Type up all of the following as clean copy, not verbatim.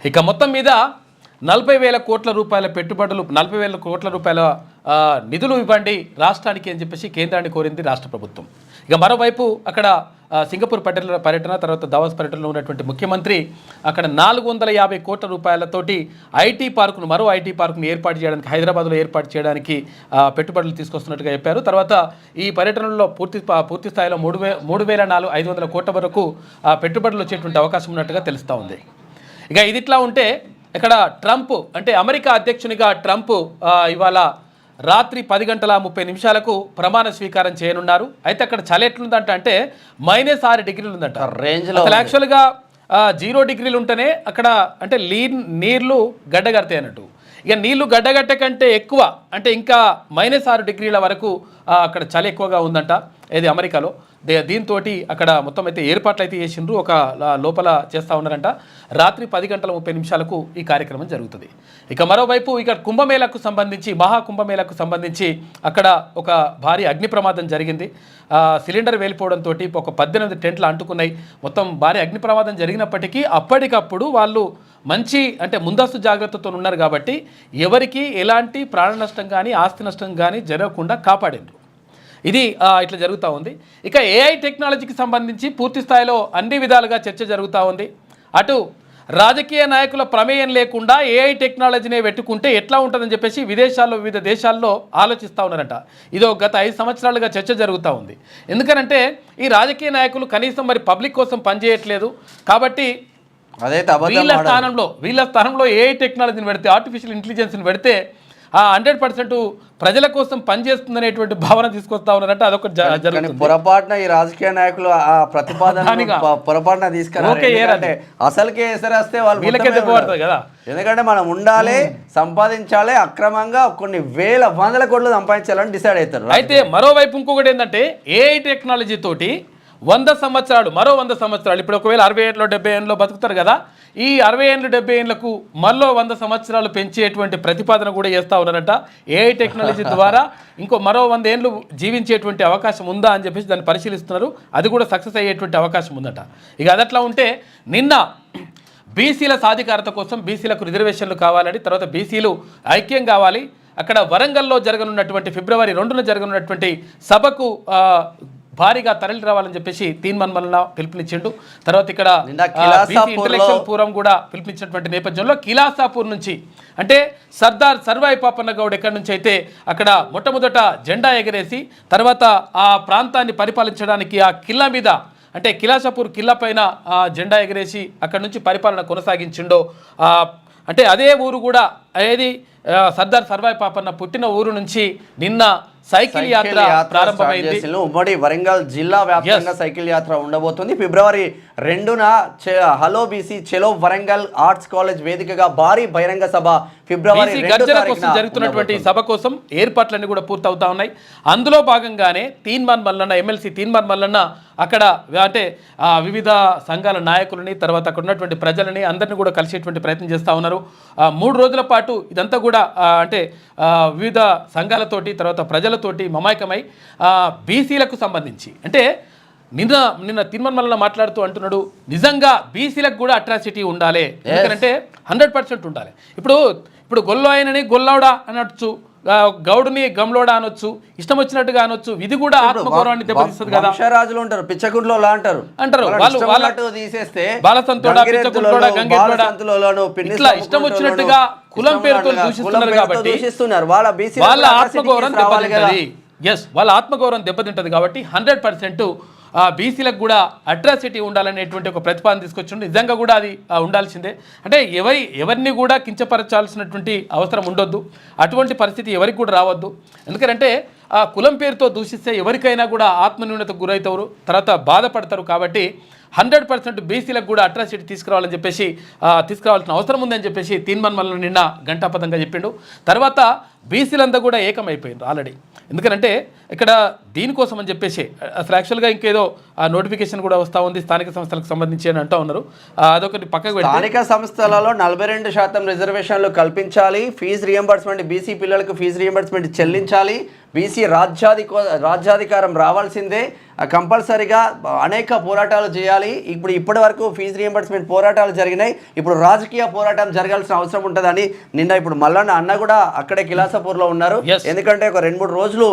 ఇక మొత్తం మీద 40,000 కోట్ల రూపాయల పెట్టుబడులు 40,000 కోట్ల రూపాయల నిధులు ఇవ్వండి రాష్ట్రానికి అని చెప్పేసి కేంద్రాన్ని కోరింది రాష్ట్ర ప్రభుత్వం. ఇక మరోవైపు అక్కడ సింగపూర్ పర్యటన తర్వాత దావోస్ పర్యటనలో ఉన్నటువంటి ముఖ్యమంత్రి అక్కడ 450 కోట్ల రూపాయలతోటి మరో ఐటీ పార్కును ఏర్పాటు చేయడానికి హైదరాబాద్లో ఏర్పాటు చేయడానికి పెట్టుబడులు తీసుకొస్తున్నట్టుగా చెప్పారు. తర్వాత ఈ పర్యటనలో పూర్తి స్థాయిలో 3,500 కోట్ల వరకు పెట్టుబడులు వచ్చేటువంటి అవకాశం ఉన్నట్టుగా తెలుస్తూ ఉంది. ఇక ఇది ఇట్లా ఉంటే ఇక్కడ ట్రంప్ అంటే అమెరికా అధ్యక్షునిగా ట్రంప్ ఇవాళ రాత్రి 10:30 ప్రమాణ స్వీకారం చేయనున్నారు. అయితే అక్కడ చలి ఎట్లుందంట అంటే -6 డిగ్రీలు ఉందంట రేంజ్లో. అసలు యాక్చువల్గా 0 డిగ్రీలు ఉంటేనే అక్కడ అంటే నీళ్లు గడ్డగడతాయి అన్నట్టు. ఇక నీళ్లు గడ్డగట్టే కంటే ఎక్కువ అంటే ఇంకా -6 డిగ్రీల వరకు అక్కడ చలి ఎక్కువగా ఉందంట ఇది అమెరికాలో. దీంతో అక్కడ మొత్తం అయితే ఏర్పాట్లు అయితే చేసిండ్రు, ఒక లోపల చేస్తూ ఉన్నారంట. రాత్రి 10:30 ఈ కార్యక్రమం జరుగుతుంది. ఇక మరోవైపు ఇక కుంభమేళకు సంబంధించి మహాకుంభమేళకు సంబంధించి అక్కడ ఒక భారీ అగ్ని ప్రమాదం జరిగింది. సిలిండర్ వెళ్ళిపోవడంతో ఒక 18 టెంట్లు అంటుకున్నాయి. మొత్తం భారీ అగ్ని ప్రమాదం జరిగినప్పటికీ అప్పటికప్పుడు వాళ్ళు మంచి అంటే ముందస్తు జాగ్రత్తతో ఉన్నారు కాబట్టి ఎవరికి ఎలాంటి ప్రాణ నష్టం కానీ ఆస్తి నష్టం కానీ జరగకుండా కాపాడిండ్రు. ఇది ఇట్లా జరుగుతూ ఉంది. ఇక ఏఐ టెక్నాలజీకి సంబంధించి పూర్తి స్థాయిలో అన్ని విధాలుగా చర్చ జరుగుతూ ఉంది. అటు రాజకీయ నాయకుల ప్రమేయం లేకుండా ఏఐ టెక్నాలజీనే పెట్టుకుంటే ఎట్లా ఉంటుందని చెప్పేసి వివిధ దేశాల్లో ఆలోచిస్తూ ఉన్నారట. ఇదో గత 5 సంవత్సరాలుగా చర్చ జరుగుతూ ఉంది. ఎందుకనంటే ఈ రాజకీయ నాయకులు కనీసం మరి పబ్లిక్ కోసం పనిచేయట్లేదు కాబట్టి వీళ్ళ స్థానంలో ఏఐ టెక్నాలజీని పెడితే ఆర్టిఫిషియల్ ఇంటెలిజెన్స్ని పెడితే 100% ప్రజల కోసం పనిచేస్తుందనేటువంటి భావన తీసుకొస్తా ఉన్నారంటే అదొక జరుగుతుంది. పొరపాటున ఈ రాజకీయ నాయకులు ఆ ప్రతిపాదన పొరపాటున తీసుకురాలంటే అసలుకే ఎసరేస్తే వాళ్ళు వీళ్ళకే దెబ్బపడుతుంది కదా. ఎందుకంటే మనం ఉండాలి, సంపాదించాలి, అక్రమంగా కొన్ని వందల కోట్లు సంపాదించాలని డిసైడ్ అవుతారు. అయితే మరోవైపు ఇంకొకటి ఏంటంటే ఏఐ టెక్నాలజీ తోటి 100 సంవత్సరాలు మరో 100 సంవత్సరాలు ఇప్పుడు ఒకవేళ 60 ఏళ్ళలో 70 ఏళ్ళలో బతుకుతారు కదా, ఈ 60 ఏళ్ళు 70 ఏళ్లకు మళ్ళీ 100 సంవత్సరాలు పెంచేటువంటి ప్రతిపాదన కూడా చేస్తూ ఉన్నారట. ఏఐ టెక్నాలజీ ద్వారా మరో 100 ఏళ్ళు జీవించేటువంటి అవకాశం ఉందా అని చెప్పేసి దాన్ని పరిశీలిస్తున్నారు. అది కూడా సక్సెస్ అయ్యేటువంటి అవకాశం ఉందట. ఇక అదట్లా ఉంటే నిన్న బీసీల సాధికారత కోసం బీసీలకు రిజర్వేషన్లు కావాలని తర్వాత బీసీలు ఐక్యం కావాలి అక్కడ వరంగల్లో జరగనున్నటువంటి ఫిబ్రవరి 2న జరగనున్నటువంటి సభకు భారీగా తరలి రావాలని చెప్పేసి తీన్మాన్ మల్లన్న పిలుపునిచ్చిండు. తర్వాత ఇక్కడ ఇంటలెక్చువల్ ఫోరం కూడా పిలుపునిచ్చినటువంటి నేపథ్యంలో కిలాసాపూర్ నుంచి అంటే సర్దార్ సర్వాయి పాపన్న గౌడ్ ఎక్కడి నుంచి అయితే అక్కడ మొట్టమొదట జెండా ఎగరేసి తర్వాత ఆ ప్రాంతాన్ని పరిపాలించడానికి ఆ కిల్లా మీద అంటే కిలాసాపూర్ కిల్లా పైన జెండా ఎగరేసి అక్కడ నుంచి పరిపాలన కొనసాగించిండో అంటే అదే ఊరు కూడా ఏది సర్దార్ సర్వాయి పాపన్న పుట్టిన ఊరు నుంచి నిన్న సైకిల్ యాత్ర ప్రారంభమైంది. ఉమ్మడి వరంగల్ జిల్లా వ్యాప్తంగా సైకిల్ యాత్ర ఉండబోతుంది. ఫిబ్రవరి 2న హలో బీసీ చెలో వరంగల్ ఆర్ట్స్ కాలేజ్ వేదికగా భారీ బహిరంగ సభ ఫిబ్రవరి 2 కోసం జరుగుతున్నటువంటి సభ కోసం ఏర్పాట్లన్నీ కూడా పూర్తవుతా ఉన్నాయి. అందులో భాగంగానే ఎమ్మెల్సీ తీన్మాన్ మల్లన్న అక్కడ అంటే వివిధ సంఘాల నాయకులని తర్వాత అక్కడ ఉన్నటువంటి ప్రజలని అందరినీ కూడా కలిసేటువంటి ప్రయత్నం చేస్తూ ఉన్నారు. 3 రోజుల పాటు ఇదంతా కూడా అంటే వివిధ సంఘాలతోటి తర్వాత ప్రజలతోటి మమైకమై బీసీలకు సంబంధించి అంటే నిన్న తీన్మాన్ మల్లన్న మాట్లాడుతూ అంటున్నాడు నిజంగా బీసీలకు కూడా అట్రాసిటీ ఉండాలి. ఎందుకంటే 100% ఉండాలి. ఇప్పుడు గొల్లో ఆయనని గొల్లౌడా అనొచ్చు, గౌడుని గమ్లోడా అనొచ్చు, ఇష్టం వచ్చినట్టుగా అనొచ్చు. ఇది కూడా ఆత్మగౌరవాన్ని దెబ్బతీస్తుంది కదా. రాజులు ఉంటారు, పిచ్చకుంట్లో అంటారు వాళ్ళు తీసేస్తే బాలసంతోడా పిచ్చకుంట్లోడా గంగేట్లోడా ఇట్లా ఇష్టం వచ్చినట్టుగా కులం పేరుతో దూషిస్తున్నారు కాబట్టి వాళ్ళ ఆత్మగౌరవం దెబ్బతింటది. వాళ్ళ ఆత్మగౌరవం దెబ్బతింటది కాబట్టి 100% బీసీలకు కూడా అట్రాసిటీ ఉండాలనేటువంటి ఒక ప్రతిపాదన తీసుకొచ్చిండు. నిజంగా కూడా అది ఉండాల్సిందే. అంటే ఎవరిని కూడా కించపరచాల్సినటువంటి అవసరం ఉండొద్దు, అటువంటి పరిస్థితి ఎవరికి కూడా రావద్దు. ఎందుకంటే ఆ కులం పేరుతో దూషిస్తే ఎవరికైనా కూడా ఆత్మన్యూనతకు గురవుతారు, తర్వాత బాధపడతారు. కాబట్టి 100% బీసీలకు కూడా అట్రాసిటీ తీసుకురావాలని చెప్పేసి తీసుకురావాల్సిన అవసరం ఉందని చెప్పేసి తీన్మాన్ మల్లన్న నిన్న ఘంటాపథంగా చెప్పిండు. తర్వాత బీసీలంతా కూడా ఏకమైపోయినారు ఆల్రెడీ. ఎందుకంటే ఇక్కడ దీనికోసం అని చెప్పేసి అసలు యాక్చువల్గా ఇంకేదో ఆ నోటిఫికేషన్ కూడా వస్తూ ఉంది స్థానిక సంస్థలకు సంబంధించి అని అంటూ ఉన్నారు. అదొకటి పక్కకు పెట్టి స్థానిక సంస్థలలో 42% రిజర్వేషన్లు కల్పించాలి, ఫీజు రియంబర్స్మెంట్, బీసీ పిల్లలకు ఫీజు రియంబర్స్మెంట్ చెల్లించాలి, బీసీ రాజ్యాధికారం రావాల్సిందే, కంపల్సరీగా అనేక పోరాటాలు చేయాలి. ఇప్పటి వరకు ఫీజు రియంబర్స్మెంట్ పోరాటాలు జరిగినాయి, ఇప్పుడు రాజకీయ పోరాటం జరగాల్సిన అవసరం ఉంటుందని ఇప్పుడు మల్లన్న అన్న కూడా అక్కడే కిలాసపూర్లో ఉన్నారు. ఎందుకంటే ఒక 2-3 రోజులు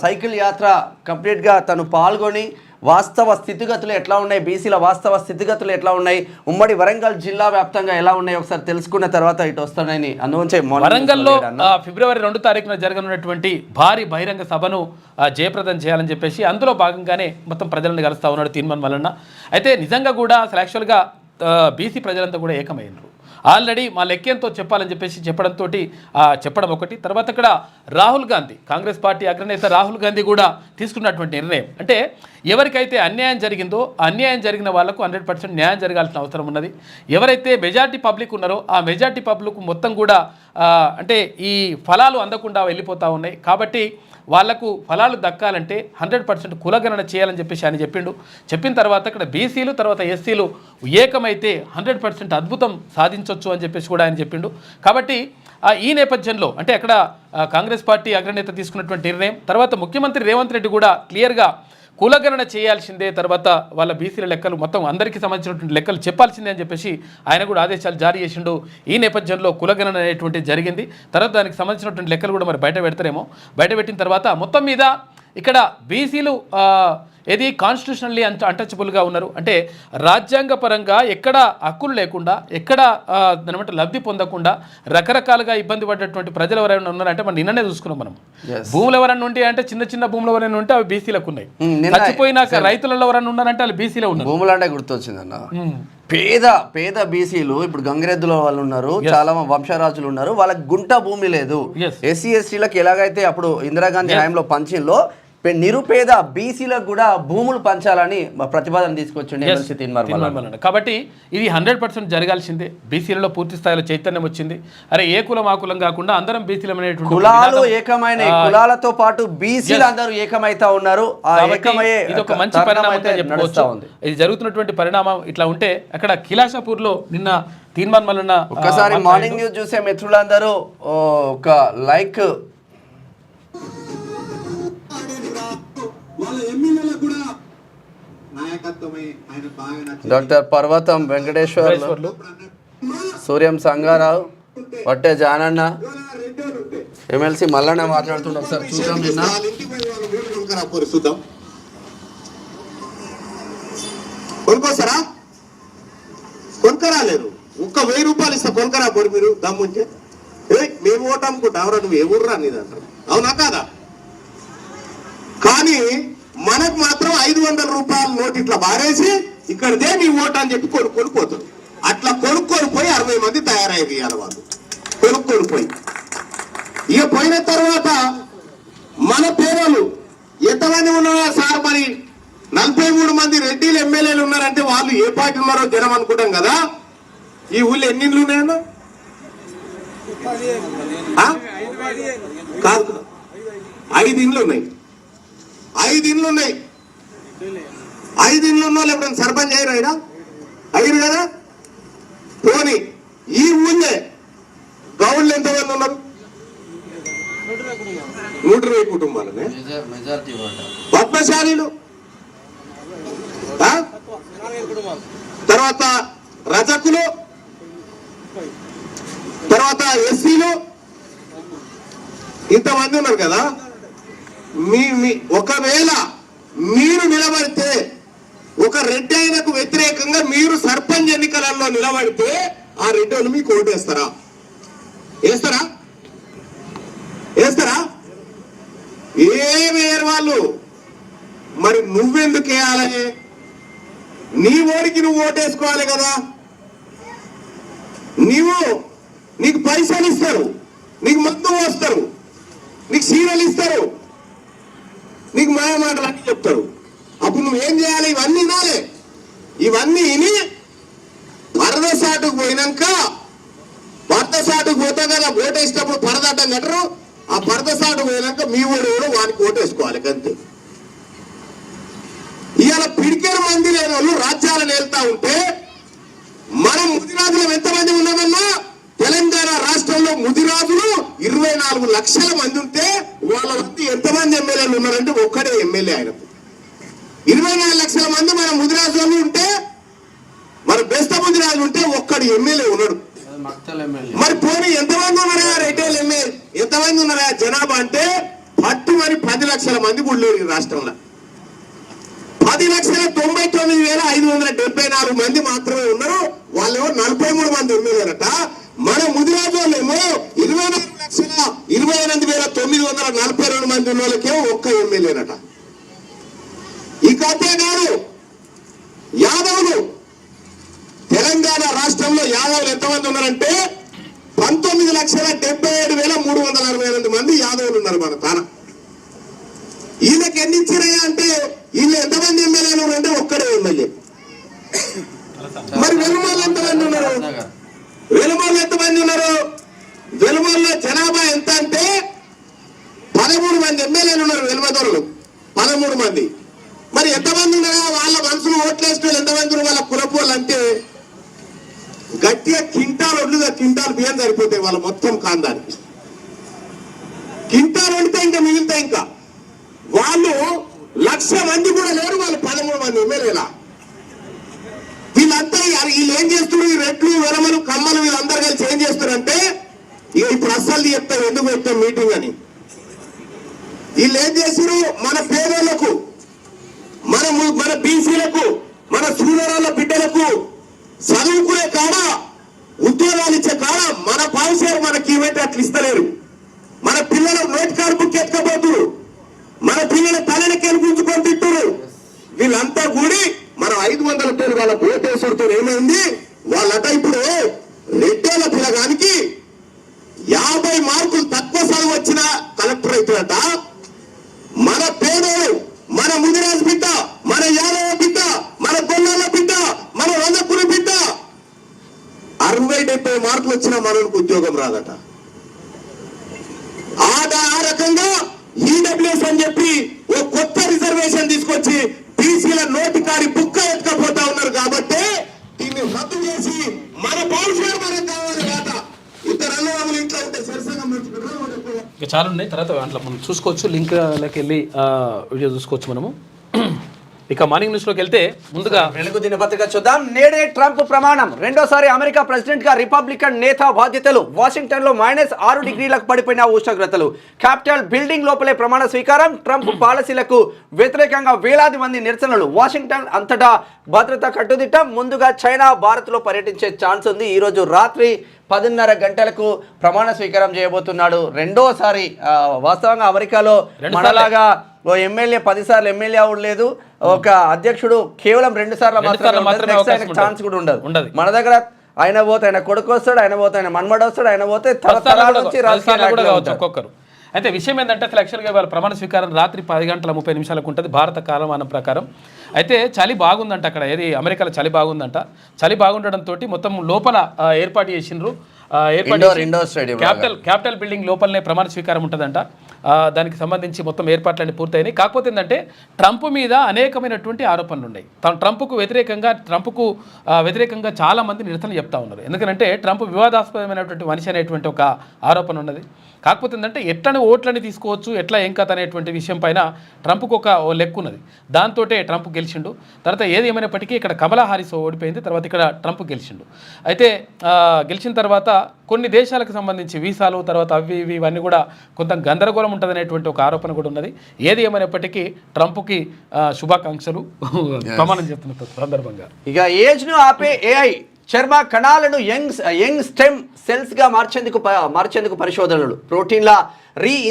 సైకిల్ యాత్ర కంప్లీట్గా తను పాల్గొని వాస్తవ స్థితిగతులు ఎట్లా ఉన్నాయి, బీసీల వాస్తవ స్థితిగతులు ఎట్లా ఉన్నాయి, ఉమ్మడి వరంగల్ జిల్లా వ్యాప్తంగా ఎలా ఉన్నాయి ఒకసారి తెలుసుకున్న తర్వాత ఇటు వస్తానని అందువచ్చే వరంగల్లో ఫిబ్రవరి 2వ తారీఖున జరగనున్నటువంటి భారీ బహిరంగ సభను జయప్రదం చేయాలని చెప్పేసి అందులో భాగంగానే మొత్తం ప్రజలను కలుస్తా ఉన్నాడు తీర్మాన్ వలన. అయితే నిజంగా కూడా అసలు యాక్చువల్గా బీసీ ప్రజలంతా కూడా ఏకమైనరు. ఆల్రెడీ మా లెక్కేంతో చెప్పాలని చెప్పేసి చెప్పడం ఒకటి. తర్వాత ఇక్కడ రాహుల్ గాంధీ, కాంగ్రెస్ పార్టీ అగ్రనేత రాహుల్ గాంధీ కూడా తీసుకున్నటువంటి నిర్ణయం అంటే ఎవరికైతే అన్యాయం జరిగిందో ఆ అన్యాయం జరిగిన వాళ్లకు 100% న్యాయం జరగాల్సిన అవసరం ఉన్నది. ఎవరైతే మెజార్టీ పబ్లిక్ ఉన్నారో ఆ మెజార్టీ పబ్లిక్ మొత్తం కూడా అంటే ఈ ఫలాలు అందకుండా వెళ్ళిపోతూ ఉన్నాయి. కాబట్టి వాళ్లకు ఫలాలు దక్కాలంటే 100% కులగణన చేయాలని చెప్పేసి ఆయన చెప్పిన తర్వాత ఇక్కడ బీసీలు తర్వాత ఎస్సీలు ఏకమైతే 100% అద్భుతం సాధించవచ్చు అని చెప్పేసి కూడా ఆయన చెప్పిండు. కాబట్టి ఈ నేపథ్యంలో అంటే అక్కడ కాంగ్రెస్ పార్టీ అగ్రనేత తీసుకున్నటువంటి నిర్ణయం తర్వాత ముఖ్యమంత్రి రేవంత్ రెడ్డి కూడా క్లియర్గా కులగణన చేయాల్సిందే, తర్వాత వాళ్ళ బీసీల లెక్కలు మొత్తం అందరికీ సంబంధించినటువంటి లెక్కలు చెప్పాల్సిందే అని చెప్పేసి ఆయన కూడా ఆదేశాలు జారీ చేసిండు. ఈ నేపథ్యంలో కులగణన అనేటువంటిది జరిగింది. తర్వాత దానికి సంబంధించినటువంటి లెక్కలు కూడా మరి బయట పెట్టిన తర్వాత మొత్తం మీద ఇక్కడ బీసీలు ఏది కాన్స్టిట్యూషనల్లీ అన్టచబుల్గా ఉన్నారు. అంటే రాజ్యాంగపరంగా ఎక్కడ హక్కులు లేకుండా ఎక్కడ దానిమంటే లబ్ధి పొందకుండా రకరకాలుగా ఇబ్బంది పడ్డటువంటి ప్రజలు ఎవరైనా ఉన్నారంటే మనం నిన్ననే చూసుకున్నాం. మనం భూములు ఎవరైనా ఉంటే అంటే చిన్న భూములు ఎవరైనా ఉంటే అవి బీసీలకు ఉన్నాయి. చచ్చిపోయినాక రైతులలో ఎవరైనా ఉన్నారంటే వాళ్ళు బీసీలో ఉన్నారు. భూములు అంటే గుర్తొచ్చిందన్న, పేద బీసీలు ఇప్పుడు గంగిరెద్దుల వాళ్ళు ఉన్నారు, చాలా వంశరాజులు ఉన్నారు, వాళ్ళకి గుంట భూమి లేదు. ఎస్సీ ఎస్టీలకు ఎలాగైతే అప్పుడు ఇందిరాగాంధీ హయాంలో పంచిందో నిరుపేద బీసీలకు కూడా భూములు పంచాలని ప్రతిపాదన తీసుకొచ్చింది. కాబట్టి ఇది 100% జరగాల్సిందే. బీసీలలో పూర్తి స్థాయిలో చైతన్యం వచ్చింది. అరే ఏ కులం ఆ కులం కాకుండా అందరం బీసీలం అనేటువంటి కులాలు ఏకమైన కులాలతో పాటు బీసీలు అందరూ ఏకమైతా ఉన్నారు. ఇది ఒక మంచి పరిణామంగా చెప్పుకోవచ్చు. ఇది జరుగుతున్నటువంటి పరిణామం ఇట్లా ఉంటే అక్కడ కిలాషాపూర్లో నిన్న తీర్మాన్ వలన ఒకసారి మార్నింగ్ న్యూస్ చూసే మిత్రులందరూ ఒక లైక్ డాక్టర్ పర్వతం వెంకటేశ్వర్లు, సూర్యం సంగారావు, వట్టే జానన్న, ఎమ్మెల్సీ మల్లన్న మాట్లాడుతుండే ఒకసారి చూద్దాం. నిన్న కొనుక్కోస్తారా? కొనుక్కరాలేరు. ఒక్క 1000 రూపాయలు ఇస్తా కొనుక్కరా పోరు మీరు దమ్ముంటే. మేము ఓటు అమ్ముకుంటావురా, నువ్వు ఏ ఊర్రా నీదంటారు, అవునా కాదా? కానీ మనకు మాత్రం 500 రూపాయల నోటు ఇట్లా బారేసి ఇక్కడదే మీ ఓటు అని చెప్పి కొనుక్కొని పోతారు. అట్లా కొనుక్కొని పోయి 60 మంది తయారయ్యారు ఇవాళ వాళ్ళు కొనుక్కొని పోయి. ఇక పోయిన తర్వాత మన పేదలు ఎంతమంది ఉన్నారో సార్, మరి 43 మంది రెడ్డిలు ఎమ్మెల్యేలు ఉన్నారంటే వాళ్ళు ఏ పార్టీ ఉన్నారో జనం అనుకుంటాం కదా. ఈ ఊళ్ళో ఎన్ని ఇండ్లు ఉన్నాయన్నా? కాదు, 5 ఇండ్లు ఉన్నాయి. 5 ఇండ్లు ఉన్నాయి. 5 ఇండ్లు ఉన్నా ఎప్పుడైనా సర్పంచ్ అయ్యారా? అయ్యారు కదా. పోనీ ఈ ఊళ్ళే గౌళ్ళు ఎంతమంది ఉన్నారు? 120 కుటుంబాలనే. పద్మశాలీలు, తర్వాత రజకులు, తర్వాత ఎస్సీలు, ఇంతమంది ఉన్నారు కదా. ఒకవేళ మీరు నిలబడితే ఒక రెడ్డి ఆయనకు వ్యతిరేకంగా మీరు సర్పంచ్ ఎన్నికలలో నిలబడితే ఆ రెడ్డి వాళ్ళు మీకు ఓటు వేస్తారా? వేస్తారా? ఏమేరు వాళ్ళు. మరి నువ్వెందుకు వేయాలి? నీ ఓడికి నువ్వు ఓటేసుకోవాలి కదా. నీకు పైసలు ఇస్తారు, నీకు మందు వస్తారు, నీకు సీరలు ఇస్తారు, నీకు మాయ మాటలు అన్ని చెప్తారు. అప్పుడు నువ్వేం చేయాలి? ఇవన్నీ వినాలి. ఇవన్నీ విని పరదసాటుకు పోయినాక, పరదసాటుకు పోతే కదా ఓటేసినప్పుడు పరదడ్డం కట్టరు, ఆ పరదసాటు పోయినాక మీ ఊరు కూడా వానికి ఓటేసుకోవాలి అంతే. ఇవాళ పిడికేరు మంది లేని వాళ్ళు రాజ్యాలను వెళ్తా ఉంటే మనం ముదిరాజులు ఎంతమంది ఉన్నామన్నా తెలంగాణ రాష్ట్రంలో ముదిరాజులు 24 లక్షల మంది ఉంటే వాళ్ళ వద్ద ఎంతమంది ఎమ్మెల్యేలు ఉన్నారంటే ఒక్కడే ఎమ్మెల్యే ఆయనకు. 24 లక్షల మంది మన ముదిరాజులు ఉంటే మన బెస్త ముదిరాజు ఉంటే ఒక్కడు ఎమ్మెల్యే ఉన్నాడు. మరి పోనీ ఎంతమంది ఉన్నారా రిటైల్ ఎమ్మెల్యే ఎంతమంది ఉన్నారా జనాభా అంటే పట్టుమని 10 లక్షల మంది కూడా లేరు ఈ రాష్ట్రంలో. 10,99,574 మంది మాత్రమే ఉన్నారు. వాళ్ళేమో 43 మంది ఎమ్మెల్యేలట. మన ముదిరాజు వాళ్ళేమో 24,28,942 మంది ఉన్న వాళ్ళకేమో ఒక్క ఎమ్మెల్యేనట. ఇక అంతేకాదు యాదవులు తెలంగాణ రాష్ట్రంలో యాదవులు ఎంతమంది ఉన్నారంటే 19,77,348 మంది యాదవులు ఉన్నారు మన తాన. వీళ్ళకి ఎన్ని ఇచ్చినాయా అంటే వీళ్ళు ఎంతమంది ఎమ్మెల్యేలు అంటే ఒక్కడే ఎమ్మెల్యే. మరి వెలుమూరులో ఎంతమంది ఉన్నారు? వెలుమూరులో ఎంతమంది ఉన్నారు? వెలుమూరులో జనాభా ఎంత అంటే 13 మంది ఎమ్మెల్యేలు ఉన్నారు. వెలుమదొరలు 13 మంది. మరి ఎంతమంది ఉన్నారా వాళ్ళ మనుషులు ఓట్లేసిన ఎంతమంది ఉన్నారు వాళ్ళ కులపోళ్ళు అంటే గట్టిగా కింటాలు ఒడ్లుగా కింటాలు బియ్యం సరిపోతాయి వాళ్ళ మొత్తం కాందానికి. కింటాలు వండితే ఇంకా మిగులుతాయి. ఇంకా వాళ్ళు 1,00,000 మంది కూడా లేరు. వాళ్ళు 13 మంది ఎమ్మెల్యేలా. వీళ్ళంతా వీళ్ళు ఏం చేస్తున్నారు? ఈ రెడ్లు వెలమలు కమ్మలు వీళ్ళందరూ కలిసి ఏం చేస్తున్నారంటే ఇక ఇప్పుడు అస్సలు చెప్తారు ఎందుకు పెట్టాం మీటింగ్ అని. వీళ్ళు ఏం చేస్తారు? మన పేదలకు మన బీసీలకు మన సూదరాల బిడ్డలకు చదువుకునే కాడ ఉద్యోగాలు ఇచ్చే కాడ మన పావుసేరు మనకి ఇవ్వంటే అట్లా ఇస్తలేరు. మన పిల్లల నోట్ కార్డు బుక్ ఎత్తుకపోతున్నారు. మన పిల్లల తలనికి గుంజుకొని తిట్టున్నారు. వీళ్ళంతా కూడి మనం 500 పేరు వాళ్ళ ఓటేసుడుతో ఏమైంది? వాళ్ళట ఇప్పుడు రెడ్డోళ్ళ పిల్లగానికి 50 మార్కులు తక్కువ చదువు వచ్చిన కలెక్టర్ అవుతుందట. మన పేదోడు మన ముదిరాజు బిడ్డ మన యాదవ బిడ్డ మన గొల్లాల బిడ్డ మన వందపురి బిడ్డ 60-70 మార్కులు వచ్చిన మనకు ఉద్యోగం రాదట. ఆ రకంగా ఈడబ్ల్యూఎస్ అని చెప్పి ఓ కొత్త రిజర్వేషన్ తీసుకొచ్చి బీసీల నోటి కాడి బుక్క ఎత్తుకపోతా ఉన్నారు. కాబట్టి దీన్ని రద్దు చేసి మన భవిష్యత్తు మనకు కావాలి కాక ఇద్దరు అన్నదమ్ములు ఇంట్లో ఉంటే సరసంగా ఇక చాలా ఉన్నాయి. తర్వాత దాంట్లో మనం చూసుకోవచ్చు, లింక్లోకి వెళ్ళి వీడియో చూసుకోవచ్చు మనము. ఇక మార్నింగ్ న్యూస్లోకి వెళ్తే ముందుగా వెలుగు దినపత్రిక చూద్దాం. నేడే ట్రంప్ ప్రమాణం. రెండోసారి అమెరికా ప్రెసిడెంట్ గా రిపబ్లికన్ నేత బాధ్యతలు. వాషింగ్టన్ లో -6 డిగ్రీలకు పడిపోయిన ఉష్ణోగ్రతలు. క్యాపిటల్ బిల్డింగ్ లోపలే ప్రమాణ స్వీకారం. ట్రంప్ పాలసీలకు వ్యతిరేకంగా వేలాది మంది నిరసనలు. వాషింగ్టన్ అంతటా భద్రత కట్టుదిట్టం. ముందుగా చైనా భారత్ లో పర్యటించే ఛాన్స్ ఉంది. ఈ రోజు రాత్రి 10:30 గంటలకు ప్రమాణ స్వీకారం చేయబోతున్నాడు. రెండోసారి వాస్తవంగా అమెరికాలో మనలాగా ఓ ఎమ్మెల్యే 10 సార్లు ఎమ్మెల్యే అవ్వలేదు. ఒక అధ్యక్షుడు కేవలం 2 సార్లు మాత్రమే ఛాన్స్ కూడా ఉండదు. మన దగ్గర ఆయన పోతే ఆయన కొడుకు వస్తాడు, ఆయన పోతే ఆయన మన్మడు వస్తాడు, ఆయన పోతే తరతరాల నుంచి ఒక్కొక్కరు. అయితే విషయం ఏంటంటే అసలు యాక్చువల్గా వాళ్ళ ప్రమాణ స్వీకారం రాత్రి 10:30 ఉంటుంది భారత కాలమానం ప్రకారం. అయితే చలి బాగుందంట అక్కడ, ఏది అమెరికాలో చలి బాగుందంట. చలి బాగుండడంతో మొత్తం లోపల ఏర్పాటు చేసిండ్రు. క్యాపిటల్ బిల్డింగ్ లోపలనే ప్రమాణ స్వీకారం ఉంటుందంట. దానికి సంబంధించి మొత్తం ఏర్పాట్లన్నీ పూర్తయినాయి. కాకపోతే ఏంటంటే ట్రంప్ మీద అనేకమైనటువంటి ఆరోపణలు ఉన్నాయి. ట్రంప్కు వ్యతిరేకంగా చాలామంది నిరసన చెప్తా ఉన్నారు. ఎందుకంటే ట్రంప్ వివాదాస్పదమైనటువంటి మనిషి అనేటువంటి ఒక ఆరోపణ ఉన్నది. కాకపోతే ఏంటంటే ఎట్లని ఓట్లని తీసుకోవచ్చు, ఎట్లా ఏం కథ అనేటువంటి విషయం పైన ట్రంప్కు ఒక లెక్క ఉన్నది. దాంతో ట్రంప్ గెలిచిండు. తర్వాత ఏది ఏమైనప్పటికీ ఇక్కడ కమలా హారిస్ ఓడిపోయింది, తర్వాత ఇక్కడ ట్రంప్ గెలిచిండు. అయితే గెలిచిన తర్వాత కొన్ని దేశాలకు సంబంధించి వీసాలు తర్వాత అవి ఇవన్నీ కూడా కొంత గందరగోళం ఉంటుంది అనేటువంటి ఒక ఆరోపణ కూడా ఉన్నది. ఏది ఏమైనప్పటికీ ట్రంప్కి శుభాకాంక్షలు ప్రమాణం చేస్తున్న సందర్భంగా. ఇక ఏజ్ను ఆపే ఏఐ చర్మ కణాలను యంగ్ స్టెమ్ సెల్స్గా మార్చేందుకు పరిశోధనలు. ప్రోటీన్ల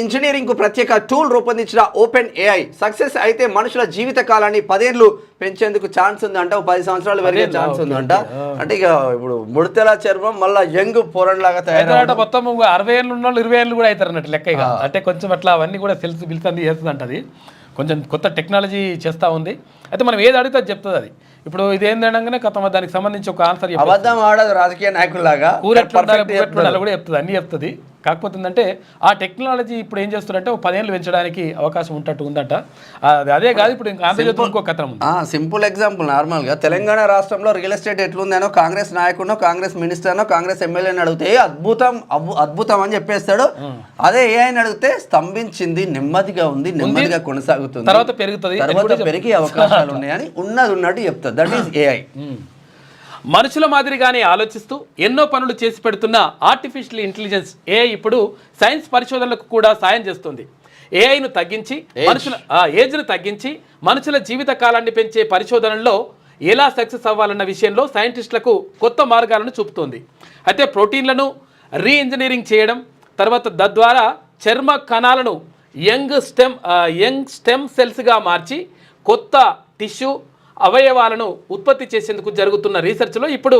ఇంజనీరింగ్కు ప్రత్యేక టూల్ రూపొందించిన ఓపెన్ ఏఐ సక్సెస్ అయితే మనుషుల జీవిత కాలాన్ని 10 ఏళ్ళు పెంచేందుకు ఛాన్స్ ఉందంట. 10 సంవత్సరాలు పెరిగే ఛాన్స్ ఉందంట. అంటే ఇక ఇప్పుడు ముడతల చర్మం మళ్ళీ యంగ్ పోరన్ లాగా తయారు మొత్తం 60 ఏళ్ళు ఉన్న 20 ఏళ్ళు కూడా అవుతారు అన్నట్టు లెక్క. అంటే కొంచెం అట్లా అవన్నీ కూడా సెల్స్ బిల్స్ చేస్తుంది అంట. అది కొంచెం కొత్త టెక్నాలజీ చేస్తూ ఉంది. అయితే మనం ఏది అడిగితే అది చెప్తుంది. అది ఇప్పుడు ఇది ఏందనగానే దానికి సంబంధించి ఒక ఆన్సర్ అబద్ధం ఆడదు రాజకీయ నాయకుల్లాగా కూడా చెప్తుంది, అన్ని చెప్తుంది. కాకపోతే ఏంటంటే ఆ టెక్నాలజీ ఇప్పుడు ఏం చేస్తున్నారంటే ఒక 10 ఏళ్ళు పెంచడానికి అవకాశం ఉంటట్టు ఉందట. అదే కాదు ఇప్పుడు ఇంకా ఆంధ్రజ్యోతిలో ఇంకో కథనం ఉంది. సింపుల్ ఎగ్జాంపుల్, నార్మల్గా తెలంగాణ రాష్ట్రంలో రియల్ ఎస్టేట్ ఎట్లుందనో కాంగ్రెస్ నాయకుడినో కాంగ్రెస్ మినిస్టర్నో కాంగ్రెస్ ఎమ్మెల్యేని అడిగితే అద్భుతం అని చెప్పేస్తాడు. అదే ఏఐని అడిగితే స్తంభించింది, నెమ్మదిగా ఉంది, నెమ్మదిగా కొనసాగుతుంది, తర్వాత పెరుగుతుంది, తర్వాత పెరిగే అవకాశాలు ఉన్నాయని ఉన్నది ఉన్నట్టు చెప్తారు. That is AI. మనుషుల మాదిరిగానే ఆలోచిస్తూ ఎన్నో పనులు చేసి పెడుతున్న ఆర్టిఫిషియల్ ఇంటెలిజెన్స్ ఏఐ ఇప్పుడు సైన్స్ పరిశోధనలకు కూడా సాయం చేస్తుంది. ఏఐను తగ్గించి ఏజ్ను తగ్గించి మనుషుల జీవిత కాలాన్ని పెంచే పరిశోధనల్లో ఎలా సక్సెస్ అవ్వాలన్న విషయంలో సైంటిస్టులకు కొత్త మార్గాలను చూపుతోంది. అయితే ప్రోటీన్లను రీఇంజనీరింగ్ చేయడం, తర్వాత తద్వారా చర్మ కణాలను యంగ్ స్టెమ్ సెల్స్గా మార్చి కొత్త టిష్యూ అవయవాలను ఉత్పత్తి చేసేందుకు జరుగుతున్న రీసెర్చ్లో ఇప్పుడు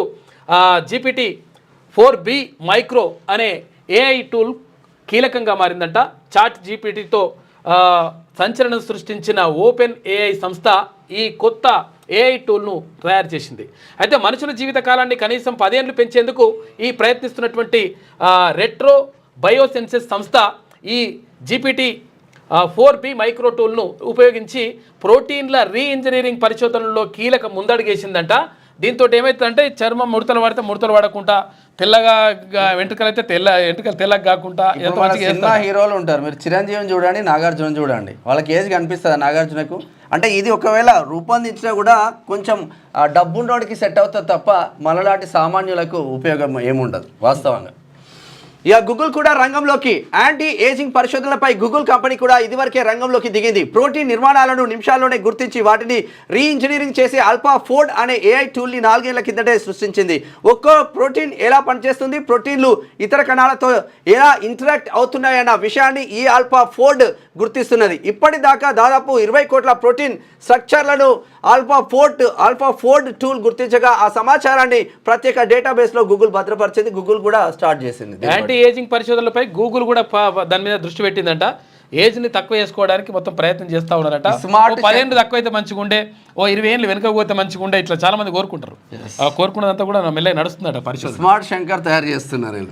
GPT-4b మైక్రో అనే ఏఐ టూల్ కీలకంగా మారిందంట. చాట్ జీపీటీతో సంచలనం సృష్టించిన ఓపెన్ ఏఐ సంస్థ ఈ కొత్త ఏఐ టూల్ను తయారు చేసింది. అయితే మనుషుల జీవిత కాలాన్ని కనీసం 10 ఏళ్ళు పెంచేందుకు ఈ ప్రయత్నిస్తున్నటువంటి రెట్రో బయోసెన్సెస్ సంస్థ ఈ GPT-4b మైక్రో టూల్ను ఉపయోగించి ప్రోటీన్ల రీఇంజనీరింగ్ పరిశోధనలో కీలక ముందడుగేసిందంట. దీంతో ఏమవుతుందంటే చర్మం ముడతలు పడితే ముడతలు పడకుండా, తెల్లగా వెంట్రుకలు అయితే వెంట్రుకలు తెల్లగా కాకుండా సినిమా హీరోలు ఉంటారు. మీరు చిరంజీవిని చూడండి, నాగార్జున చూడండి, వాళ్ళకి ఏజ్ కనిపిస్తుంది నాగార్జునకు. అంటే ఇది ఒకవేళ రూపొందించినా కూడా కొంచెం డబ్బున్నోడికి సెట్ అవుతుంది తప్ప మనలాంటి సామాన్యులకు ఉపయోగం ఏముండదు వాస్తవంగా. ఇక గూగుల్ కూడా రంగంలోకి. యాంటీ ఏజింగ్ పరిశోధనలపై గూగుల్ కంపెనీ కూడా ఇదివరకే రంగంలోకి దిగింది. ప్రోటీన్ నిర్మాణాలను నిమిషాల్లోనే గుర్తించి వాటిని రీఇంజనీరింగ్ చేసే AlphaFold అనే ఏఐ టూల్ని 4 ఏళ్ల కిందటే సృష్టించింది. ఒక్కో ప్రోటీన్ ఎలా పనిచేస్తుంది, ప్రోటీన్లు ఇతర కణాలతో ఎలా ఇంటరాక్ట్ అవుతున్నాయన్న విషయాన్ని ఈ AlphaFold గుర్తిస్తున్నది. ఇప్పటిదాకా దాదాపు 20 కోట్ల ప్రోటీన్ స్ట్రక్చర్లను AlphaFold టూల్ గుర్తించగా ఆ సమాచారాన్ని ప్రత్యేక డేటాబేస్లో గూగుల్ భద్రపరిచింది. గూగుల్ కూడా స్టార్ట్ చేసింది. యాంటీ ఏజింగ్ పరిశోధనలపై గూగుల్ కూడా దాని మీద దృష్టి పెట్టిందంట. ఏజ్ని తక్కువ చేసుకోవడానికి మొత్తం ప్రయత్నం చేస్తూ ఉన్నారట. 10 ఏళ్ళు తక్కువ అయితే మంచిగా ఉండే, 20 ఏళ్ళు వెనుక పోతే మంచిగా ఉండే, ఇట్లా చాలా మంది కోరుకుంటారు. కోరుకున్నదంతా కూడా మెల్లగా నడుస్తుందట పరిశోధన. స్మార్ట్ శంకర్ తయారు చేస్తున్నారు.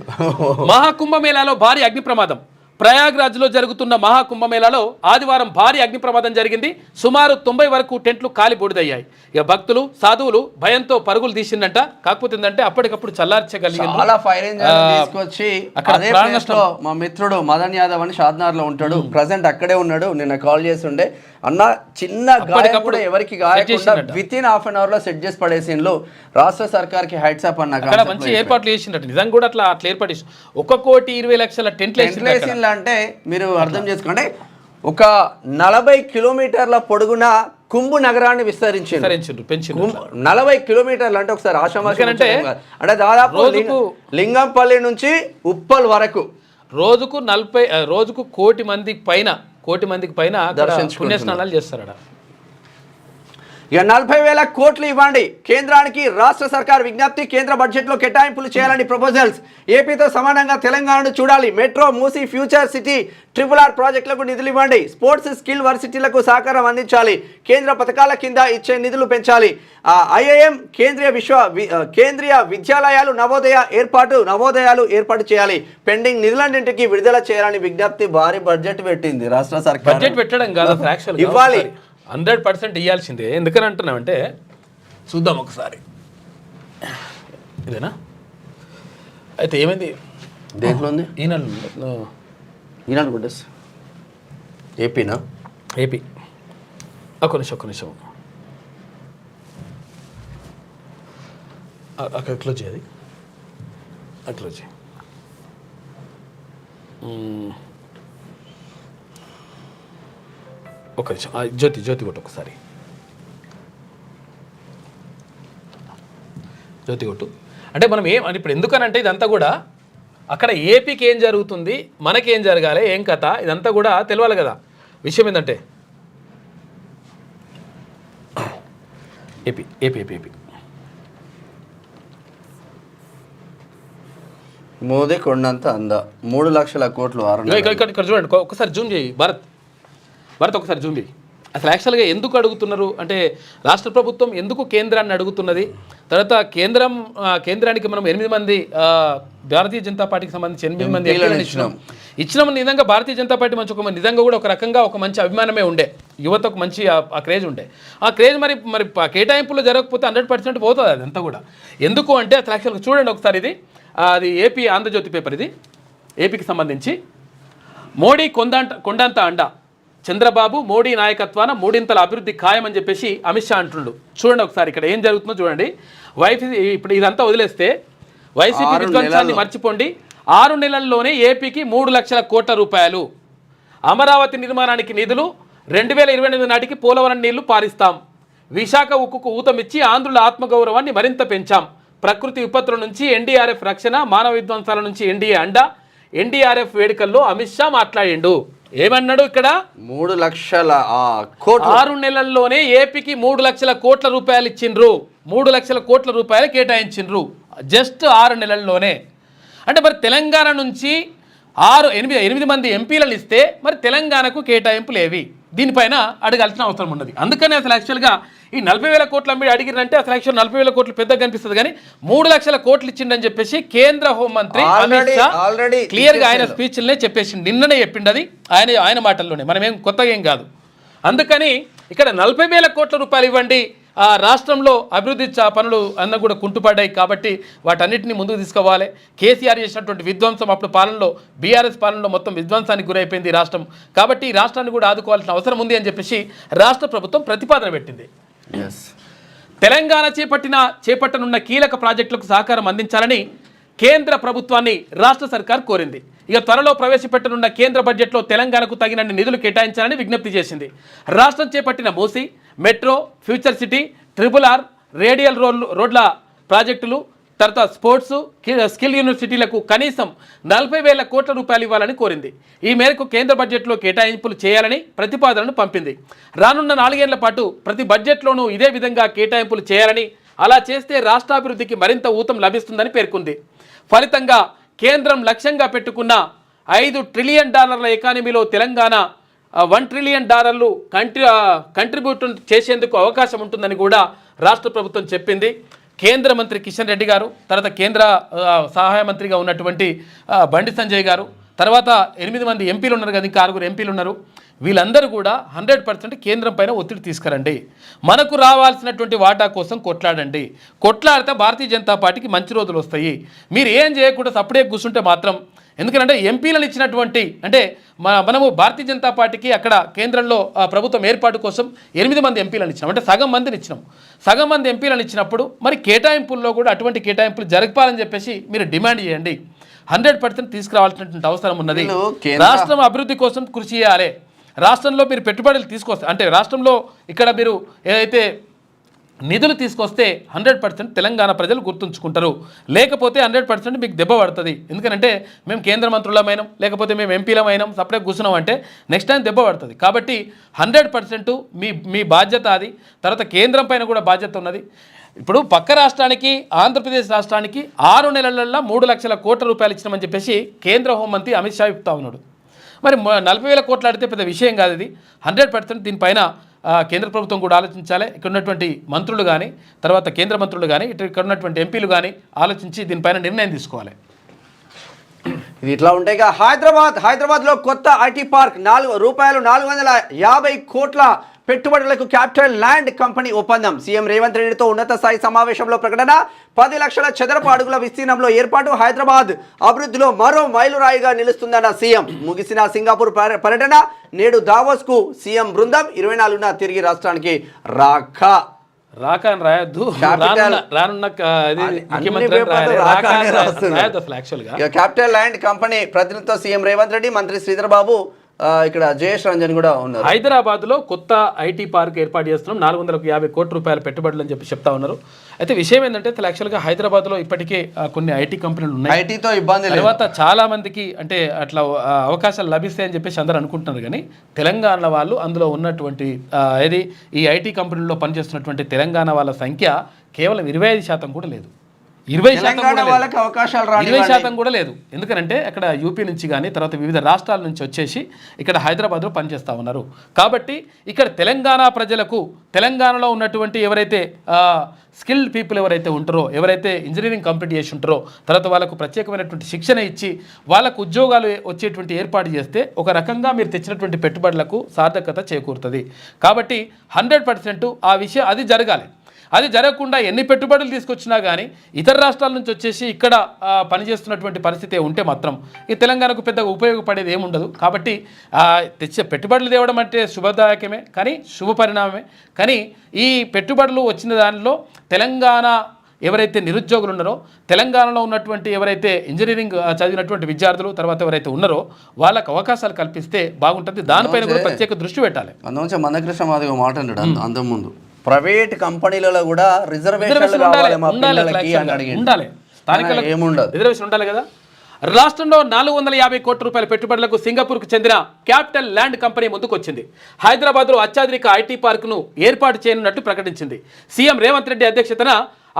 మహాకుంభమేళాలో భారీ అగ్ని ప్రమాదం. ప్రయాగ్రాజ్లో జరుగుతున్న మహాకుంభమేళాలో ఆదివారం భారీ అగ్ని ప్రమాదం జరిగింది. సుమారు 90 వరకు టెంట్లు కాలి బూడిదయ్యాయి. ఇక భక్తులు సాధువులు భయంతో పరుగులు తీసిందంట. కాకపోతే ఏంటంటే అప్పటికప్పుడు చల్లార్చగలిగింది. చాలా ఫైర్ ఇంజిన్ తీసుకొచ్చి అక్కడ మా మిత్రుడు మదన్ యాదవ్ అని షాద్నగర్ లో ఉంటాడు, ప్రజెంట్ అక్కడే ఉన్నాడు. నిన్న కాల్ చేసి ఉండే, అన్న చిన్న గాయం కూడా ఎవరికి గాయకుండా వితిన్ హాఫ్ అన్ అవర్ లో సెట్ చేసి పడేసిండ్లు. రాష్ట్ర సర్కార్ కి హైట్స్ అప్ అన్న. అక్కడ మంచి ఏర్పాట్లు చేసిండట. నిజంగా కూడా అట్లా ఏర్పాటు చేసి 1,20,00,000 టెంట్లు అంటే మీరు అర్థం చేసుకోండి. ఒక 40 కిలోమీటర్ల పొడుగున కుంభు నగరాన్ని విస్తరించారు. 40 కిలోమీటర్లు అంటే ఒకసారి ఆశామాషి అంటే దాదాపు లింగంపల్లి నుంచి ఉప్పల్ వరకు రోజుకు కోటి మందికి పైన పుణ్యస్నానాలు చేస్తారట. ఇక 40,000 కోట్లు ఇవ్వండి కేంద్రానికి రాష్ట్ర సర్కార్ విజ్ఞప్తి. కేంద్ర బడ్జెట్లో కేటాయింపులు చేయాలని ప్రపోజల్స్. ఏపీతో సమానంగా తెలంగాణను చూడాలి. Metro, Musi, future city, RRR ప్రాజెక్టులకు నిధులు ఇవ్వండి. స్పోర్ట్స్, స్కిల్ వర్సిటీలకు సహకారం అందించాలి. కేంద్ర పథకాల కింద ఇచ్చే నిధులు పెంచాలి. IIM, కేంద్రీయ విద్యాలయాలు, నవోదయాలు ఏర్పాటు చేయాలి. పెండింగ్ నిధులన్నింటికి విడుదల చేయాలని విజ్ఞప్తి. భారీ బడ్జెట్ పెట్టింది రాష్ట్ర సర్కార్. బడ్జెట్ పెట్టడం కాదు, ఇవ్వాలి, 100% ఇవ్వాల్సిందే. ఎందుకని అంటున్నామంటే చూద్దాం ఒకసారి. ఇదేనా అయితే ఏమైంది దేంట్లో ఉంది? ఈనాడు గుడ్డ ఏపీనా? ఏపీ. ఒక్క నిమిషం అక్కడ క్లోజ్ చేయాలి. అట్లా చేయి. ఒక నిమిషం జ్యోతి కొట్టు ఒకసారి. జ్యోతి కొట్టు. అంటే మనం ఇప్పుడు ఎందుకనంటే ఇదంతా కూడా అక్కడ ఏపీకి ఏం జరుగుతుంది, మనకేం జరగాలి, ఏం కథ, ఇదంతా కూడా తెలియాలి కదా. విషయం ఏంటంటే ఏపీ మోదీ కొండంత 3 లక్షల కోట్లు. ఇక్కడ చూడండి, ఒకసారి జూమ్ చేయి. భారత్ ఒకసారి జూమ్ చేయి. అసలు యాక్చువల్గా ఎందుకు అడుగుతున్నారు అంటే రాష్ట్ర ప్రభుత్వం ఎందుకు కేంద్రాన్ని అడుగుతున్నది, తర్వాత కేంద్రానికి మనం 8 మంది భారతీయ జనతా పార్టీకి సంబంధించి 8 మంది ఎంపీలను ఇచ్చినాం. నిజంగా భారతీయ జనతా పార్టీ మంచి నిజంగా కూడా ఒక రకంగా ఒక మంచి అభిమానమే ఉండే, యువతకు మంచి ఆ క్రేజ్ ఉండే. ఆ క్రేజ్ మరి కేటాయింపులో జరగకపోతే 100% పోతుంది అదంతా కూడా. ఎందుకు అంటే అసలు యాక్చువల్గా చూడండి ఒకసారి, అది ఏపీ ఆంధ్రజ్యోతి పేపర్, ఇది ఏపీకి సంబంధించి. మోడీ కొండంత అండ, చంద్రబాబు మోడీ నాయకత్వాన మూడింతల అభివృద్ధి ఖాయమని చెప్పేసి అమిత్ షా అంటుండు. చూడండి ఒకసారి ఇక్కడ ఏం జరుగుతుందో చూడండి. ఇప్పుడు ఇదంతా వదిలేస్తే వైసీపీ విధ్వంసాన్ని మర్చిపోండి. 6 నెలల్లోనే ఏపీకి 3 లక్షల కోట్ల రూపాయలు, అమరావతి నిర్మాణానికి నిధులు, 2028 నాటికి పోలవరం నీళ్లు పారిస్తాం, విశాఖ ఉక్కుకు ఊతమిచ్చి ఆంధ్రుల ఆత్మగౌరవాన్ని మరింత పెంచాం, ప్రకృతి విపత్తుల నుంచి ఎన్డీఆర్ఎఫ్ రక్షణ, మానవ విధ్వంసాల నుంచి ఎన్డీఏ అండ, ఎన్డీఆర్ఎఫ్ వేడుకల్లో అమిత్ షా మాట్లాడిండు. ఏమన్నాడు ఇక్కడ? 3 లక్షల కోట్లు 6 నెలల్లోనే ఏపీకి 3 లక్షల కోట్ల రూపాయలు ఇచ్చిండ్రు, 3 లక్షల కోట్ల రూపాయలు కేటాయించిండ్రు జస్ట్ 6 నెలల్లోనే. అంటే మరి తెలంగాణ నుంచి 8 మంది ఎంపీలను ఇస్తే మరి తెలంగాణకు కేటాయింపులు ఏవి? దీనిపైన అడగాల్సిన అవసరం ఉన్నది. అందుకని అసలు యాక్చువల్గా ఈ 40,000 కోట్ల మీరు అడిగిరంటే అసలు యాక్చువల్ 40,000 కోట్లు పెద్దగా కనిపిస్తుంది, కానీ 3 లక్షల కోట్లు ఇచ్చిండని చెప్పేసి కేంద్ర హోంమంత్రి అమిత్ షా క్లియర్గా ఆయన స్పీచ్లనే చెప్పేసి నిన్ననే చెప్పిండు. అది ఆయన మాటల్లోనే, మనమేం కొత్తగా ఏం కాదు. అందుకని ఇక్కడ 40,000 కోట్ల రూపాయలు ఇవ్వండి, ఆ రాష్ట్రంలో అభివృద్ధి పనులు అన్న కూడా కుంటుపడ్డాయి కాబట్టి వాటన్నిటిని ముందుకు తీసుకోవాలి. కేసీఆర్ చేసినటువంటి విధ్వంసం అప్పుడు పాలనలో, బీఆర్ఎస్ పాలనలో మొత్తం విధ్వంసానికి గురైపోయింది ఈ రాష్ట్రం, కాబట్టి ఈ రాష్ట్రాన్ని కూడా ఆదుకోవాల్సిన అవసరం ఉంది అని చెప్పేసి రాష్ట్ర ప్రభుత్వం ప్రతిపాదన పెట్టింది. తెలంగాణ చేపట్టనున్న కీలక ప్రాజెక్టులకు సహకారం అందించాలని కేంద్ర ప్రభుత్వాన్ని రాష్ట్ర సర్కార్ కోరింది. ఇక త్వరలో ప్రవేశపెట్టనున్న కేంద్ర బడ్జెట్లో తెలంగాణకు తగినన్ని నిధులు కేటాయించాలని విజ్ఞప్తి చేసింది. రాష్ట్రం చేపట్టిన Musi, metro, future city, RRR, radial రోడ్ల ప్రాజెక్టులు, తర్వాత స్పోర్ట్స్, స్కిల్ యూనివర్సిటీలకు కనీసం 40,000 కోట్ల రూపాయలు ఇవ్వాలని కోరింది. ఈ మేరకు కేంద్ర బడ్జెట్లో కేటాయింపులు చేయాలని ప్రతిపాదనను పంపింది. రానున్న 4 ఏళ్ల పాటు ప్రతి బడ్జెట్లోనూ ఇదే విధంగా కేటాయింపులు చేయాలని, అలా చేస్తే రాష్ట్రాభివృద్ధికి మరింత ఊతం లభిస్తుందని పేర్కొంది. ఫలితంగా కేంద్రం లక్ష్యంగా పెట్టుకున్న $5 ట్రిలియన్ ఎకానమీలో తెలంగాణ $1 ట్రిలియన్ కంట్రిబ్యూట్ చేసేందుకు అవకాశం ఉంటుందని కూడా రాష్ట్ర ప్రభుత్వం చెప్పింది. కేంద్ర మంత్రి కిషన్ రెడ్డి గారు, తర్వాత కేంద్ర సహాయ మంత్రిగా ఉన్నటువంటి బండి సంజయ్ గారు, తర్వాత 8 మంది ఎంపీలు ఉన్నారు కదా, ఇంకా 6 ఎంపీలు ఉన్నారు. వీళ్ళందరూ కూడా 100% కేంద్రం పైన ఒత్తిడి తీసుకురండి, మనకు రావాల్సినటువంటి వాటా కోసం కొట్లాడండి, కొట్లాడితే భారతీయ జనతా పార్టీకి మంచి రోజులు వస్తాయి. మీరు ఏం చేయకుండా సప్పుడే కూర్చుంటే మాత్రం, ఎందుకంటే ఎంపీలను ఇచ్చినటువంటి అంటే మనము భారతీయ జనతా పార్టీకి అక్కడ కేంద్రంలో ప్రభుత్వం ఏర్పాటు కోసం 8 మంది ఎంపీలను ఇచ్చినాం, అంటే సగం మందిని ఇచ్చినాం. సగం మంది ఎంపీలను ఇచ్చినప్పుడు మరి కేటాయింపుల్లో కూడా అటువంటి కేటాయింపులు జరపాలని చెప్పేసి మీరు డిమాండ్ చేయండి. 100% తీసుకురావాల్సినటువంటి అవసరం ఉన్నది. రాష్ట్రం అభివృద్ధి కోసం కృషి చేయాలి. రాష్ట్రంలో మీరు పెట్టుబడులు తీసుకొస్తే, అంటే రాష్ట్రంలో ఇక్కడ మీరు ఏదైతే నిధులు తీసుకొస్తే 100% తెలంగాణ ప్రజలు గుర్తుంచుకుంటారు, లేకపోతే 100% మీకు దెబ్బ పడుతుంది. ఎందుకంటే మేము కేంద్ర మంత్రులమైనాం, లేకపోతే మేము ఎంపీలమైనాం, సపరేట్ కూర్చున్నాం అంటే నెక్స్ట్ టైం దెబ్బ పడుతుంది. కాబట్టి 100% మీ బాధ్యత అది. తర్వాత కేంద్రం పైన కూడా బాధ్యత ఉన్నది. ఇప్పుడు పక్క రాష్ట్రానికి, ఆంధ్రప్రదేశ్ రాష్ట్రానికి 6 నెలలలో 3 లక్షల కోట్ల రూపాయలు ఇచ్చినామని చెప్పేసి కేంద్ర హోంమంత్రి అమిత్ షా చెప్తా ఉన్నాడు. మరి 40,000 కోట్లు ఆడితే పెద్ద విషయం కాదు ఇది. 100% దీనిపైన కేంద్ర ప్రభుత్వం కూడా ఆలోచించాలి. ఇక్కడ ఉన్నటువంటి మంత్రులు కానీ, తర్వాత కేంద్ర మంత్రులు కానీ, ఇక్కడ ఉన్నటువంటి ఎంపీలు కానీ ఆలోచించి దీనిపైన నిర్ణయం తీసుకోవాలి. ఇది ఇట్లా ఉంటాయి. హైదరాబాద్లో కొత్త ఐటీ పార్క్ ₹450 కోట్ల పెట్టుబడులకు క్యాపిటల్ ల్యాండ్ కంపెనీ ఒప్పందం. సీఎం రేవంత్ రెడ్డితో ఉన్నత స్థాయి సమావేశంలో ప్రకటన. 10 లక్షల చదరపు అడుగుల విస్తీర్ణంలో ఏర్పాటు. హైదరాబాద్ అభివృద్ధిలో మరో మైలురాయిగా నిలుస్తుందన్న సీఎం. ముగిసిన సింగపూర్ పర్యటన. నేడు దావోస్కు సీఎం బృందం. 24న తిరిగి రాష్ట్రానికి రాక అని రాయొద్దు, రానున్న క్యాపిటల్ ల్యాండ్ కంపెనీ ప్రతినిధితో సీఎం రేవంత్ రెడ్డి, మంత్రి శ్రీధర్ బాబు, ఇక్కడ జయేష్ రంజన్ కూడా ఉన్నారు. హైదరాబాద్లో కొత్త ఐటీ పార్క్ ఏర్పాటు చేస్తున్నాం, 450 కోట్ల రూపాయల పెట్టుబడులు అని చెప్పి చెప్తా ఉన్నారు. అయితే విషయం ఏంటంటే యాక్చువల్గా హైదరాబాద్లో ఇప్పటికే కొన్ని ఐటీ కంపెనీలు ఉన్నాయి. ఐటీతో ఇబ్బంది తర్వాత చాలా మందికి అంటే అట్లా అవకాశాలు లభిస్తాయని చెప్పేసి అందరూ అనుకుంటున్నారు. కానీ తెలంగాణ వాళ్ళు అందులో ఉన్నటువంటి ఈ ఐటీ కంపెనీల్లో పనిచేస్తున్నటువంటి తెలంగాణ వాళ్ళ సంఖ్య కేవలం 25% కూడా లేదు. 20% తెలంగాణ కూడా లేదు. వాళ్ళకి అవకాశాలు 20% కూడా లేదు. ఎందుకంటే అక్కడ యూపీ నుంచి కానీ తర్వాత వివిధ రాష్ట్రాల నుంచి వచ్చేసి ఇక్కడ హైదరాబాద్లో పనిచేస్తూ ఉన్నారు. కాబట్టి ఇక్కడ తెలంగాణ ప్రజలకు తెలంగాణలో ఉన్నటువంటి ఎవరైతే స్కిల్డ్ పీపుల్ ఎవరైతే ఉంటారో, ఎవరైతే ఇంజనీరింగ్ కంప్లీట్ చేసి ఉంటారో, తర్వాత వాళ్ళకు ప్రత్యేకమైనటువంటి శిక్షణ ఇచ్చి వాళ్ళకు ఉద్యోగాలు వచ్చేటువంటి ఏర్పాటు చేస్తే ఒక రకంగా మీరు తెచ్చినటువంటి పెట్టుబడులకు సార్థకత చేకూరుతుంది. కాబట్టి 100% ఆ విషయం అది జరగాలి. అది జరగకుండా ఎన్ని పెట్టుబడులు తీసుకొచ్చినా కానీ ఇతర రాష్ట్రాల నుంచి వచ్చేసి ఇక్కడ పనిచేస్తున్నటువంటి పరిస్థితి ఉంటే మాత్రం ఈ తెలంగాణకు పెద్దగా ఉపయోగపడేది ఏముండదు. కాబట్టి తెచ్చే పెట్టుబడులు తేవడం అంటే శుభదాయకమే, కానీ శుభ పరిణామమే. కానీ ఈ పెట్టుబడులు వచ్చిన దానిలో తెలంగాణ ఎవరైతే నిరుద్యోగులు ఉన్నారో, తెలంగాణలో ఉన్నటువంటి ఎవరైతే ఇంజనీరింగ్ చదివినటువంటి విద్యార్థులు తర్వాత ఎవరైతే ఉన్నారో వాళ్ళకు అవకాశాలు కల్పిస్తే బాగుంటుంది. దానిపైన కూడా ప్రత్యేక దృష్టి పెట్టాలి. అందులో మందకృష్ణ మాదిగ మాట అన్నాడు అంతకుముందు, ప్రైవేట్ కంపెనీలలో కూడా రిజర్వేషన్ ఉండాలి. స్థానికులకు ఏముండదు, రిజర్వేషన్ ఉండాలి కదా. రాష్ట్రంలో 450 కోట్ల రూపాయల పెట్టుబడులకు సింగపూర్కు చెందిన క్యాపిటల్ ల్యాండ్ కంపెనీ ముందుకొచ్చింది. హైదరాబాద్లో అత్యాధునిక ఐటీ పార్కును ఏర్పాటు చేయనున్నట్టు ప్రకటించింది. సీఎం రేవంత్ రెడ్డి అధ్యక్షతన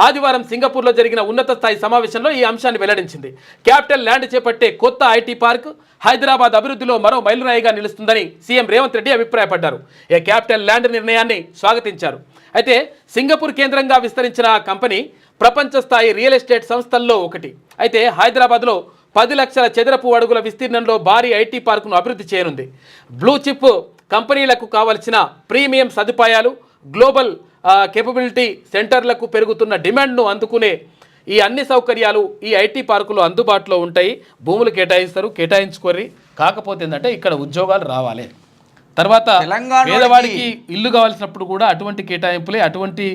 ఆదివారం సింగపూర్లో జరిగిన ఉన్నత స్థాయి సమావేశంలో ఈ అంశాన్ని వెల్లడించింది. క్యాపిటల్ ల్యాండ్ చేపట్టే కొత్త ఐటీ పార్క్ హైదరాబాద్ అభివృద్ధిలో మరో మైలురాయిగా నిలుస్తుందని సీఎం రేవంత్ రెడ్డి అభిప్రాయపడ్డారు. ఈ క్యాపిటల్ ల్యాండ్ నిర్ణయాన్ని స్వాగతించారు. అయితే సింగపూర్ కేంద్రంగా విస్తరించిన ఆ కంపెనీ ప్రపంచ స్థాయి రియల్ ఎస్టేట్ సంస్థల్లో ఒకటి. అయితే హైదరాబాద్లో 10 లక్షల చదరపు అడుగుల విస్తీర్ణంలో భారీ ఐటీ పార్కును అభివృద్ధి చేయనుంది. బ్లూ చిప్ కంపెనీలకు కావలసిన ప్రీమియం సదుపాయాలు, గ్లోబల్ కేపబిలిటీ సెంటర్లకు పెరుగుతున్న డిమాండ్ను అందుకునే ఈ అన్ని సౌకర్యాలు ఈ ఐటీ పార్కులో అందుబాటులో ఉంటాయి. భూములు కేటాయించుకోరి. కాకపోతే ఏంటంటే ఇక్కడ ఉద్యోగాలు రావాలి. తర్వాత పేదవాడికి ఇల్లు కావాల్సినప్పుడు కూడా అటువంటి కేటాయింపులే, అటువంటి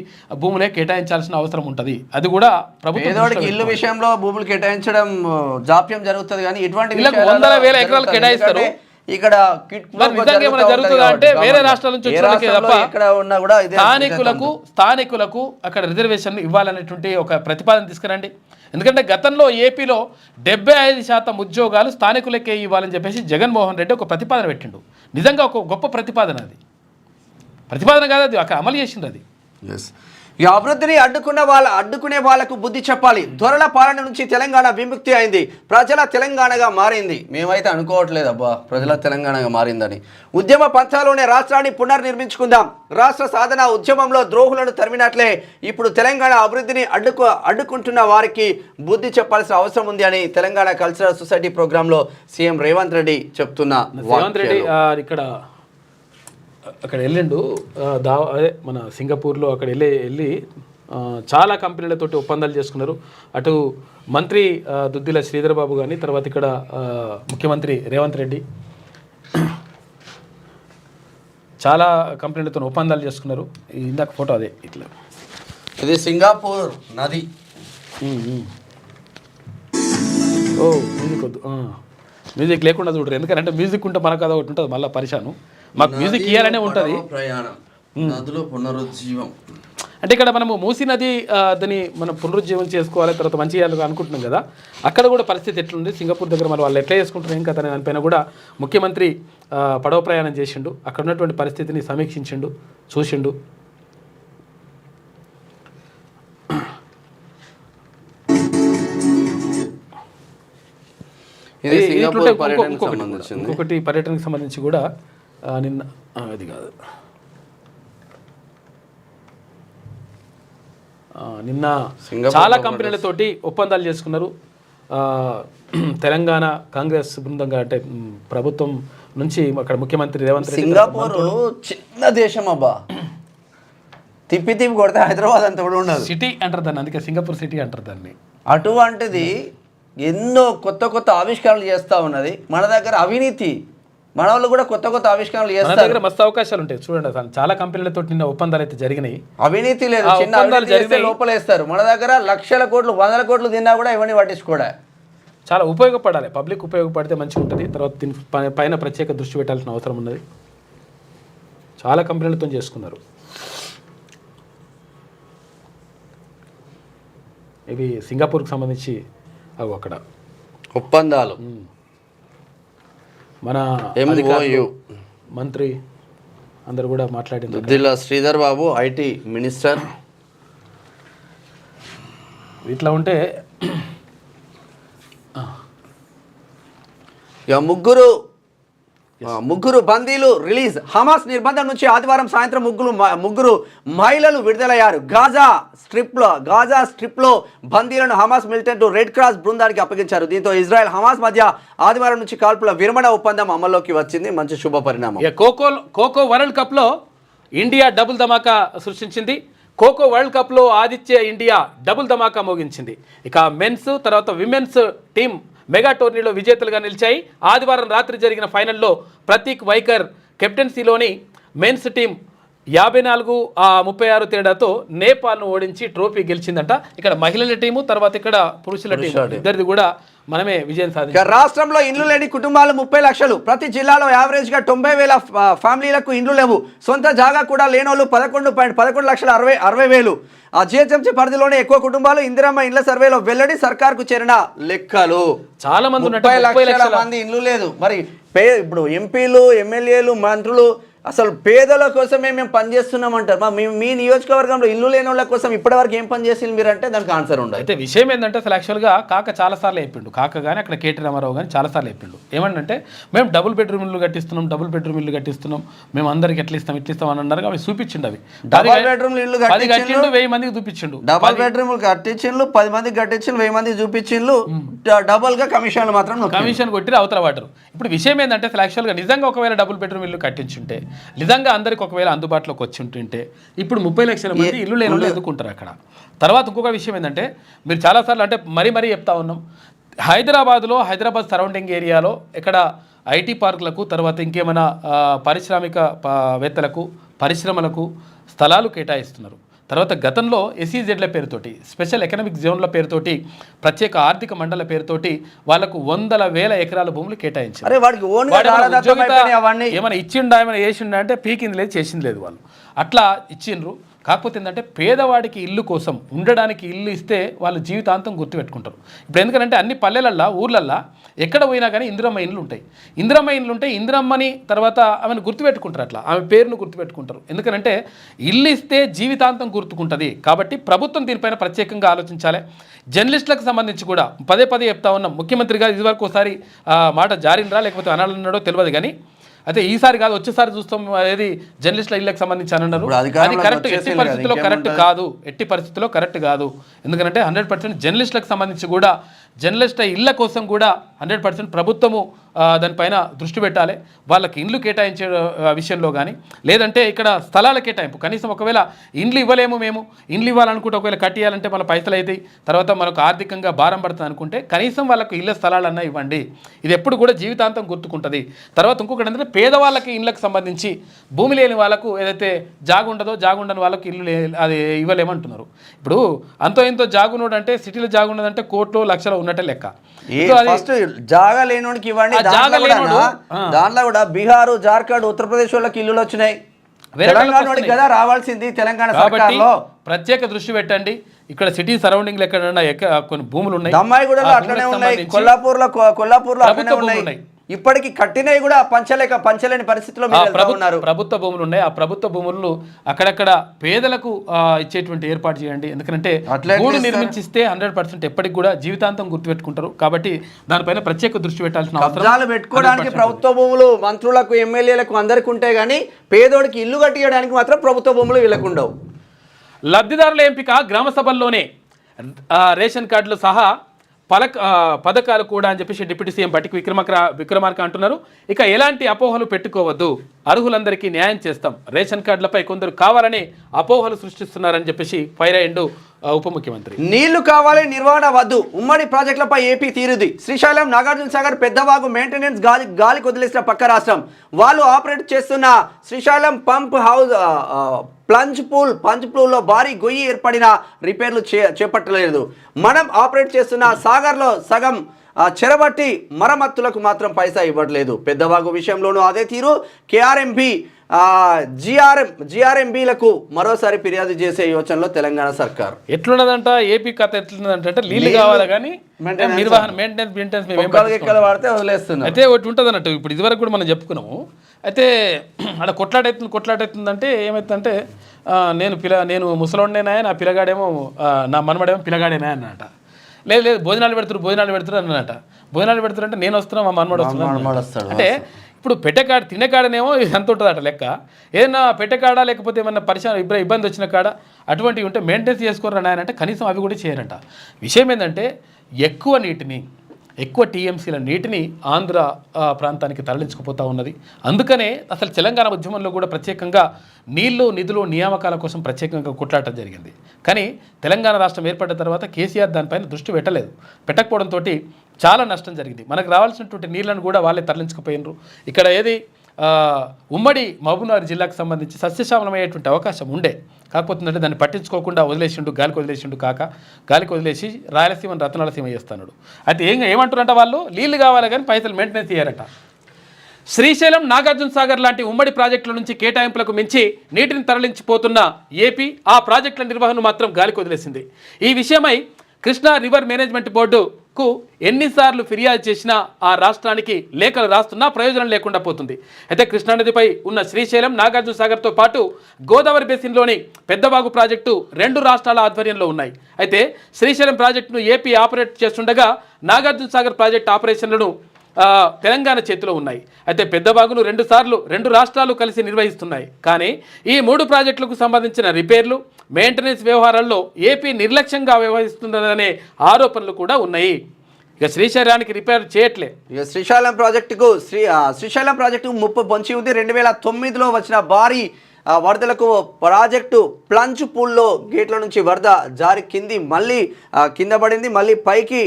భూములే కేటాయించాల్సిన అవసరం ఉంటుంది. అది కూడా ప్రభుత్వం ఇల్లు విషయంలో భూములు కేటాయించడం జాప్యం జరుగుతుంది, కానీ ఇటువంటి 100,000 ఎకరాలు కేటాయిస్తారు. ఇక్కడ జరుగుతుందా అంటే వేరే రాష్ట్రాల నుంచి స్థానికులకు అక్కడ రిజర్వేషన్ ఇవ్వాలనేటువంటి ఒక ప్రతిపాదన తీసుకురండి. ఎందుకంటే గతంలో ఏపీలో 75% ఉద్యోగాలు స్థానికులకే ఇవ్వాలని చెప్పేసి జగన్మోహన్ రెడ్డి ఒక ప్రతిపాదన పెట్టిండు. నిజంగా ఒక గొప్ప ప్రతిపాదన. అది ప్రతిపాదన కాదు, అది అక్కడ అమలు చేసింది. అది ఈ అభివృద్ధిని అడ్డుకునే వాళ్ళకు బుద్ధి చెప్పాలి. దొరల పాలన నుంచి తెలంగాణ విముక్తి అయింది, ప్రజల తెలంగాణగా మారింది. మేమైతే అనుకోవట్లేదు అబ్బా ప్రజల తెలంగాణగా మారిందని. ఉద్యమ పంథాలోనే రాష్ట్రాన్ని పునర్నిర్మించుకుందాం. రాష్ట్ర సాధన ఉద్యమంలో ద్రోహులను తరిమినట్లే ఇప్పుడు తెలంగాణ అభివృద్ధిని అడ్డుకుంటున్న వారికి బుద్ధి చెప్పాల్సిన అవసరం ఉంది అని తెలంగాణ కల్చరల్ సొసైటీ ప్రోగ్రాంలో సీఎం రేవంత్ రెడ్డి చెప్తున్న. రేవంత్ రెడ్డి అక్కడ వెళ్ళిండు, అదే మన సింగపూర్లో అక్కడ వెళ్ళి చాలా కంపెనీలతోటి ఒప్పందాలు చేసుకున్నారు. అటు మంత్రి దుద్దిల శ్రీధర్ బాబు కానీ, తర్వాత ఇక్కడ ముఖ్యమంత్రి రేవంత్ రెడ్డి చాలా కంపెనీలతో ఒప్పందాలు చేసుకున్నారు. ఇందాక ఫోటో అదే ఇట్లా, ఇది సింగపూర్ నది. ఓ మ్యూజిక్ వద్దు, మ్యూజిక్ లేకుండా చూడరు. ఎందుకంటే మ్యూజిక్ ఉంటే మనకు అది ఒకటి ఉంటుంది, మళ్ళీ పరిశాను. మాకు మ్యూజిక్ ఇయ్యాలనే ఉంటుంది. అంటే ఇక్కడ మనము మూసీ నది దాన్ని మనం పునరుజ్జీవం చేసుకోవాలి, తర్వాత మంచి చేయాలి అనుకుంటున్నాం కదా. అక్కడ కూడా పరిస్థితి ఎట్లుంది, సింగపూర్ దగ్గర మరి వాళ్ళు ఎట్లా చేసుకుంటారు ఏం కదా దానిపైన కూడా ముఖ్యమంత్రి పడవ ప్రయాణం చేసిండు. అక్కడ ఉన్నటువంటి పరిస్థితిని సమీక్షించిండు, చూసిండు. ఇంకొకటి పర్యటనకు సంబంధించి కూడా నిన్న అది కాదు, నిన్న చాలా కంపెనీలతోటి ఒప్పందాలు చేసుకున్నారు. తెలంగాణ కాంగ్రెస్ బృందంగా అంటే ప్రభుత్వం నుంచి అక్కడ ముఖ్యమంత్రి రేవంత్ రెడ్డి. సింగపూర్ చిన్న దేశం అబ్బా, తిప్పి కొడితే హైదరాబాద్ అంతా కూడా ఉండదు. సిటీ అంటారు దాన్ని, అందుకే సింగపూర్ సిటీ అంటారు దాన్ని. అటువంటిది ఎన్నో కొత్త ఆవిష్కరణలు చేస్తూ ఉన్నది. మన దగ్గర అవినీతి, మన వాళ్ళు కూడా కొత్త ఆవిష్కరణలు చేస్తారు. మన దగ్గర మస్తు అవకాశాలు ఉంటాయి. చూడండి అసలు చాలా కంపెనీలతో నిన్న ఒప్పందాలు అయితే జరిగినాయి. అవినీతి లేదు, చిన్న అవినీతి లోపలేస్తారు. మన దగ్గర లక్షల కోట్లు 100 కోట్లు తిన్నా కూడా ఇవన్నీ పట్టించుకోడా. చాలా ఉపయోగపడాలి, పబ్లిక్ ఉపయోగపడితే మంచిగా ఉంటుంది. తర్వాత దీని పైన ప్రత్యేక దృష్టి పెట్టాల్సిన అవసరం ఉన్నది. చాలా కంపెనీలతో చేసుకున్నారు. ఇవి సింగపూర్కి సంబంధించి అవి అక్కడ ఒప్పందాలు. మన మంత్రి అందరు కూడా మాట్లాడింది. దుద్దిల శ్రీధర్ బాబు ఐటీ మినిస్టర్, ఇట్లా ఉంటే ఇక ముగ్గురు బందీలు రిలీజ్. హమాస్ నిర్బంధం నుంచి ఆదివారం సాయంత్రం ముగ్గురు మహిళలు విడుదలయ్యారు. గాజా స్ట్రిప్లో బందీలను హమాస్ మిలిటెంట్ రెడ్ క్రాస్ బృందానికి అప్పగించారు. దీంతో ఇజ్రాయెల్ హమాస్ మధ్య ఆదివారం నుంచి కాల్పుల విరమణ ఒప్పందం అమల్లోకి వచ్చింది. మంచి శుభ పరిణామం. ఖోఖో వరల్డ్ కప్లో ఇండియా డబుల్ ధమాకా సృష్టించింది. ఖోఖో వరల్డ్ కప్లో ఆదిత్య ఇండియా డబుల్ ధమాకా మోగించింది. ఇక మెన్స్ తర్వాత విమెన్స్ టీం మెగా టోర్నీలో విజేతలుగా నిలిచాయి. ఆదివారం రాత్రి జరిగిన ఫైనల్లో ప్రతీక్ వైకర్ కెప్టెన్సీలోని మెన్స్ టీం 54-36 తేడాతో నేపాల్ను ఓడించి ట్రోఫీ గెలిచిందంట. ఇక్కడ మహిళల టీము తర్వాత ఇక్కడ పురుషుల టీం ఇద్దరిది కూడా మనమే విజయం సాధించాం. రాష్ట్రంలో ఇండ్లు లేని కుటుంబాలు 30 లక్షలు. ప్రతి జిల్లాలో యావరేజ్గా 90,000 ఫ్యామిలీలకు ఇండ్లు లేవు. సొంత జాగా కూడా లేనోళ్ళు 11,60,000. ఆ జిహెచ్ఎంసీ పరిధిలోనే ఎక్కువ కుటుంబాలు. ఇందిరమ్మ ఇండ్ల సర్వేలో వెల్లడి. సర్కార్కు చేరిన లెక్కలు చాలా మంది 30 లక్షల మంది ఇండ్లు లేదు. మరి ఇప్పుడు ఎంపీలు, ఎమ్మెల్యేలు, మంత్రులు అసలు పేదల కోసమే మేము పనిచేస్తున్నామంటారు. మీ నియోజకవర్గంలో ఇల్లు లేని వాళ్ళ కోసం ఇప్పటివరకు ఏం పని చేసింది మీరు అంటే దానికి ఆన్సర్ ఉండదు. అయితే విషయం ఏంటంటే అసలు యాక్చువల్గా కాక చాలాసార్లు చెప్పిండు. కాక కానీ అక్కడ కేటీ రామారావు కానీ చాలాసార్లు చెప్పిండు. ఏమంటే మేము డబుల్ బెడ్రూమ్ ఇల్లు కట్టిస్తున్నాం, మేము అందరికి ఎట్లా ఇస్తాం అని అన్నారు. అవి చూపించిండు. అవి డబుల్ బెడ్రూమ్ ఇల్లు కట్టిండు, 1000 మందికి చూపించిండు. డబుల్ బెడ్రూమ్ కట్టించిండు, 10 మందికి కట్టించిండు, 1000 మందికి చూపించిండు. డబుల్ గా కమిషన్లు మాత్రం కమిషన్ కొట్టి అవతల వాడరు. ఇప్పుడు విషయం ఏంటంటే అసలు యాక్చువల్గా నిజంగా ఒకవేళ డబుల్ బెడ్రూమ్ ఇల్లు కట్టించుంటే, నిజంగా అందరికి ఒకవేళ అందుబాటులోకి వచ్చి ఉంటుంటే ఇప్పుడు 30 లక్షల మంది ఇల్లు లేని వాళ్ళు ఎదుర్కొంటారు అక్కడ. తర్వాత ఇంకొక విషయం ఏంటంటే మీరు చాలాసార్లు అంటే మరీ చెప్తా ఉన్నాం, హైదరాబాద్ సరౌండింగ్ ఏరియాలో ఇక్కడ ఐటీ పార్కులకు తర్వాత ఇంకేమైనా పారిశ్రామికవేత్తలకు పరిశ్రమలకు స్థలాలు కేటాయిస్తున్నారు. తర్వాత గతంలో ఎస్ఈజెడ్ల పేరుతోటి స్పెషల్ ఎకనామిక్ జోన్ల పేరుతోటి ప్రత్యేక ఆర్థిక మండల పేరుతోటి వాళ్ళకు 100,000 ఎకరాల భూములు కేటాయించారు. ఏమైనా ఇచ్చిండా ఏమైనా చేసిండా అంటే పీకింది లేదు చేసింది లేదు. వాళ్ళు అట్లా ఇచ్చిండ్రు. కాకపోతే ఏంటంటే పేదవాడికి ఇల్లు కోసం ఉండడానికి ఇల్లు ఇస్తే వాళ్ళు జీవితాంతం గుర్తుపెట్టుకుంటారు. ఇప్పుడు ఎందుకంటే అన్ని పల్లెలల్లో ఊర్లల్లో ఎక్కడ పోయినా కానీ ఇందిరమ్మ ఇండ్లు ఉంటాయి. ఇందిరమ్మని తర్వాత ఆమెను గుర్తుపెట్టుకుంటారు. అట్లా ఆమె పేరును గుర్తుపెట్టుకుంటారు. ఎందుకంటే ఇల్లు ఇస్తే జీవితాంతం గుర్తుకుంటుంది. కాబట్టి ప్రభుత్వం దీనిపైన ప్రత్యేకంగా ఆలోచించాలి. జర్నలిస్టులకు సంబంధించి కూడా పదే చెప్తా ఉన్నాం. ముఖ్యమంత్రిగా ఇదివరకు ఒకసారి మాట జారినరా లేకపోతే అనాలన్నాడో తెలియదు కానీ అయితే ఈసారి కాదు వచ్చేసారి చూస్తాం అనేది జర్నలిస్టుల ఇళ్ళకి సంబంధించి అని అన్నారు. అది కరెక్ట్ ఎట్టి పరిస్థితుల్లో కరెక్ట్ కాదు. ఎందుకంటే 100% జర్నలిస్టులకు సంబంధించి కూడా జర్నలిస్టుల ఇళ్ళ కోసం కూడా 100% ప్రభుత్వము దానిపైన దృష్టి పెట్టాలి. వాళ్ళకి ఇండ్లు కేటాయించే విషయంలో కానీ లేదంటే ఇక్కడ స్థలాల కేటాయింపు కనీసం ఒకవేళ ఇండ్లు ఇవ్వలేము, మేము ఇండ్లు ఇవ్వాలనుకుంటే ఒకవేళ కట్టియాలంటే మన పైసలు అవుతాయి, తర్వాత మనకు ఆర్థికంగా భారం పడుతుంది అనుకుంటే కనీసం వాళ్ళకు ఇళ్ళ స్థలాలన్నా ఇవ్వండి. ఇది ఎప్పుడు కూడా జీవితాంతం గుర్తుకుంటుంది. తర్వాత ఇంకొకటి ఏంటంటే పేదవాళ్ళకి ఇళ్ళకి సంబంధించి భూమి లేని వాళ్ళకు ఏదైతే జాగుండని వాళ్ళకు ఇల్లు అది ఇవ్వలేమంటున్నారు. ఇప్పుడు అంతో ఎంతో జాగునోడు అంటే సిటీలో జాగున్నదంటే కోట్లు లక్షలు ఉన్నట్టే లెక్క. జాగా లేనోడికి ఇవ్వండి. దాంట్లో కూడా బీహార్, జార్ఖండ్, ఉత్తరప్రదేశ్ వాళ్ళకి ఇల్లులు వచ్చినాయి. తెలంగాణ కదా రావాల్సింది. తెలంగాణ సర్కార్లో ప్రత్యేక దృష్టి పెట్టండి. ఇక్కడ సిటీ సరౌండింగ్ ఎక్కడన్నా కొన్ని భూములు ఉన్నాయి. దమ్మాయి కూడా అట్లనే ఉన్నాయి. కొల్లాపూర్లో అట్లనే ఉన్నాయి. ఇప్పటికి కట్టినవి కూడా పంచలేని పరిస్థితిలో ప్రభుత్వ భూములు ఉన్నాయి. ఆ ప్రభుత్వ భూములు అక్కడక్కడ పేదలకు ఇచ్చేటువంటి ఏర్పాటు చేయండి. ఎందుకంటే గూడు నిర్మించిస్తే 100% ఎప్పటికి కూడా జీవితాంతం గుర్తుపెట్టుకుంటారు. కాబట్టి దానిపైన ప్రత్యేక దృష్టి పెట్టాల్సిన అవసరం. పెట్టుకోవడానికి ప్రభుత్వ భూములు మంత్రులకు, ఎమ్మెల్యేలకు అందరికి ఉంటాయి కానీ పేదోడికి ఇల్లు కట్టియడానికి మాత్రం ప్రభుత్వ భూములు వీళ్ళకు ఉండవు. లబ్ధిదారుల ఎంపిక గ్రామ సభల్లోనే రేషన్ కార్డులు సహా పథకాలు కూడా అని చెప్పేసి డిప్యూటీ సీఎం బట్టికి విక్రమార్క అంటున్నారు. ఇక ఎలాంటి అపోహలు పెట్టుకోవద్దు, అర్హులందరికీ న్యాయం చేస్తాం, రేషన్ కార్డులపై కొందరు కావాలని అపోహలు సృష్టిస్తున్నారని చెప్పేసి ఫైర్ అయ్యిండు ఉప ముఖ్యమంత్రి. నీళ్లు కావాలి, నిర్వహణ వద్దు, ఉమ్మడి ప్రాజెక్టులపై ఏపీ తీరుది. శ్రీశైలం, నాగార్జున సాగర్, పెద్దవాగు మెయింటెనెన్స్ గాలికి వదిలేసిన పక్క రాష్ట్రం. వాళ్ళు ఆపరేట్ చేస్తున్న శ్రీశైలం పంప్ హౌస్ పంచ్ పూల్లో భారీ గొయ్యి ఏర్పడిన రిపేర్లు చేపట్టలేదు. మనం ఆపరేట్ చేస్తున్న సాగర్లో సగం చెరబట్టి మరమ్మతులకు మాత్రం పైసా ఇవ్వట్లేదు. పెద్దవాగు విషయంలోనూ అదే తీరు. కేఆర్ఎంబి జిఆర్ఎంబీలకు మరోసారి ఫిర్యాదు చేసే యోచనలో తెలంగాణ సర్కార్. ఎట్లున్నదంట ఏపీ కథ ఎట్లున్నదంటే నీళ్లు కావాలి కానీ నిర్వహణ మెయింటెనెన్స్ వాడితే వదిలేస్తున్నారు. అయితే ఒకటి ఉంటుంది అన్నట్టు. ఇప్పుడు ఇదివరకు కూడా మనం చెప్పుకున్నాము. అయితే అక్కడ కొట్లాడవుతుందంటే ఏమవుతుందంటే నేను ముసలోడినేనా, నా పిల్లగాడేమో నా మనమడేమో పిల్లగాడేనా అన్నట. లేదు భోజనాలు పెడుతురు అన్నట. భోజనాలు పెడుతురు అంటే నేను వస్తున్నా, మా మనమడు వస్తున్నాడు. అంటే ఇప్పుడు పెట్టెకాడ తినేకాడనేమో ఎంత ఉంటుంది అట లెక్క. ఏదైనా పెట్టెకాడ లేకపోతే ఏమన్నా ఇబ్బంది వచ్చిన కాడ అటువంటివి ఉంటే మెయింటెనెన్స్ చేసుకోరు నాయన అంటే కనీసం అవి కూడా చేయరంట. విషయం ఏంటంటే ఎక్కువ టీఎంసీల నీటిని ఆంధ్ర ప్రాంతానికి తరలించుకుపోతూ ఉన్నది. అందుకనే అసలు తెలంగాణ ఉద్యమంలో కూడా ప్రత్యేకంగా నీళ్లు నిధులు నియామకాల కోసం ప్రత్యేకంగా కొట్లాడటం జరిగింది. కానీ తెలంగాణ రాష్ట్రం ఏర్పడిన తర్వాత కేసీఆర్ దానిపైన దృష్టి పెట్టకపోవడంతో చాలా నష్టం జరిగింది. మనకు రావాల్సినటువంటి నీళ్లను కూడా వాళ్ళే తరలించుకుపోయినరు. ఇక్కడ ఉమ్మడి మహబూబ్నగర్ జిల్లాకు సంబంధించి సస్యశ్యామలమయ్యేటువంటి అవకాశం ఉండే. కాకపోతే దాన్ని పట్టించుకోకుండా గాలికి వదిలేసి రాయలసీమను రత్నాలసీమ చేస్తున్నాడు. అయితే ఏమంటారంట వాళ్ళు నీళ్లు కావాలి కానీ పైసలు మెయింటెనెన్స్ చేయారట. శ్రీశైలం, నాగార్జున సాగర్ లాంటి ఉమ్మడి ప్రాజెక్టుల నుంచి కేటాయింపులకు మించి నీటిని తరలించిపోతున్న ఏపీ ఆ ప్రాజెక్టుల నిర్వహణను మాత్రం గాలికి వదిలేసింది. ఈ విషయమై కృష్ణా రివర్ మేనేజ్మెంట్ బోర్డుకు ఎన్నిసార్లు ఫిర్యాదు చేసినా ఆ రాష్ట్రానికి లేఖలు రాస్తున్నా ప్రయోజనం లేకుండా పోతుంది. అయితే కృష్ణానదిపై ఉన్న శ్రీశైలం, నాగార్జున సాగర్తో పాటు గోదావరి బేసిన్లోని పెద్దవాగు ప్రాజెక్టు 2 రాష్ట్రాల ఆధ్వర్యంలో ఉన్నాయి. అయితే శ్రీశైలం ప్రాజెక్టును ఏపీ ఆపరేట్ చేస్తుండగా నాగార్జున సాగర్ ప్రాజెక్టు ఆపరేషన్లను తెలంగాణ చేతిలో ఉన్నాయి. అయితే పెద్దవాగును 2 రాష్ట్రాలు కలిసి నిర్వహిస్తున్నాయి. కానీ ఈ 3 ప్రాజెక్టులకు సంబంధించిన రిపేర్లు, మెయింటెనెన్స్ వ్యవహారాల్లో ఏపీ నిర్లక్ష్యంగా వ్యవహరిస్తుందనే ఆరోపణలు కూడా ఉన్నాయి. ఇక శ్రీశైలానికి రిపేర్ చేయట్లే. ఇక శ్రీశైలం ప్రాజెక్టుకు ముప్పు పొంచి ఉంది. 2009లో వచ్చిన భారీ వరదలకు ప్రాజెక్టు ప్లంజ్ పూల్లో గేట్ల నుంచి వరద జారి కింద పడింది. మళ్ళీ పైకి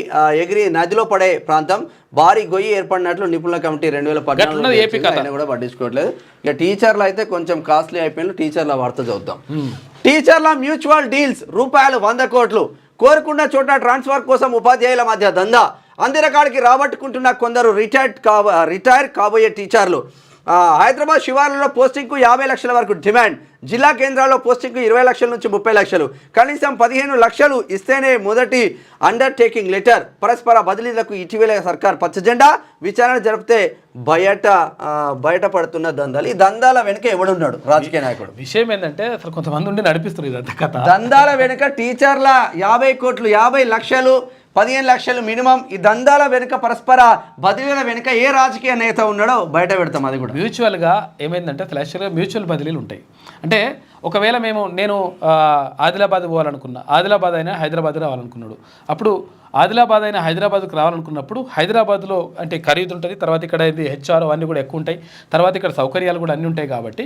ఎగిరి నదిలో పడే ప్రాంతం భారీ గొయ్యి ఏర్పడినట్లు నిపుణుల కమిటీ 2014 కూడా పట్టించుకోవట్లేదు. ఇక టీచర్లు అయితే కొంచెం కాస్ట్లీ అయిపోయిన టీచర్ల వార్త చూద్దాం. టీచర్ల మ్యూచువల్ డీల్స్ ₹100 కోట్లు. కోరుకున్న చోట ట్రాన్స్ఫర్ కోసం ఉపాధ్యాయుల మధ్య దందా. అందిరకాడికి రాబట్టుకుంటున్న కొందరు రిటైర్ కాబోయే టీచర్లు. హైదరాబాద్ శివార్లలో పోస్టింగ్కు 50 లక్షల వరకు డిమాండ్. జిల్లా కేంద్రాల్లో పోస్టింగ్కు 20 లక్షల నుంచి 30 లక్షలు. కనీసం 15 లక్షలు ఇస్తేనే మొదటి అండర్టేకింగ్ లెటర్. పరస్పర బదిలీలకు ఇటీవల సర్కార్ పచ్చజెండా. విచారణ జరిపితే బయటపడుతున్న దందాలు. ఈ దందాల వెనుక ఎవడున్నాడు? రాజకీయ నాయకుడు. విషయం ఏంటంటే అసలు కొంతమంది ఉండి నడిపిస్తారు ఇదంతా కథ. దందాల వెనుక టీచర్ల 50 కోట్లు, 50 లక్షలు, 15 లక్షలు మినిమం. ఈ దందాల వెనుక పరస్పర బదిలీల వెనుక ఏ రాజకీయ నేత ఉన్నాడో బయట పెడతాం. అది కూడా మ్యూచువల్గా ఏమైందంటే యాక్చువల్గా మ్యూచువల్ బదిలీలు ఉంటాయి. అంటే ఒకవేళ నేను ఆదిలాబాద్ పోవాలనుకున్నా, ఆదిలాబాద్ అయినా హైదరాబాద్ రావాలనుకున్నాడు. అప్పుడు ఆదిలాబాద్ అయినా హైదరాబాద్కు రావాలనుకున్నప్పుడు హైదరాబాద్లో అంటే ఖరీదు ఉంటుంది, తర్వాత ఇక్కడ హెచ్ఆర్ అవన్నీ కూడా ఎక్కువ ఉంటాయి, తర్వాత ఇక్కడ సౌకర్యాలు కూడా అన్నీ ఉంటాయి. కాబట్టి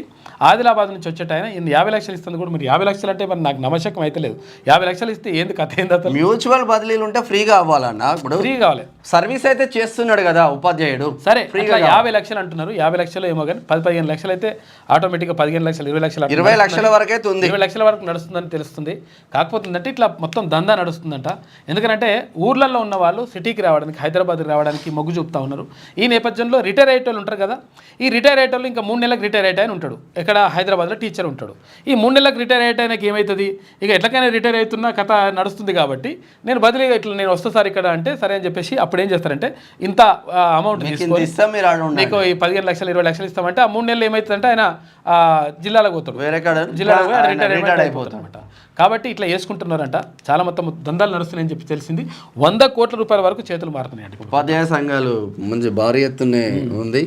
ఆదిలాబాద్ నుంచి వచ్చేట ఆయన 50 లక్షలు ఇస్తుంది కూడా. మీరు 50 లక్షలు అంటే మరి నాకు నమ్మశకం అయితే లేదు. 50 లక్షలు ఇస్తే ఏంది కథ ఏంది? అసలు మ్యూచువల్ బదిలీలు ఉంటే ఫ్రీగా అవ్వాలన్నా. ఇప్పుడు ఫ్రీ కావాలి. సర్వీస్ అయితే చేస్తున్నాడు కదా ఉపాధ్యాయుడు. సరే ఫ్రీగా 50 లక్షలు అంటున్నారు. 50 లక్షలు ఏమో కానీ 10-15 లక్షలు అయితే ఆటోమేటిక్గా 15 లక్షలు 20 లక్షల వరకు అయితే ఉంది. 20 లక్షల వరకు నడుస్తుందని తెలుస్తుంది. కాకపోతే అంటే ఇట్లా మొత్తం దందా నడుస్తుందంట. ఎందుకంటే ఊర్లలో ఉన్న వాళ్ళు సిటీకి రావడానికి, హైదరాబాద్కి రావడానికి మొగ్గు చూపుతా ఉన్నారు. ఈ నేపథ్యంలో రిటైర్ అయ్యే వాళ్ళు ఉంటారు కదా. ఈ రిటైర్ అయ్యే వాళ్ళు ఇంకా 3 నెలలకు రిటైర్ అయ్యే ఆయన ఉంటాడు. ఇక్కడ హైదరాబాద్లో టీచర్ ఉంటాడు. ఈ 3 నెలలకు రిటైర్ అయ్యే ఆయనకి ఏమవుతుంది? ఇక ఎట్లకైనా రిటైర్ అవుతున్న కథ నడుస్తుంది కాబట్టి నేను బదిలీగా ఇట్లా నేను వస్తా సార్ ఇక్కడ అంటే సరే అని చెప్పేసి అప్పుడు ఏం చేస్తారంటే ఇంత అమౌంట్ తీసుకొని నీకు ఈ 15 లక్షలు 20 లక్షలు ఇస్తామంటే ఆ 3 నెలలు ఏమవుతుందంటే ఆయన జిల్లాలకు పోతాడు, జిల్లాలో రిటైర్ అయిపోతాడు. కాబట్టి ఇట్లా వేసుకుంటున్నారంట. చాలా మొత్తం దందాలు నడుస్తున్నాయని చెప్పి తెలిసింది. 100 కోట్ల రూపాయల వరకు చేతులు మారుతున్నాయండి. ఉపాధ్యాయ సంఘాలు మంచి భారీ ఎత్తునే ఉంది.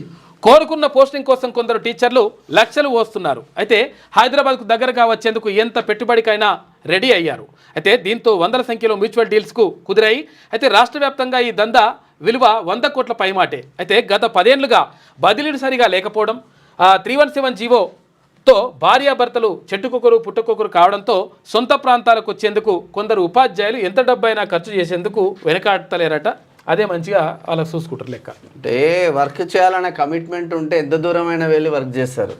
కోరుకున్న పోస్టింగ్ కోసం కొందరు టీచర్లు లక్షలు వస్తున్నారు. అయితే హైదరాబాద్కు దగ్గరగా వచ్చేందుకు ఎంత పెట్టుబడికైనా రెడీ అయ్యారు. అయితే దీంతో 100ల సంఖ్యలో మ్యూచువల్ డీల్స్కు కుదిరాయి. అయితే రాష్ట్ర వ్యాప్తంగా ఈ దందా విలువ 100 కోట్ల పైమాటే. అయితే గత 10 ఏళ్లుగా బదిలీలు సరిగా లేకపోవడం, 317 జీవోతో భార్యాభర్తలు చెట్టుకొకరు పుట్టుకొకరు కావడంతో సొంత ప్రాంతాలకు వచ్చేందుకు కొందరు ఉపాధ్యాయులు ఎంత డబ్బైనా ఖర్చు చేసేందుకు వెనకాడతలేరట. అదే మంచిగా అలా చూసుకుంటారు లెక్క. అంటే వర్క్ చేయాలనే కమిట్మెంట్ ఉంటే ఎంత దూరమైనా వెళ్ళి వర్క్ చేస్తారు.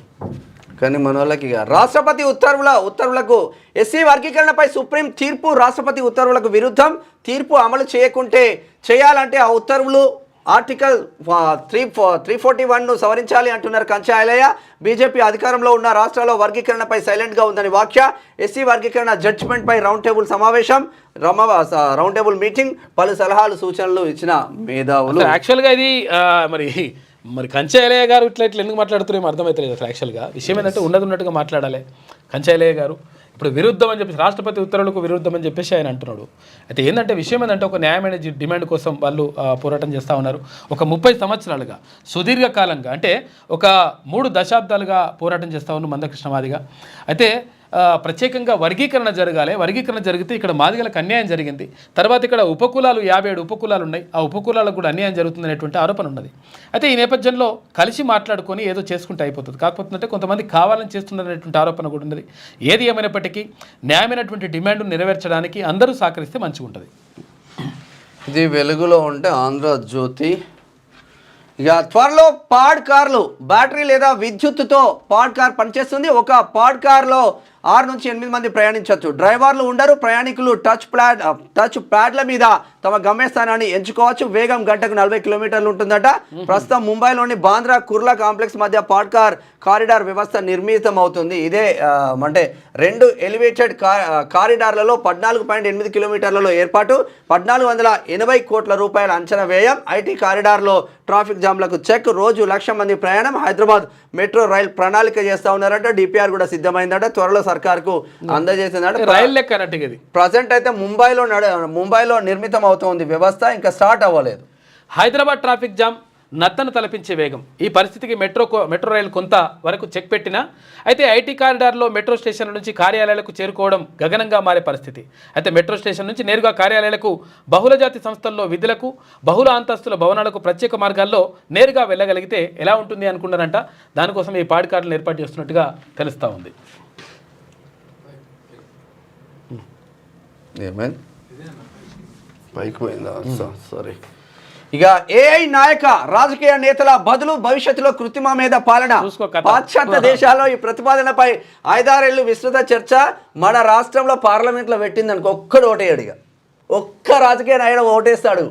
కానీ మన వాళ్ళకి ఇక రాష్ట్రపతి ఉత్తర్వులకు ఎస్సీ వర్గీకరణపై సుప్రీం తీర్పు. రాష్ట్రపతి ఉత్తర్వులకు విరుద్ధం. తీర్పు అమలు చేయకుంటే చేయాలంటే ఆ ఉత్తర్వులు ఆర్టికల్ 341ను సవరించాలి అంటున్నారు కంచాయలయ్య. బీజేపీ అధికారంలో ఉన్న రాష్ట్రాల్లో వర్గీకరణపై సైలెంట్గా ఉందని వ్యాఖ్య. ఎస్సీ వర్గీకరణ జడ్జిమెంట్పై రౌండ్ టేబుల్ సమావేశం, రౌండ్ టేబుల్ మీటింగ్, పలు సలహాలు సూచనలు ఇచ్చిన మేధావులు. యాక్చువల్గా ఇది మరి కంచాయలయ్య గారు ఇట్లా ఎందుకు మాట్లాడుతున్నారో అర్థమవుతలేదు అసలు. యాక్చువల్గా విషయం ఏంటంటే ఉన్నట్టుగా మాట్లాడాలి కంచాయలయ్య గారు. ఇప్పుడు విరుద్ధం అని చెప్పేసి రాష్ట్రపతి ఉత్తర్వులకు విరుద్ధం అని చెప్పేసి ఆయన అంటున్నాడు. అయితే ఏంటంటే విషయం ఏంటంటే ఒక న్యాయమైన డిమాండ్ కోసం వాళ్ళు పోరాటం చేస్తూ ఉన్నారు. ఒక 30 సంవత్సరాలుగా సుదీర్ఘకాలంగా అంటే ఒక 3 దశాబ్దాలుగా పోరాటం చేస్తూ ఉన్నారు మందకృష్ణ మాదిగ. అయితే ప్రత్యేకంగా వర్గీకరణ జరగాలి. వర్గీకరణ జరిగితే ఇక్కడ మాదిగలకు అన్యాయం జరిగింది. తర్వాత ఇక్కడ ఉపకులాలు 57 ఉపకులాలు ఉన్నాయి. ఆ ఉపకులాలకు కూడా అన్యాయం జరుగుతుంది అనేటువంటి ఆరోపణ ఉన్నది. అయితే ఈ నేపథ్యంలో కలిసి మాట్లాడుకొని ఏదో చేసుకుంటే అయిపోతుంది. కాకపోతే కొంతమంది కావాలని చేస్తున్నటువంటి ఆరోపణ కూడా ఉన్నది. ఏది ఏమైనప్పటికీ న్యాయమైనటువంటి డిమాండ్ నెరవేర్చడానికి అందరూ సహకరిస్తే మంచిగా ఉంటుంది. ఇది వెలుగులో ఉంటే ఆంధ్రజ్యోతి. ఇక త్వరలో పాడ్ కార్లు బ్యాటరీ లేదా విద్యుత్తుతో పాడ్ కార్ పనిచేస్తుంది. ఒక పాడ్ కార్లో 6 నుంచి 8 మంది ప్రయాణించవచ్చు. డ్రైవర్లు ఉండరు. ప్రయాణికులు టచ్ ప్యాడ్ల మీద తమ గమ్యస్థానాన్ని ఎంచుకోవచ్చు. వేగం గంటకు 40 కిలోమీటర్లు ఉంటుందట. ప్రస్తుతం ముంబైలోని బాంద్రా కుర్లా కాంప్లెక్స్ మధ్య పాడ్ కారిడార్ వ్యవస్థ నిర్మితం అవుతుంది. ఇదే అంటే 2 ఎలివేటెడ్ కారిడార్లలో 14.8 కిలోమీటర్లలో ఏర్పాటు. 1480 కోట్ల రూపాయల అంచనా వ్యయం. ఐటీ కారిడార్లో ట్రాఫిక్ జామ్లకు చెక్. రోజు 1,00,000 మంది ప్రయాణం. హైదరాబాద్ మెట్రో రైల్ ప్రణాళిక చేస్తూ ఉన్నారట. డిపిఆర్ కూడా సిద్ధమైందట. త్వరలో సర్కార్కు అందజేసిందట. రైలు లెక్క అన్నట్టుగా ఇది ప్రజెంట్ అయితే ముంబైలో నిర్మితం అవుతోంది వ్యవస్థ, ఇంకా స్టార్ట్ అవ్వలేదు. హైదరాబాద్ ట్రాఫిక్ జామ్ నత్తను తలపించే వేగం. ఈ పరిస్థితికి మెట్రో రైలు కొంత వరకు చెక్ పెట్టినా అయితే ఐటీ కారిడార్లో మెట్రో స్టేషన్ల నుంచి కార్యాలయాలకు చేరుకోవడం గగనంగా మారే పరిస్థితి. అయితే మెట్రో స్టేషన్ నుంచి నేరుగా కార్యాలయాలకు, బహుళజాతి సంస్థల్లో విధులకు, బహుళ అంతస్తుల భవనాలకు ప్రత్యేక మార్గాల్లో నేరుగా వెళ్ళగలిగితే ఎలా ఉంటుంది అనుకున్నారంట. దానికోసం ఈ పాడ్ కార్డులను ఏర్పాటు చేస్తున్నట్టుగా తెలుస్తూ ఉంది. పైకి పోయిందా? సారీ. ఇక ఏఐ నాయక రాజకీయ నేతల బదులు భవిష్యత్తులో కృత్రిమ మీద పాలన. పాశ్చాత్య దేశాల్లో ఈ ప్రతిపాదనపై 5-6 ఏళ్ళు విస్తృత చర్చ. మన రాష్ట్రంలో పార్లమెంట్లో పెట్టిందనుకో ఒక్కడు ఓటేయడు. ఇక ఒక్క రాజకీయ నాయకుడు ఓటేస్తాడు.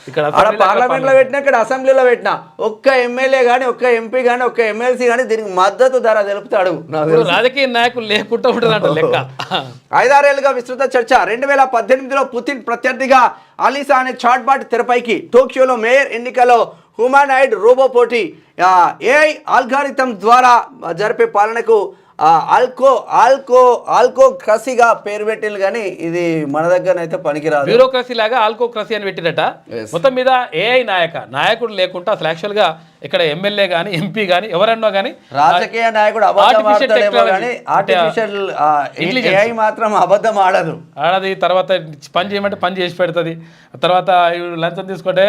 ఇక్కడ పార్లమెంట్లో పెట్టినా, ఇక్కడ అసెంబ్లీలో పెట్టినా ఒక్క ఎమ్మెల్యే కానీ, ఒక్క ఎంపీ కానీ, ఒక్క ఎమ్మెల్సీ కానీ దీనికి మద్దతు ధర తెలుపుతాడు. రాజకీయ నాయకులు లేకుండా ఉంటుందంట లెక్క. 5-6 ఏళ్ళుగా విస్తృత చర్చ. 2018లో పుతిన్ ప్రత్యర్థిగా అలీసా అనే చాట్బాట్ తెరపైకి. టోక్యోలో మేయర్ ఎన్నికల్లో హ్యూమనాయిడ్ రోబో పోటీ. ఏఐ ఆల్గారిథం ద్వారా జరిపే పాలనకు ఆల్కోక్రసీగా పేరు పెట్టింది, కానీ ఇది మన దగ్గర అయితే పనికిరాదు. బ్యూరోక్రసీ లాగా ఆల్కోక్రసీ అని పెట్టినట. మొత్తం మీద ఏఐ నాయకుడు లేకుండా అసలు యాక్చువల్గా ఇక్కడ ఎమ్మెల్యే కానీ, ఎంపీ కానీ, ఎవరన్నా కానీ రాజకీయ నాయకుడు ఆర్టిఫిషియల్ ఇంటెలిజెన్స్ మాత్రం అబద్ధం ఆడదు. తర్వాత పని చేయమంటే పని చేసి పెడుతుంది. తర్వాత లంచం తీసుకుంటే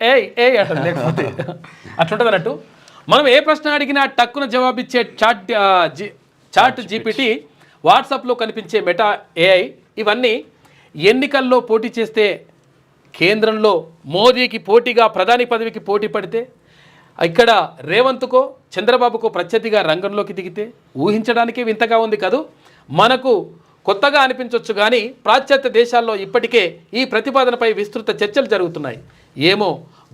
ఏ అంటది. లేకపోతే అట్లుంటుంది అన్నట్టు. మనం ఏ ప్రశ్న అడిగినా టక్కున జవాబిచ్చే చాట్ జీపీటీ, వాట్సాప్లో కనిపించే మెటా ఏఐ, ఇవన్నీ ఎన్నికల్లో పోటీ చేస్తే, కేంద్రంలో మోదీకి పోటీగా ప్రధాని పదవికి పోటీ పడితే, ఇక్కడ రేవంత్కో చంద్రబాబుకో ప్రత్యర్థిగా రంగంలోకి దిగితే ఊహించడానికే వింతగా ఉంది కదూ. మనకు కొత్తగా అనిపించవచ్చు కానీ పాశ్చాత్య దేశాల్లో ఇప్పటికే ఈ ప్రతిపాదనపై విస్తృత చర్చలు జరుగుతున్నాయి. ఏమో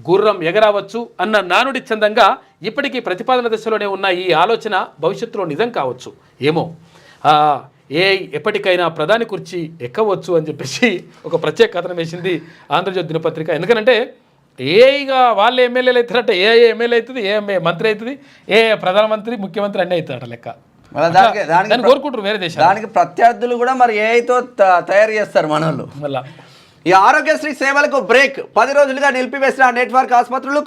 గుర్రం ఎగరావచ్చు అన్న నానుడి చందంగా ఇప్పటికీ ప్రతిపాదన దశలోనే ఉన్న ఈ ఆలోచన భవిష్యత్తులో నిజం కావచ్చు. ఏమో ఏఐ ఎప్పటికైనా ప్రధాని కుర్చీ ఎక్కవచ్చు అని చెప్పేసి ఒక ప్రత్యేక కథనం వేసింది ఆంధ్రజ్యోతి దినపత్రిక. ఎందుకంటే ఏఐగా వాళ్ళు ఎమ్మెల్యేలు అవుతారంటే ఏఐ ఎమ్మెల్యే అవుతుంది, ఏ మంత్రి అవుతుంది, ఏ ప్రధానమంత్రి, ముఖ్యమంత్రి అన్నీ అవుతారట లెక్క. కోరుకుంటారు వేరే దేశాలు. దానికి ప్రత్యర్థులు కూడా మరి ఏఐతో తయారు చేస్తారు మనోళ్ళు. మళ్ళీ ఈ ఆరోగ్యశ్రీ సేవలకు బ్రేక్. 10 రోజులుగా నిలిపివేసిన నెట్వర్క్ ఆసుపత్రులు,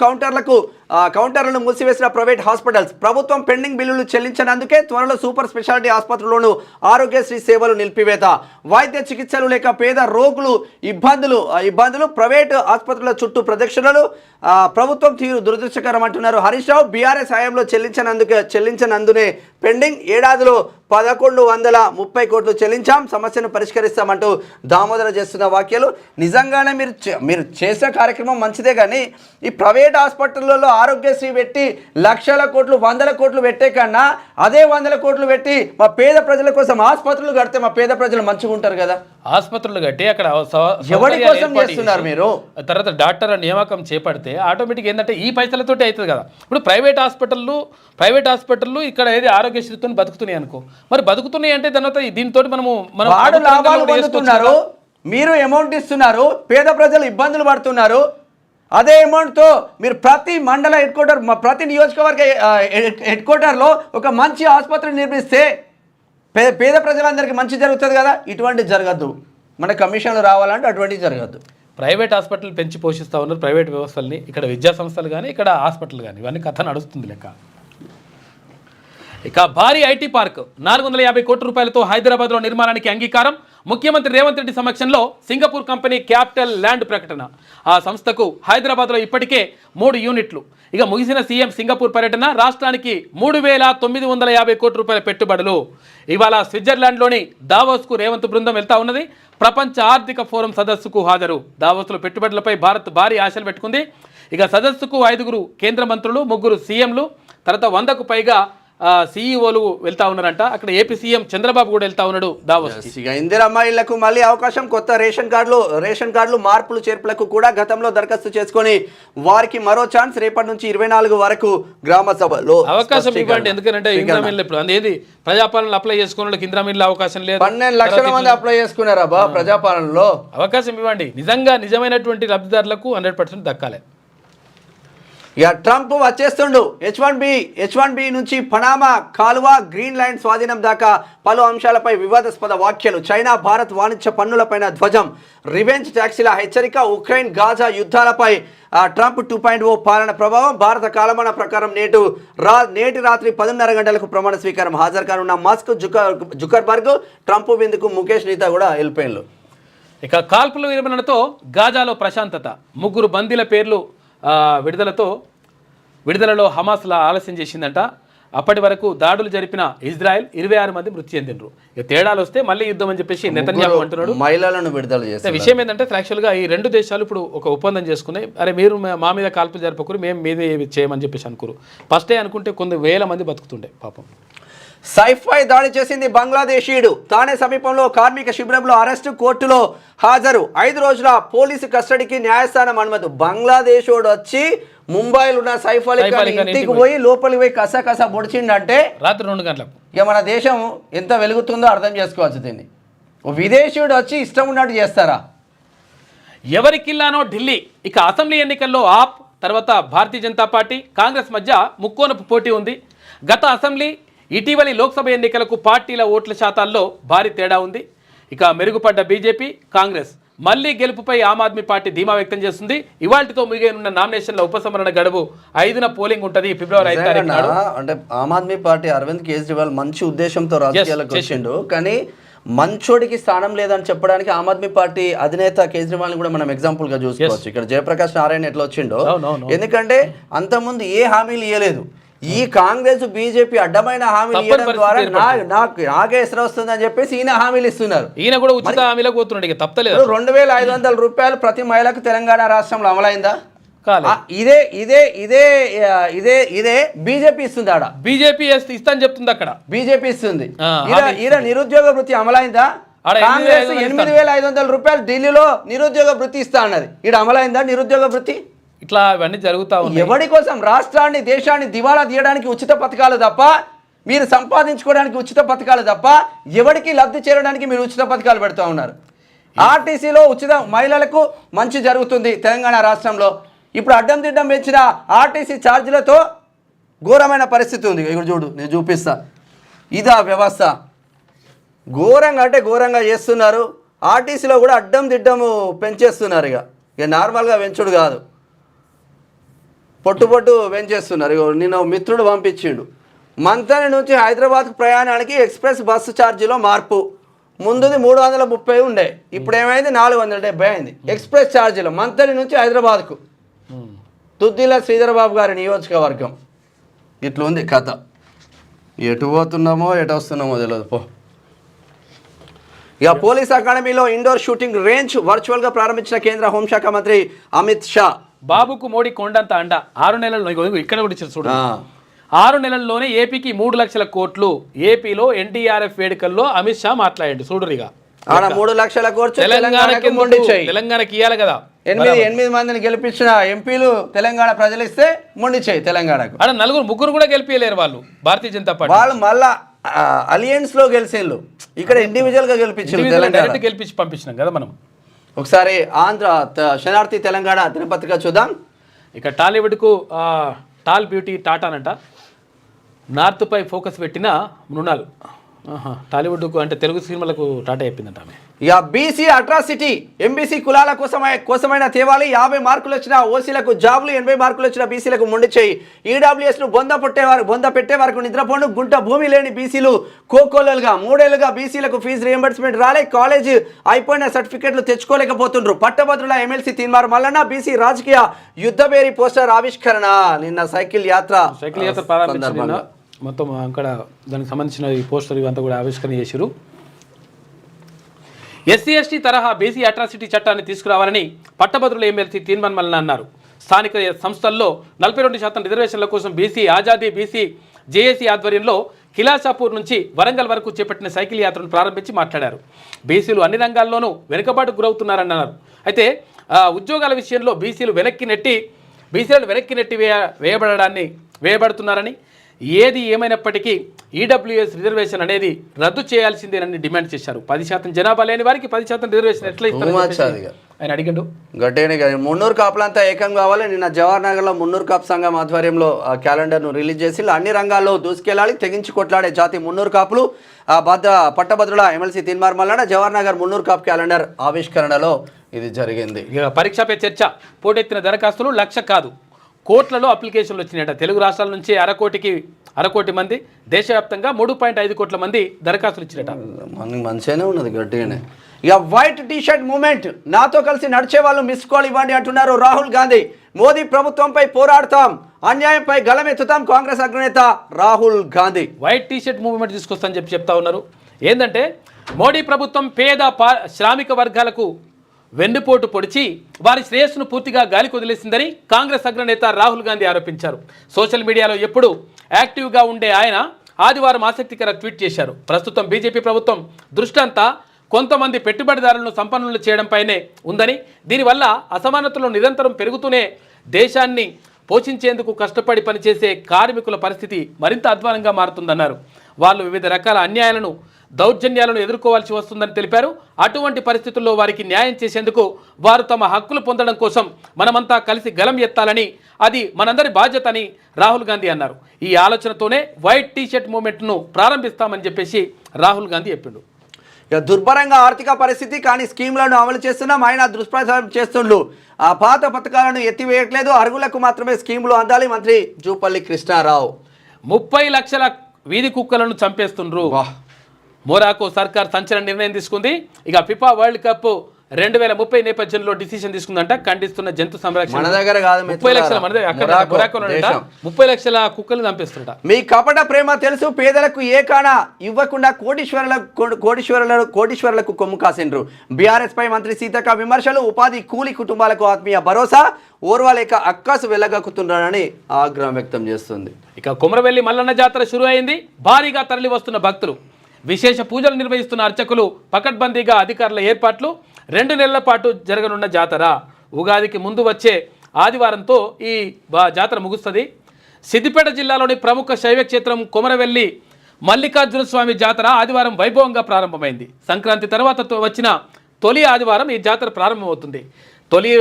కౌంటర్లను మూసివేసిన ప్రైవేట్ హాస్పిటల్స్. ప్రభుత్వం పెండింగ్ బిల్లులు చెల్లించినందుకే త్వరలో సూపర్ స్పెషాలిటీ ఆసుపత్రుల్లోనూ ఆరోగ్యశ్రీ సేవలు నిలిపివేత. వైద్య చికిత్సలు లేక పేద రోగులు ఇబ్బందులు. ప్రైవేటు ఆసుపత్రుల చుట్టూ ప్రదక్షిణలు. ప్రభుత్వం తీరు దురదృష్టకరం అంటున్నారు హరీష్ రావు. బీఆర్ఎస్ హయాంలో చెల్లించనందునే పెండింగ్. ఏడాదిలో 1130 కోట్లు చెల్లించాం, సమస్యను పరిష్కరిస్తామంటూ దామోదర చేస్తున్న వ్యాఖ్యలు. నిజంగానే మీరు చేసే కార్యక్రమం మంచిదే, కానీ ఈ ప్రైవేట్ హాస్పిటల్లో ఆరోగ్యశ్రీ పెట్టి లక్షల కోట్లు 100 కోట్లు పెట్టే కన్నా అదే 100 కోట్లు పెట్టి మా పేద ప్రజల కోసం ఆసుపత్రులు కడితే మా పేద ప్రజలు మంచిగా ఉంటారు కదా. ఆసుపత్రులు కట్టి అక్కడ ఎవరి కోసం చేస్తున్నారు మీరు? తర్వాత డాక్టర్ల నియామకం చేపడితే ఆటోమేటిక్ ఏంటంటే ఈ పైసలతోటి అవుతుంది కదా. ఇప్పుడు ప్రైవేట్ హాస్పిటళ్ళు ఇక్కడ ఏది ఆరోగ్యశ్రీతో బతుకుతున్నాయి అనుకో, మరి బతుకుతున్నాయి అంటే తర్వాత దీంతో మనం వాడు లాభాలు పొందుతున్నారు, మీరు అమౌంట్ ఇస్తున్నారు, పేద ప్రజలు ఇబ్బందులు పడుతున్నారు. అదే అమౌంట్తో మీరు ప్రతి మండల హెడ్ క్వార్టర్ ప్రతి నియోజకవర్గ హెడ్ క్వార్టర్లో ఒక మంచి ఆసుపత్రి నిర్మిస్తే పేద ప్రజలందరికీ మంచి జరుగుతుంది కదా. ఇటువంటి జరగద్దు, మన కమిషన్లు రావాలంటే అటువంటివి జరగద్దు. ప్రైవేట్ హాస్పిటల్ పెంచి పోషిస్తూ ఉన్నారు ప్రైవేట్ వ్యవస్థల్ని, ఇక్కడ విద్యా సంస్థలు కానీ ఇక్కడ హాస్పిటల్ కానీ ఇవన్నీ కథ నడుస్తుంది లెక్క. ఇక భారీ ఐటీ పార్క్ 450 కోట్ల రూపాయలతో హైదరాబాద్లో నిర్మాణానికి అంగీకారం. ముఖ్యమంత్రి రేవంత్ రెడ్డి సమక్షంలో సింగపూర్ కంపెనీ క్యాపిటల్ ల్యాండ్ ప్రకటన. ఆ సంస్థకు హైదరాబాద్లో ఇప్పటికే 3 యూనిట్లు. ఇక ముగిసిన సీఎం సింగపూర్ పర్యటన, రాష్ట్రానికి 3,950 కోట్ల రూపాయల పెట్టుబడులు. ఇవాళ స్విట్జర్లాండ్లోని దావోస్కు రేవంత్ బృందం వెళ్తా ఉన్నది. ప్రపంచ ఆర్థిక ఫోరం సదస్సుకు హాజరు. దావోస్లో పెట్టుబడులపై భారత్ భారీ ఆశలు పెట్టుకుంది. ఇక సదస్సుకు 5 కేంద్ర మంత్రులు, 3 సీఎంలు, తర్వాత 100కు పైగా సీఈఓలు వెళ్తా ఉన్నారంట. అక్కడ ఏపీ సీఎం చంద్రబాబు కూడా వెళ్తా ఉన్నాడు దావోస్. ఇక ఇందిరమ్మాయిలకు మళ్ళీ అవకాశం. కొత్త రేషన్ కార్డులు మార్పులు చేర్పులకు కూడా గతంలో దరఖాస్తు చేసుకొని వారికి మరో ఛాన్స్. రేపటి నుంచి 24 వరకు గ్రామ సభలో అవకాశం ఇవ్వండి. ఎందుకంటే ఇంద్రమిల్లు ఇప్పుడు అనేది ప్రజాపాలన అప్లై చేసుకున్న వాళ్ళకి ఇంద్రమిల్లు అవకాశం లేదు. 12 లక్షల మంది అప్లై చేసుకున్నారా ప్రజాపాలనలో? అవకాశం ఇవ్వండి. నిజమైనటువంటి లబ్ధిదారులకు 100% దక్కాలి. ఇక ట్రంప్ వచ్చేస్తుండు. H1B నుంచి పనామా కాలువ, గ్రీన్ ల్యాండ్ స్వాధీనం దాకా పలు అంశాలపై వివాదాస్పద వ్యాఖ్యలు. చైనా భారత్ వాణిజ్య పన్నులపైన ధ్వజం. రివెంజ్ ట్యాక్సీల హెచ్చరిక. ఉక్రెయిన్ గాజా యుద్ధాలపై ట్రంప్ 2.0 పాలన ప్రభావం. భారత కాలమాన ప్రకారం నేటి రాత్రి 10:30 గంటలకు ప్రమాణ స్వీకారం. హాజరు కానున్న మస్క్, జుకర్బర్గ్, ట్రంప్ విందుకు ముఖేష్ నీతా కూడా వెళ్ళిపోయిన్లు. ఇక కాల్పుల విరమణతో గాజాలో ప్రశాంతత. 3 బందీల పేర్లు విడుదలలో హమాస్ ఆలస్యం చేసిందంట. అప్పటి వరకు దాడులు జరిపిన ఇజ్రాయెల్ 26 మంది మృతి చెందినరు. ఇక తేడాలు వస్తే మళ్ళీ యుద్ధం అని చెప్పేసి నెతన్యాహు అంటున్నాడు. మహిళలను విడుదల చేస్తే విషయం ఏంటంటే యాక్చువల్గా ఈ 2 దేశాలు ఇప్పుడు ఒక ఒప్పందం చేసుకున్నాయి. అరే మీరు మా మీద కాల్పులు జరపకూరు, మేము మీదే చేయమని చెప్పేసి అనుకోరు. ఫస్టే అనుకుంటే కొన్ని వేల మంది బతుకుతుండే పాపం. సైఫ్పై దాడి చేసింది బంగ్లాదేశీయుడు. తానే సమీపంలో కార్మిక శిబిరంలో అరెస్టు, కోర్టులో హాజరు. 5 రోజుల పోలీసు కస్టడీకి న్యాయస్థానం అనుమతి. బంగ్లాదేశోడు వచ్చి ముంబైలో ఉన్న సైఫ్ అలీ ఖాన్ ఇంటికి పోయి లోపలికి పోయి కసా పొడిచిండంటే రాత్రి 2 గంటలకు. ఇక మన దేశం ఎంత వెలుగుతుందో అర్థం చేసుకోవచ్చు. దీన్ని విదేశీయుడు వచ్చి ఇష్టం ఉన్నట్టు చేస్తారా? ఎవరి కిల్లానో ఢిల్లీ. ఇక అసెంబ్లీ ఎన్నికల్లో ఆప్, తర్వాత భారతీయ జనతా పార్టీ, కాంగ్రెస్ మధ్య ముక్కోనపు పోటీ ఉంది. గత అసెంబ్లీ, ఇటీవలి లోక్సభ ఎన్నికలకు పార్టీల ఓట్ల శాతాల్లో భారీ తేడా ఉంది. ఇక మెరుగుపడ్డ బీజేపీ, కాంగ్రెస్ మళ్లీ గెలుపుపై ఆమ్ ఆద్మీ పార్టీ ధీమా వ్యక్తం చేస్తుంది. ఇవాళ్టితో ముగియనున్న నామినేషన్ల ఉపసంహరణ గడువు 5న పోలింగ్ ఉంటుంది. ఫిబ్రవరి 5 తారీఖున. అంటే ఆమ్ ఆద్మీ పార్టీ అరవింద్ కేజ్రీవాల్ మంచి ఉద్దేశంతో రాజకీయాలకు వచ్చిండు, కానీ మంచోడికి స్థానం లేదని చెప్పడానికి ఆమ్ ఆద్మీ పార్టీ అధినేత కేజ్రీవాల్ కూడా మనం ఎగ్జాంపుల్ గా చూసుకోవచ్చు. ఇక్కడ జయప్రకాష్ నారాయణ ఎట్లా వచ్చిండో, ఎందుకంటే అంతకుముందు ఏ హామీలు ఇవ్వలేదు. ఈ కాంగ్రెస్ బీజేపీ అడ్డమైన హామీలు ఇవ్వడం ద్వారా నాకే ఎసరు వస్తుందని చెప్పేసి ఈయన హామీలు ఇస్తున్నారు. ఈయన కూడా ఉచిత హామీలకు పోతున్నాడు. ఇక తప్పలేదు. 2,500 రూపాయలు ప్రతి మహిళకు తెలంగాణ రాష్ట్రంలో అమలైందా? ఇదే బీజేపీ ఇస్తుంది. ఆడ బీజేపీ ఇస్తా అని చెప్తుంది. అక్కడ బీజేపీ ఇస్తుంది. ఈడ నిరుద్యోగ వృత్తి అమలైందా? కాంగ్రెస్ 8,500 రూపాయలు ఢిల్లీలో నిరుద్యోగ వృత్తి ఇస్తా అన్నది. ఈడ అమలైందా నిరుద్యోగ వృత్తి? ఇట్లా ఇవన్నీ జరుగుతా ఉన్నాయి. ఎవరి కోసం? రాష్ట్రాన్ని, దేశాన్ని దివాలా తీయడానికి ఉచిత పథకాలు తప్ప, మీరు సంపాదించుకోవడానికి ఉచిత పథకాలు తప్ప, ఎవరికి లబ్ధి చేరడానికి మీరు ఉచిత పథకాలు పెడతా ఉన్నారు. ఆర్టీసీలో ఉచిత మహిళలకు మంచి జరుగుతుంది తెలంగాణ రాష్ట్రంలో. ఇప్పుడు అడ్డం దిడ్డం పెంచిన ఆర్టీసీ ఛార్జీలతో ఘోరమైన పరిస్థితి ఉంది. ఇక్కడ చూడు, నేను చూపిస్తా. ఇదా వ్యవస్థ. ఘోరంగా అంటే ఘోరంగా చేస్తున్నారు. ఆర్టీసీలో కూడా అడ్డం దిడ్డము పెంచేస్తున్నారు. ఇక నార్మల్గా పెంచుడు కాదు, పొట్టు పెంచేస్తున్నారు. నిన్న మిత్రుడు పంపించిండు. మంతని నుంచి హైదరాబాద్కు ప్రయాణానికి ఎక్స్ప్రెస్ బస్సు ఛార్జీలో మార్పు. ముందుది 330 ఉండే, ఇప్పుడు ఏమైంది 470 అయింది. ఎక్స్ప్రెస్ ఛార్జీలో మంతని నుంచి హైదరాబాద్కు. తుద్దిల శ్రీధరబాబు గారి నియోజకవర్గం. ఇట్లా ఉంది కథ. ఎటు పోతున్నామో ఎటు వస్తున్నామో తెలియదు పో. ఇక పోలీస్ అకాడమీలో ఇండోర్ షూటింగ్ రేంజ్ వర్చువల్గా ప్రారంభించిన కేంద్ర హోంశాఖ మంత్రి అమిత్ షా. బాబుకు మోడీ కొండంత అండ 6 నెలల్లో ఇక్కడ కూడా ఇచ్చారు చూడు 6 నెలల్లోనే ఏపీకి 3 లక్షల కోట్లు ఏపీలో ఎన్డీఆర్ఎఫ్ వేడుకల్లో అమిత్ షా మాట్లాడండి చూడురిగా ఆడ 3 లక్షల కోట్లు తెలంగాణకి ఇవ్వాలి కదా 8 మందిని గెలిపించిన ఎంపీలు తెలంగాణ ప్రజలు ఇస్తే మొండి చేయి తెలంగాణకు ఆడ 4 కూడా గెలిపియలేరు వాళ్ళు భారతీయ జనతా పార్టీ వాళ్ళు మళ్ళా అలియన్స్ లో గెలిచేళ్ళు ఇక్కడ ఇండివిజువల్ గా గెలిపించి పంపించినాం కదా మనం ఒకసారి ఆంధ్ర శనార్థి తెలంగాణ దినపత్రిక చూద్దాం ఇక టాలీవుడ్కు టాల్ బ్యూటీ టాటానంట నార్త్ పై ఫోకస్ పెట్టిన మృణాల్ టాలీవుడ్కు అంటే తెలుగు సినిమాలకు టాటా చెప్పిందంట ఆమె ఇక బీసీ అట్రాసిటీ ఎంబీసీ కులాల కోసమైన తేవాలి 50 మార్కులు వచ్చిన ఓసీలకు జాబులు 80 మార్కులు వచ్చిన బీసీలకు మొండి చేయి ఈడబ్ల్యూఎస్ను బొంద పెట్టే వరకు నిద్రపోండు గుంట భూమి లేని బీసీలు కోకోలలుగా 3 ఏళ్లుగా బీసీలకు ఫీజు రియంబర్స్మెంట్ రాలే కాలేజ్ అయిపోయిన సర్టిఫికెట్లు తెచ్చుకోలేకపోతుండ్రు పట్టభద్రుల ఎమ్మెల్సీ తీన్మార్ మల్లన్న బీసీ రాజకీయ యుద్ధబేరి పోస్టర్ ఆవిష్కరణ నిన్న సైకిల్ యాత్ర ప్రారంభించిన మొత్తం అక్కడ దానికి సంబంధించిన ఈ పోస్టర్ ఇవంతా కూడా ఆవిష్కరణ చేశారు ఎస్సీ ఎస్టీ తరహా బీసీ అట్రాసిటీ చట్టాన్ని తీసుకురావాలని పట్టభద్రుల ఎమ్మెల్సీ తీన్మార్ మల్లన్న అన్నారు స్థానిక సంస్థల్లో 42% రిజర్వేషన్ల కోసం బీసీ ఆజాదీ బీసీ జేఏసీ ఆధ్వర్యంలో కిలాషాపూర్ నుంచి వరంగల్ వరకు చేపట్టిన సైకిల్ యాత్రను ప్రారంభించి మాట్లాడారు బీసీలు అన్ని రంగాల్లోనూ వెనుకబాటుకు గురవుతున్నారన్నారు అయితే ఉద్యోగాల విషయంలో బీసీలను వెనక్కి నెట్టి వేయబడుతున్నారని ఏది ఏమైనప్పటికీ ఈడబ్ల్యూఎస్ రిజర్వేషన్ అనేది రద్దు చేయాల్సిందేనని డిమాండ్ చేశారు 10% జనాభా లేని వారికి 10% రిజర్వేషన్ ఎట్లా ఇస్తారు ఆయన అడిగాడు గట్టిగానే మున్నూరు కాపులంతా ఏకం కావాలి నిన్న జవహర్ నగర్లో మున్నూరు కాపు సంఘం ఆధ్వర్యంలో క్యాలెండర్ను రిలీజ్ చేసి అన్ని రంగాల్లో దూసుకెళ్లాలి తెగించి కొట్లాడే జాతి మున్నూరు కాపులు పట్టభద్రుల ఎమ్మెల్సీ తీన్మార్ మల్లన్న జవహర్ నగర్ మున్నూరు కాపు క్యాలెండర్ ఆవిష్కరణలో ఇది జరిగింది పరీక్ష పే చర్చ పోటెత్తిన దరఖాస్తులు 1,00,000 కాదు కోట్లలో అప్లికేషన్లు వచ్చినాయట తెలుగు రాష్ట్రాల నుంచి అరకోటి మంది దేశవ్యాప్తంగా 3.5 కోట్ల మంది దరఖాస్తులు ఇచ్చినట మంచిగానే ఉన్నది గట్టిగానే ఇక వైట్ టీషర్ట్ మూమెంట్ నాతో కలిసి నడిచే వాళ్ళు మిస్ కాల్ ఇవ్వండి అంటున్నారు రాహుల్ గాంధీ మోదీ ప్రభుత్వంపై పోరాడతాం అన్యాయంపై గళమెత్తుతాం కాంగ్రెస్ అగ్రనేత Rahul Gandhi white T-shirt movement తీసుకొస్తానని చెప్తా ఉన్నారు ఏంటంటే మోడీ ప్రభుత్వం పేద శ్రామిక వర్గాలకు వెన్నుపోటు పొడిచి వారి శ్రేయస్సును పూర్తిగా గాలికి వదిలేసిందని కాంగ్రెస్ అగ్రనేత రాహుల్ గాంధీ ఆరోపించారు సోషల్ మీడియాలో ఎప్పుడూ యాక్టివ్గా ఉండే ఆయన ఆదివారం ఆసక్తికర ట్వీట్ చేశారు ప్రస్తుతం బీజేపీ ప్రభుత్వం దృష్టంతా కొంతమంది పెట్టుబడిదారులను సంపన్నులు చేయడంపైనే ఉందని దీనివల్ల అసమానతలు నిరంతరం పెరుగుతూనే దేశాన్ని పోషించేందుకు కష్టపడి పనిచేసే కార్మికుల పరిస్థితి మరింత అధ్వానంగా మారుతుందన్నారు వాళ్ళు వివిధ రకాల అన్యాయాలను దౌర్జన్యాలను ఎదుర్కోవాల్సి వస్తుందని తెలిపారు అటువంటి పరిస్థితుల్లో వారికి న్యాయం చేసేందుకు వారు తమ హక్కులు పొందడం కోసం మనమంతా కలిసి గలం ఎత్తాలని అది మనందరి బాధ్యత అని రాహుల్ గాంధీ అన్నారు ఈ ఆలోచనతోనే వైట్ టీషర్ట్ మూవ్మెంట్ను ప్రారంభిస్తామని చెప్పేసి రాహుల్ గాంధీ చెప్పిండు దుర్భరంగా ఆర్థిక పరిస్థితి కానీ స్కీమ్లను అమలు చేస్తున్నాం ఆయన దుష్ప్రచారం చేస్తుండ్రు ఆ పాత పథకాలను ఎత్తివేయట్లేదు అర్హులకు మాత్రమే స్కీములు అందాలి మంత్రి జూపల్లి కృష్ణారావు 30 లక్షల వీధి కుక్కలను చంపేస్తుండ్రు మొరాకో సర్కార్ సంచలన నిర్ణయం తీసుకుంది ఇక ఫిఫా వరల్డ్ కప్ 2030 నేపథ్యంలో డిసిషన్ తీసుకుందంట ఖండిస్తున్న జంతు సంరక్షణ మన దగ్గర కాదు 30 లక్షల మన దగ్గర 30 లక్షల కుక్కలు చంపేస్తుంట మీ కపట ప్రేమ తెలుసు పేదలకు ఏ కానా ఇవ్వకుండా కోటీశ్వరులకు కొమ్ము కాసిండ్రు బీఆర్ఎస్ పై మంత్రి సీతక్క విమర్శలు ఉపాధి కూలి కుటుంబాలకు ఆత్మీయ భరోసా ఓర్వాలేక అక్కసు వెళ్ళగక్కుతున్నారని ఆగ్రహం వ్యక్తం చేస్తుంది ఇక కొమరవెల్లి మల్లన్న జాతర షురు అయింది భారీగా తరలి వస్తున్న భక్తులు విశేష పూజలు నిర్వహిస్తున్న అర్చకులు పకడ్బందీగా అధికారుల ఏర్పాట్లు 2 నెలల పాటు జరగనున్న జాతర ఉగాదికి ముందు వచ్చే ఆదివారంతో ఈ జాతర ముగుస్తుంది సిద్దిపేట జిల్లాలోని ప్రముఖ శైవ క్షేత్రం కొమరవెల్లి మల్లికార్జున స్వామి జాతర ఆదివారం వైభవంగా ప్రారంభమైంది సంక్రాంతి తర్వాత వచ్చిన తొలి ఆదివారం ఈ జాతర ప్రారంభమవుతుంది తొలి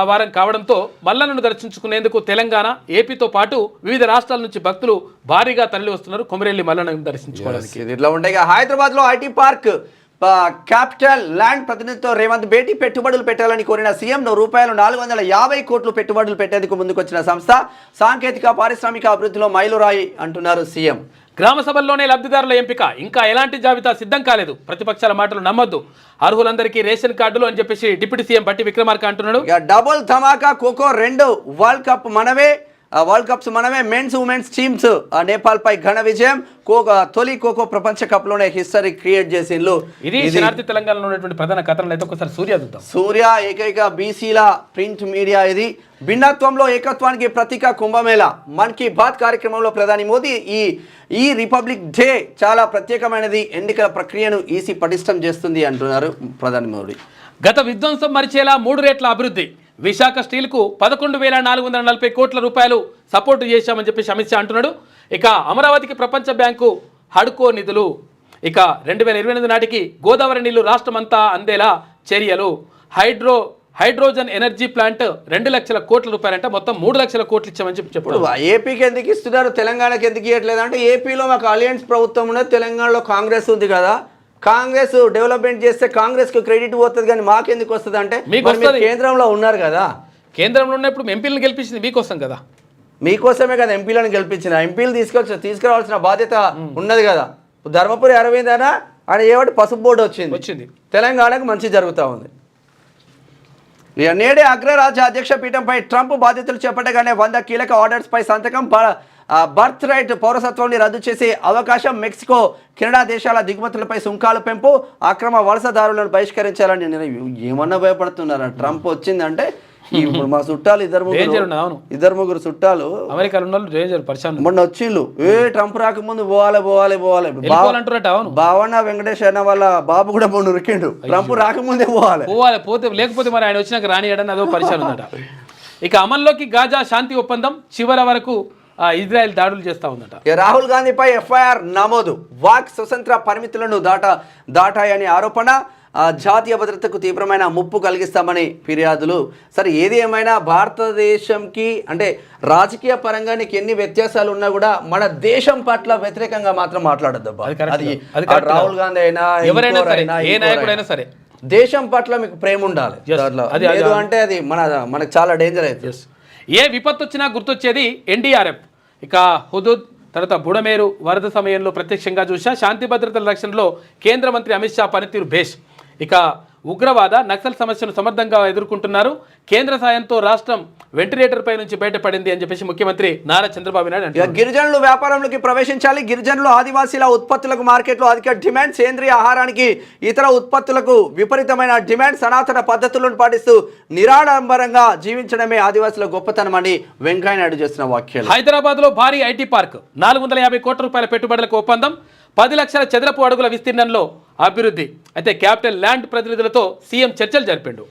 వారం కావడంతో మల్లన్నను దర్శించుకునేందుకు తెలంగాణ ఏపీతో పాటు వివిధ రాష్ట్రాల నుంచి భక్తులు భారీగా తరలి వస్తున్నారు కొమరెల్లి మల్లన్నను దర్శించుకోవడానికి ఇట్లా ఉంటాయి హైదరాబాద్లో ఐటీ పార్క్ క్యాపిటల్ ల్యాండ్ ప్రతినిధితో రేవంత్ భేటీ పెట్టుబడులు పెట్టాలని కోరిన సీఎం రూపాయలు 450 కోట్లు పెట్టుబడులు పెట్టేందుకు ముందుకొచ్చిన సంస్థ సాంకేతిక పారిశ్రామిక అభివృద్ధిలో మైలురాయి అంటున్నారు సీఎం గ్రామ సభల్లోనే లబ్ధిదారుల ఎంపిక ఇంకా ఎలాంటి జాబితా సిద్ధం కాలేదు ప్రతిపక్షాల మాటలు నమ్మొద్దు అర్హులందరికీ రేషన్ కార్డులు అని చెప్పేసి డిప్యూటీ సీఎం బట్టి విక్రమార్క అంటున్నాడు డబుల్ ధమాకా ఖోఖో 2 వరల్డ్ కప్ మనవే వరల్డ్ కప్స్ మనమే. మెన్స్ ఉమెన్స్ టీమ్స్ నేపాల్పై ఘన విజయం. తొలి ఖోఖో ప్రపంచ కప్లోనే హిస్టరీ క్రియేట్ చేసిండ్రు. ఇది శనార్థి తెలంగాణలో ఉన్నటువంటి ప్రధాన కథనాలు అయితే ఒకసారి సూర్య చూద్దాం. సూర్య ఏకైక బీసీల ప్రింట్ మీడియా ఇది. భిన్నత్వంలో ఏకత్వానికి ప్రతీక కుంభమేళా. మన్ కీ బాత్ కార్యక్రమంలో ప్రధాని మోదీ ఈ రిపబ్లిక్ డే చాలా ప్రత్యేకమైనది, ఎన్నికల ప్రక్రియను ఈసీ పటిష్టం చేస్తుంది అంటున్నారు ప్రధాని మోదీ. గత విధ్వంసం మరిచేలా 3 రేట్ల అభివృద్ధి. విశాఖ స్టీల్కు 11,440 కోట్ల రూపాయలు సపోర్టు చేశామని చెప్పేసి అమిత్ షా అంటున్నాడు. ఇక అమరావతికి ప్రపంచ బ్యాంకు హడ్కో నిధులు. ఇక 2028 నాటికి గోదావరి నీళ్లు రాష్ట్రమంతా అందేలా చర్యలు. హైడ్రోజన్ ఎనర్జీ ప్లాంట్ 2 లక్షల కోట్ల రూపాయలంటే మొత్తం 3 లక్షల కోట్లు ఇచ్చామని చెప్పారు. ఏపీకి ఎందుకు ఇస్తున్నారు, తెలంగాణకి ఎందుకు ఇవ్వట్లేదు అంటే ఏపీలో మాకు అలయన్స్ ప్రభుత్వం ఉన్నది, తెలంగాణలో కాంగ్రెస్ ఉంది కదా. కాంగ్రెస్ డెవలప్మెంట్ చేస్తే కాంగ్రెస్ కు క్రెడిట్ పోతుంది, కానీ మాకెందుకు వస్తుంది అంటే కేంద్రంలో ఉన్నారు కదా. కేంద్రంలో ఉన్నప్పుడు ఎంపీలను గెలిపించింది మీకోసం కదా, మీకోసమే కదా ఎంపీలను గెలిపించిన. ఎంపీలు తీసుకురావాల్సిన బాధ్యత ఉన్నది కదా. ధర్మపురి అరవింద్ అన్న ఆయన ఏమంటే పసుపు బోర్డు వచ్చింది, తెలంగాణకు మంచి జరుగుతూ ఉంది. నేడే అగ్రరాజ్య అధ్యక్ష పీఠంపై ట్రంప్ బాధ్యతలు చేపట్టగానే 100 కీలక ఆర్డర్స్ పై సంతకం. బర్త్ రైట్ పౌరసత్వాన్ని రద్దు చేసే అవకాశం. మెక్సికో కెనడా దేశాల దిగుమతులపై సుంకాలు పెంపు. అక్రమ వలసదారులను బహిష్కరించాలని ఏమన్నా భయపడుతున్నారా? ట్రంప్ వచ్చిందంటే ఇప్పుడు మా చుట్టాలు ఇద్దరు ముగ్గురు చుట్టాలు అమెరికాలో మొన్న వచ్చిండ్రు. ట్రంప్ రాకముందు పోవాలి భావన వెంకటేష్ అన్న వాళ్ళ బాబు కూడా మొన్న ఉరికిండు. ట్రంప్ రాకముందే పోతే లేకపోతే మరి ఆయన వచ్చినాక రానియడని అదో పరిచయం ఉందట. ఇక అమల్లోకి గాజా శాంతి ఒప్పందం చివరి వరకు ఇజ్రాయెల్ దాడులు చేస్తా ఉందట. రాహుల్ గాంధీపై ఎఫ్ఐఆర్ నమోదు. వాక్ స్వతంత్ర పరిమితులను దాటాయని ఆరోపణ. జాతీయ భద్రతకు తీవ్రమైన ముప్పు కలిగిస్తామని ఫిర్యాదులు. సరే ఏది ఏమైనా భారతదేశంకి అంటే రాజకీయ పరంగా నీకు ఎన్ని వ్యత్యాసాలు ఉన్నా కూడా మన దేశం పట్ల వ్యతిరేకంగా మాత్రం మాట్లాడద్దు. అది రాహుల్ గాంధీ అయినా ఎవరైనా సరే దేశం పట్ల మీకు ప్రేమ ఉండాలి. అంటే అది మనకు చాలా డేంజర్ అవుతుంది. ఏ విపత్తు వచ్చినా గుర్తొచ్చేది ఎన్డీఆర్ఎఫ్. ఇక హుదూద్ తర్వాత బుడమేరు వరద సమయంలో ప్రత్యక్షంగా చూసా. శాంతి భద్రతల రక్షణలో కేంద్ర మంత్రి అమిత్ షా పనితీరు భేష్. ఇక ఉగ్రవాద నక్సల్ సమస్యను సమర్థంగా ఎదుర్కొంటున్నారు. కేంద్ర సాయంతో రాష్ట్రం వెంటిలేటర్ పై నుంచి బయటపడింది అని చెప్పేసి ముఖ్యమంత్రి నారా చంద్రబాబు నాయుడు అంటారు. గిరిజనులు వ్యాపారంలోకి ప్రవేశించాలి. గిరిజనులు ఆదివాసీల ఉత్పత్తులకు మార్కెట్లో అధిక డిమాండ్. సేంద్రియ ఆహారానికి ఇతర ఉత్పత్తులకు విపరీతమైన డిమాండ్. సనాతన పద్ధతులను పాటిస్తూ నిరాడంబరంగా జీవించడమే ఆదివాసీల గొప్పతనమని వెంకయ్యనాయుడు చేసిన వ్యాఖ్యలు. హైదరాబాద్ లో భారీ ఐటీ పార్క్ 450 కోట్ల రూపాయల పెట్టుబడులకు ఒప్పందం. 10 లక్షల చదరపు అడుగుల విస్తీర్ణంలో అభివృద్ధి. అయితే క్యాపిటల్ ల్యాండ్ ప్రతినిధులతో సీఎం చర్చలు జరిపిండు.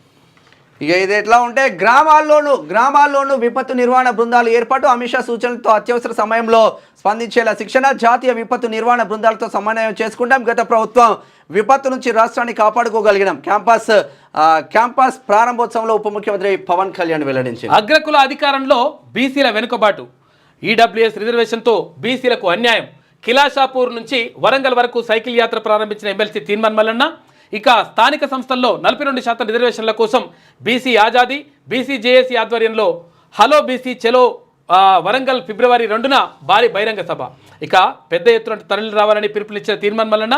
ఇక ఇది ఎట్లా ఉంటే గ్రామాల్లోనూ విపత్తు నిర్వహణ బృందాలు ఏర్పాటు. అమిత్ షా సూచనలతో అత్యవసర సమయంలో స్పందించేలా శిక్షణ. జాతీయ విపత్తు నిర్వహణ బృందాలతో సమన్వయం చేసుకుంటాం. గత ప్రభుత్వం విపత్తు నుంచి రాష్ట్రాన్ని కాపాడుకోగలిగినాం. క్యాంపస్ ప్రారంభోత్సవంలో ఉప ముఖ్యమంత్రి పవన్ కళ్యాణ్ వెల్లడించారు. అగ్రకుల అధికారంలో బీసీల వెనుకబాటు. ఈడబ్ల్యూఎస్ రిజర్వేషన్తో బీసీలకు అన్యాయం. కిలాషాపూర్ నుంచి వరంగల్ వరకు సైకిల్ యాత్ర ప్రారంభించిన ఎమ్మెల్సీ తీన్మాన్ మల్లన్న. ఇక స్థానిక సంస్థల్లో 42% రిజర్వేషన్ల కోసం బీసీ ఆజాదీ, బీసీ జేఏసీ ఆధ్వర్యంలో హలో బీసీ చెలో వరంగల్ ఫిబ్రవరి 2న భారీ బహిరంగ సభ. ఇక పెద్ద ఎత్తున తరలి రావాలని పిలుపునిచ్చిన తీర్మాన్ మల్లన్న.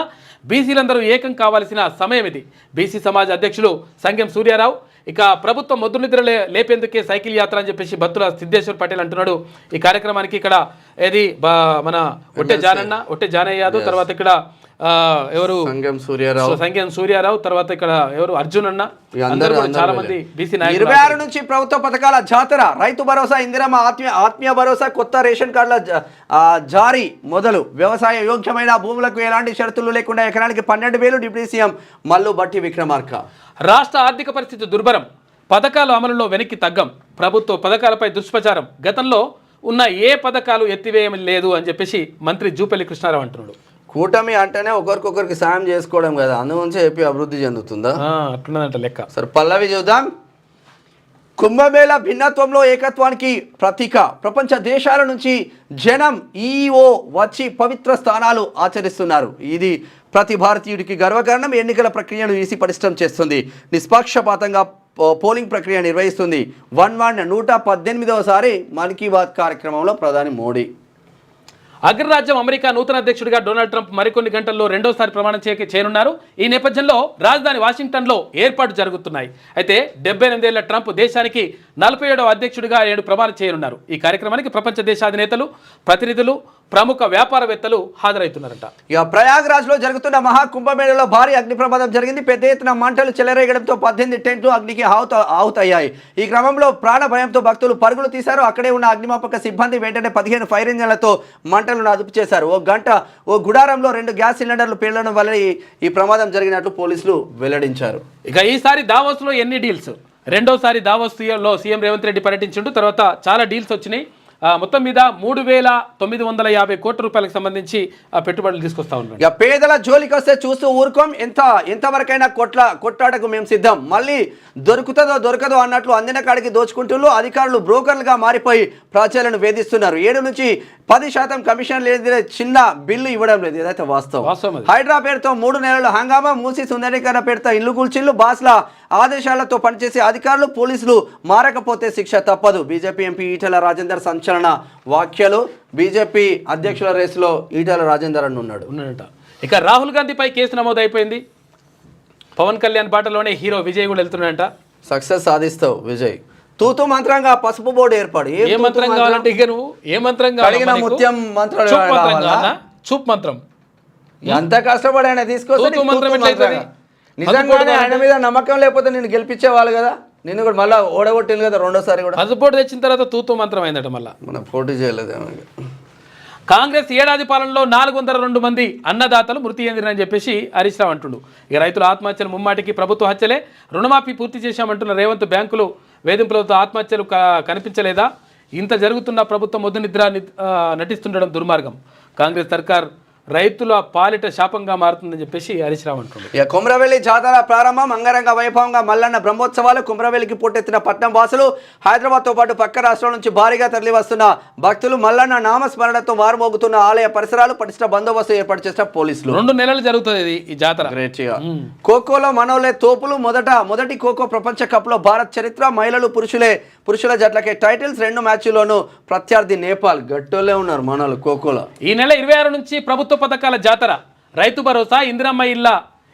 బీసీలందరూ ఏకం కావాల్సిన సమయం ఇది. బీసీ సమాజ్ అధ్యక్షులు సంగెం సూర్యారావు. ఇక ప్రభుత్వం మొద్దునిద్ర లేపేందుకే సైకిల్ యాత్ర అని చెప్పేసి బత్తుల సిద్ధేశ్వర్ పటేల్ అంటున్నాడు. ఈ కార్యక్రమానికి ఇక్కడ ఏది మన ఒట్టే జానయ్య యాదవ్, తర్వాత ఇక్కడ ఎవరు సంగెం సూర్యారావు, తర్వాత ఇక్కడ ఎవరు అర్జున్ అన్న, చాలా మంది బీసీ నాయకులు. 26 నుంచి ప్రభుత్వ పథకాల జాతర. రైతు భరోసా, ఇందిరమ్మ ఆత్మీయ భరోసా, కొత్త రేషన్ కార్డుల జారీ మొదలు. వ్యవసాయ యోగ్యమైన భూములకు ఎలాంటి షరతులు లేకుండా ఎకరానికి 12,000. డిప్యూటీ సీఎం మల్లు బట్టి విక్రమార్క. రాష్ట్ర ఆర్థిక పరిస్థితి దుర్భరం. పథకాల అమలులో వెనక్కి తగ్గం. ప్రభుత్వ పథకాలపై దుష్ప్రచారం. గతంలో ఉన్న ఏ పథకాలు ఎత్తివేయడం లేదు అని చెప్పేసి మంత్రి జూపల్లి కృష్ణారావు అంటున్నాడు. కూటమి అంటేనే ఒకరికొకరికి సాయం చేసుకోవడం కదా, అందుగురించి ఏపీ అభివృద్ధి చెందుతుందా? అట్లనంట లెక్క. సరే పల్లవి చూద్దాం. కుంభమేళా భిన్నత్వంలో ఏకత్వానికి ప్రతీక. ప్రపంచ దేశాల నుంచి జనం ఈఓ వచ్చి పవిత్ర స్థానాలు ఆచరిస్తున్నారు. ఇది ప్రతి భారతీయుడికి గర్వకారణం. ఎన్నికల ప్రక్రియను ఈసీ పటిష్టం చేస్తుంది. నిష్పక్షపాతంగా పోలింగ్ ప్రక్రియ నిర్వహిస్తుంది. 118వ సారి మన్ కీ బాత్ కార్యక్రమంలో ప్రధాని మోడీ. అగ్రరాజ్యం అమెరికా నూతన అధ్యక్షుడిగా డొనాల్డ్ ట్రంప్ మరికొన్ని గంటల్లో రెండోసారి ప్రమాణం చేయనున్నారు. ఈ నేపథ్యంలో రాజధాని వాషింగ్టన్లో ఏర్పాటు జరుగుతున్నాయి. అయితే 78 ఏళ్ల ట్రంప్ దేశానికి 47వ అధ్యక్షుడిగా 7 ప్రమాణం చేయనున్నారు. ఈ కార్యక్రమానికి ప్రపంచ దేశాధినేతలు, ప్రతినిధులు, ప్రముఖ వ్యాపారవేత్తలు హాజరవుతున్నారట. ఇక ప్రయాగ్రాజ్ లో జరుగుతున్న మహాకుంభమేళలో భారీ అగ్ని ప్రమాదం జరిగింది. పెద్ద ఎత్తున మంటలు చెలరేగడంతో 18 టెంట్లు అగ్నికి ఆహుతయ్యాయి. ఈ క్రమంలో ప్రాణ భయంతో భక్తులు పరుగులు తీశారు. అక్కడే ఉన్న అగ్నిమాపక సిబ్బంది వెంటనే 15 ఫైర్ ఇంజన్లతో మంటలను అదుపు చేశారు. ఓ గుడారంలో 2 గ్యాస్ సిలిండర్లు పేలడం వల్ల ఈ ప్రమాదం జరిగినట్లు పోలీసులు వెల్లడించారు. ఇక ఈసారి దావోస్లో ఎన్ని డీల్స్? రెండోసారి దావోస్లో సీఎం రేవంత్ రెడ్డి పర్యటించిండు. తర్వాత చాలా డీల్స్ వచ్చినాయి. మొత్తం మీద 3,950 కోట్ల రూపాయలకు సంబంధించి పెట్టుబడులు తీసుకొస్తా ఉన్నారు. ఇక పేదల జోలికి వస్తే చూస్తూ ఊరుకోం, ఎంతవరకైనా కొట్లాటకు మేము సిద్ధం. మళ్ళీ దొరకదో అన్నట్లు అందిన కాడికి దోచుకుంటూ అధికారులు బ్రోకర్లుగా మారిపోయి ప్రజలను వేధిస్తున్నారు. 7 నుంచి 10% కమిషన్ లేదు, చిన్న బిల్లు ఇవ్వడం లేదు. ఇదైతే వాస్తవం. హైడ్రా పేరుతో 3 నెలలు హంగామా, మూసి సుందరీకరణ పేరుతో ఇల్లు కూల్చిల్లు, బాస్ల ఆదేశాలతో పనిచేసే అధికారులు, పోలీసులు మారకపోతే శిక్ష తప్పదు. బీజేపీ ఎంపీ ఈటెల రాజేందర్ సంచలన వ్యాఖ్యలు. బీజేపీ అధ్యక్షుల రేసులో ఈటెల రాజేందర్ అని ఉన్నాడట. ఇక రాహుల్ గాంధీపై కేసు నమోదు అయిపోయింది. పవన్ కళ్యాణ్ బాటలోనే హీరో విజయ్ కూడా వెళ్తున్నాడంట. సక్సెస్ సాధిస్తావు విజయ్. తూతు మంత్రంగా పసుపు బోర్డు ఏర్పాటు. ఏ మంత్రం కావాలంటే ఇక నువ్వు ఏ మంత్రం ముత్యం మంత్రం చూప్ మంత్రం ఎంత కష్టపడి ఆయన తీసుకొస్తే నిజంగానే ఆయన మీద నమ్మకం లేకపోతే నేను గెలిపించేవాళ్ళు కదా. నిన్ను కూడా మళ్ళీ ఓడగొట్టింది కదా రెండోసారి కూడా. పసుపోటు తెచ్చిన తర్వాత తూతూ మంత్రం అయిందట. మళ్ళీ మనం పోటీ చేయలేదేమో. కాంగ్రెస్ ఏడాది పాలనలో 402 మంది అన్నదాతలు మృతి చెందిరని చెప్పేసి హరీష్ రావు అంటుండు. ఇక రైతుల ఆత్మహత్యలు ముమ్మాటికి ప్రభుత్వ హత్యలే. రుణమాఫీ పూర్తి చేశామంటున్న రేవంత్ బ్యాంకులు వేధింపులతో ఆత్మహత్యలు కనిపించలేదా? ఇంత జరుగుతున్న ప్రభుత్వం మొద్దు నిద్ర నటిస్తుండడం దుర్మార్గం. కాంగ్రెస్ సర్కార్ రైతుల పాలిట శాపంగా మారుతుందని చెప్పేసి హరీష్ రావు అంటున్నారు. ఇక కుమ్రవెల్లి జాతర ప్రారంభం అంగరంగ వైభవంగా మల్లన్న బ్రహ్మోత్సవాలు. కుమ్రవెల్లికి పోటెత్తిన పట్నం వాసులు, హైదరాబాద్తో పాటు పక్క రాష్ట్రాల నుంచి భారీగా తరలి వస్తున్న భక్తులు, మల్లన్న నామస్మరణతో మారుమోగుతున్న ఆలయ పరిసరాలు, పటిష్ట బందోబస్తు ఏర్పాటు చేసిన పోలీసులు. 2 నెలలు జరుగుతుంది ఈ జాతర. ఖోఖోలో మనోలే తోపులు. మొదటి ఖోఖో ప్రపంచ కప్ లో భారత్ చరిత్ర. మహిళలు పురుషుల జట్లకే టైటిల్స్. 2 మ్యాచ్ల్లోనూ ప్రత్యర్థి నేపాల్. గట్టోలే ఉన్నారు మనోళ్ళు ఖోఖోలో. ఈ నెల 26 నుంచి ప్రభుత్వ పథకాల జాతర. రైతు భరోసా,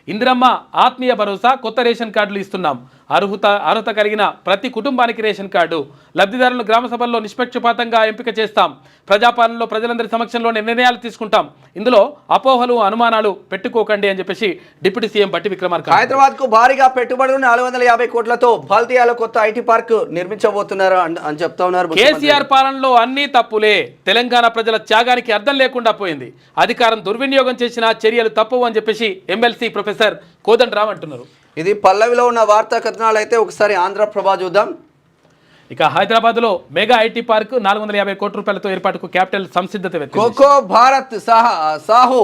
ఇందిరమ్మ ఆత్మీయ భరోసా, కొత్త రేషన్ కార్డులు ఇస్తున్నాం. అర్హత కలిగిన ప్రతి కుటుంబానికి రేషన్ కార్డు. లబ్ధిదారులను గ్రామ సభల్లో నిష్పక్షపాతంగా ఎంపిక చేస్తాం. ప్రజాపాలనలో ప్రజలందరి సమక్షంలోనే నిర్ణయాలు తీసుకుంటాం. ఇందులో అపోహలు, అనుమానాలు పెట్టుకోకండి అని చెప్పేసి డిప్యూటీ సీఎం బట్టి విక్రమార్క. హైదరాబాద్ కు భారీగా పెట్టుబడులు 450 కోట్లతో బాల్తియాలో కొత్త ఐటీ పార్క్ నిర్మించబోతున్నారు అని చెప్తా ఉన్నారు. కేసీఆర్ పాలనలో అన్ని తప్పులే. తెలంగాణ ప్రజల త్యాగానికి అర్థం లేకుండా పోయింది. అధికారం దుర్వినియోగం చేసిన చర్యలు తప్పవు అని చెప్పేసి ఎమ్మెల్సీ ప్రొఫెసర్ కోదండరామ్ అంటున్నారు. ఇది పల్లవిలో ఉన్న వార్తా కథనాలు. అయితే ఒకసారి ఆంధ్రప్రభ చూద్దాం. ఇక హైదరాబాద్లో మెగా ఐటీ పార్క్ 450 కోట్ల రూపాయలతో ఏర్పాటుకు క్యాపిటల్ సంసిద్ధత. ఖోఖో భారత్ సాహో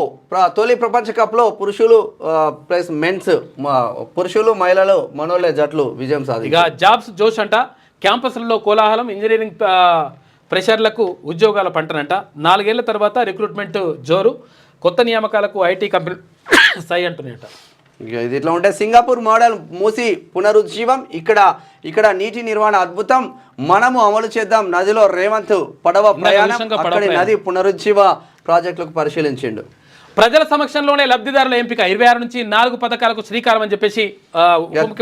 తొలి ప్రపంచ కప్ లో పురుషులు ప్లస్ మెన్స్, పురుషులు మహిళలు మనోళ్ళ జట్లు విజయం సాధించారు. ఇక జాబ్స్ జోష్ అంట. క్యాంపస్లలో కోలాహలం. ఇంజనీరింగ్ ప్రెషర్లకు ఉద్యోగాల పంటనంట. 4 ఏళ్ల తర్వాత రిక్రూట్మెంట్ జోరు. కొత్త నియామకాలకు ఐటీ కంపెనీ సై అంటున్నాయట. ఇది ఇట్లా ఉంటే సింగపూర్ మోడల్ మూసి పునరుజ్జీవం. ఇక్కడ నీటి నిర్వహణ అద్భుతం. మనము అమలు చేద్దాం. నదిలో రేవంత్ పడవ ప్రయాణం. అక్కడి నది పునరుజ్జీవ ప్రాజెక్టులకు పరిశీలించిండు. ప్రజల సమక్షంలోనే లబ్ధిదారుల ఎంపిక. 26 నుంచి 4 పథకాలకు శ్రీకారం అని చెప్పేసి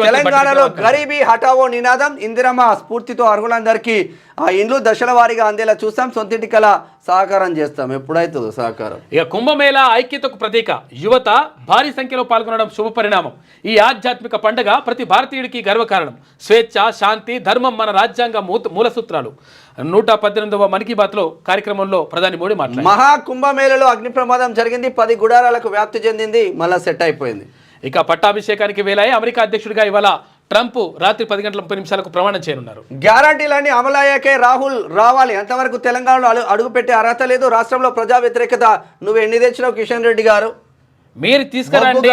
తెలంగాణలో గరీబీ హఠావో నినాదం. ఇందిరమ్మ స్ఫూర్తితో అర్హులందరికీ ఆ ఇండ్లు దశల వారీగా అందేలా చూస్తాం. సొంతింటి కల సహకారం చేస్తాం. ఎప్పుడైతుందో సహకారం. ఇక కుంభమేళా ఐక్యతకు ప్రతీక. యువత భారీ సంఖ్యలో పాల్గొనడం శుభ పరిణామం. ఈ ఆధ్యాత్మిక పండుగ ప్రతి భారతీయుడికి గర్వకారణం. స్వేచ్ఛ, శాంతి, ధర్మం మన రాజ్యాంగ మూల సూత్రాలు. 118వ మన్ కీ బాత్ లో కార్యక్రమంలో ప్రధాని మోడీ మాట్లాడారు. మహాకుంభమేళలో అగ్ని ప్రమాదం జరిగింది. 10 గుడారాలకు వ్యాప్తి చెందింది. మళ్ళా సెట్ అయిపోయింది. ఇక పట్టాభిషేకానికి వేలాయి. అమెరికా అధ్యక్షుడిగా ఇవాళ ట్రంప్ రాత్రి 10 గంటల 30 నిమిషాలకు ప్రమాణం చేయనున్నారు. గ్యారంటీలన్నీ అమలయ్యాకే రాహుల్ రావాలి. అంతవరకు తెలంగాణలో అడుగుపెట్టే అర్హత లేదు. రాష్ట్రంలో ప్రజా వ్యతిరేకత నువ్వు ఎన్ని తెచ్చినావు కిషన్ రెడ్డి గారు? మీరు తీసుకురండి.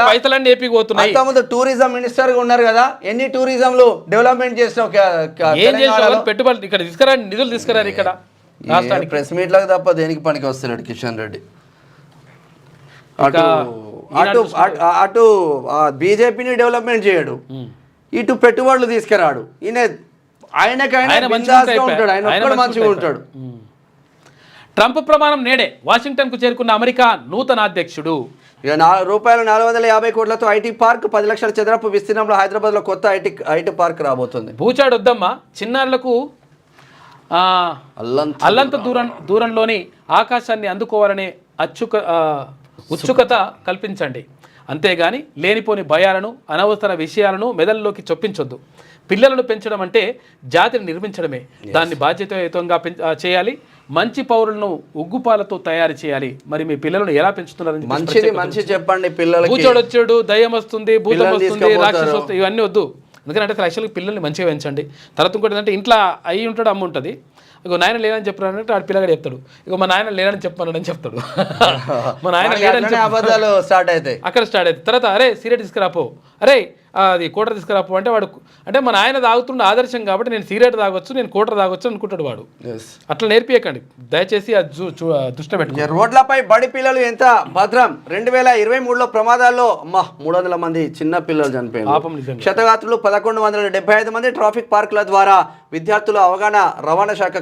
పైసలన్నీ ఏపీకి పోతున్నాయి. అంతకుముందు టూరిజం మినిస్టర్ గా ఉన్నారు కదా. ఎన్ని టూరిజంలు డెవలప్మెంట్ చేసినావు? ఏం చేసినావు? పెట్టుబడులు ఇక్కడ తీసుకురండి, నిధులు తీసుకురారు. ఇక్కడ రాష్ట్రానికి ప్రెస్ మీట్లకు తప్ప దేనికి పనికి వస్తున్నాడు కిషన్ రెడ్డి. అటు బీజేపీని డెవలప్మెంట్ చేయడు, ఇటు పెట్టుబడులు తీసుకురాడు. ఆయనకైనా మంచిగా ఉంటాడు. ట్రంప్ ప్రమాణం నేడే వాషింగ్టన్కు చేరుకున్న అమెరికా నూతన అధ్యక్షుడు. ఇక రూపాయలు 450 కోట్లతో ఐటీ పార్క్ 10 లక్షల చదరపు విస్తీర్ణంలో హైదరాబాద్లో కొత్త ఐటీ పార్క్ రాబోతుంది. బూచాడొద్దమ్మా చిన్నారులకు అల్లంత దూరంలోని ఆకాశాన్ని అందుకోవాలనే ఉత్సుకత కల్పించండి, అంతేగాని లేనిపోని భయాలను అనవసర విషయాలను మెదడులోకి చొప్పించొద్దు. పిల్లలను పెంచడం అంటే జాతిని నిర్మించడమే. దాన్ని బాధ్యతాయుతంగా చేయాలి. మంచి పౌరులను ఉగ్గుపాలతో తయారు చేయాలి. మరి మీ పిల్లలను ఎలా పెంచుతున్నారని మంచి చెప్పండి. పిల్లలకి బూచోడొచ్చాడు, దయ్యం వస్తుంది, భూతం వస్తుంది, రాక్షసు వస్తుంది, ఇవన్నీ వద్దు. ఎందుకంటే యాక్చువల్గా పిల్లల్ని మంచిగా పెంచండి. తర్వాత ఇంకోటి ఏంటంటే ఇంట్లో అయ్యి ఉంటాడు, అమ్మ ఉంటుంది. ఇగో నాయన లేదని చెప్పారంటే ఆడు పిల్లగాడు చెప్తాడు, ఇగో మా నాయన లేదని చెప్పమన్నాడని చెప్తాడు. మా నాయన లేదని అబద్ధాలు స్టార్ట్ అవుతాయి. అక్కడ స్టార్ట్ అవుతాయి. తర్వాత అరే సిగరెట్ తీసుకురాపో, అరే అది కోటర్ తీసుకురాపో అంటే వాడు అంటే మా నాయన తాగుతుండే ఆదర్శం కాబట్టి నేను సిగరెట్ తాగొచ్చు, నేను కోటర్ తాగొచ్చు అనుకుంటాడు వాడు. అట్లా నేర్పియకండి దయచేసి. దృష్టి పెట్టుకోండి. రోడ్లపై బడి పిల్లలు ఎంత భద్రం. 2023లో ప్రమాదాల్లో 300 మంది చిన్న పిల్లలు చనిపోయారు. క్షతగాత్రులు 1175 మంది. ట్రాఫిక్ పార్కుల ద్వారా విద్యార్థుల అవగాహన రవాణా శాఖ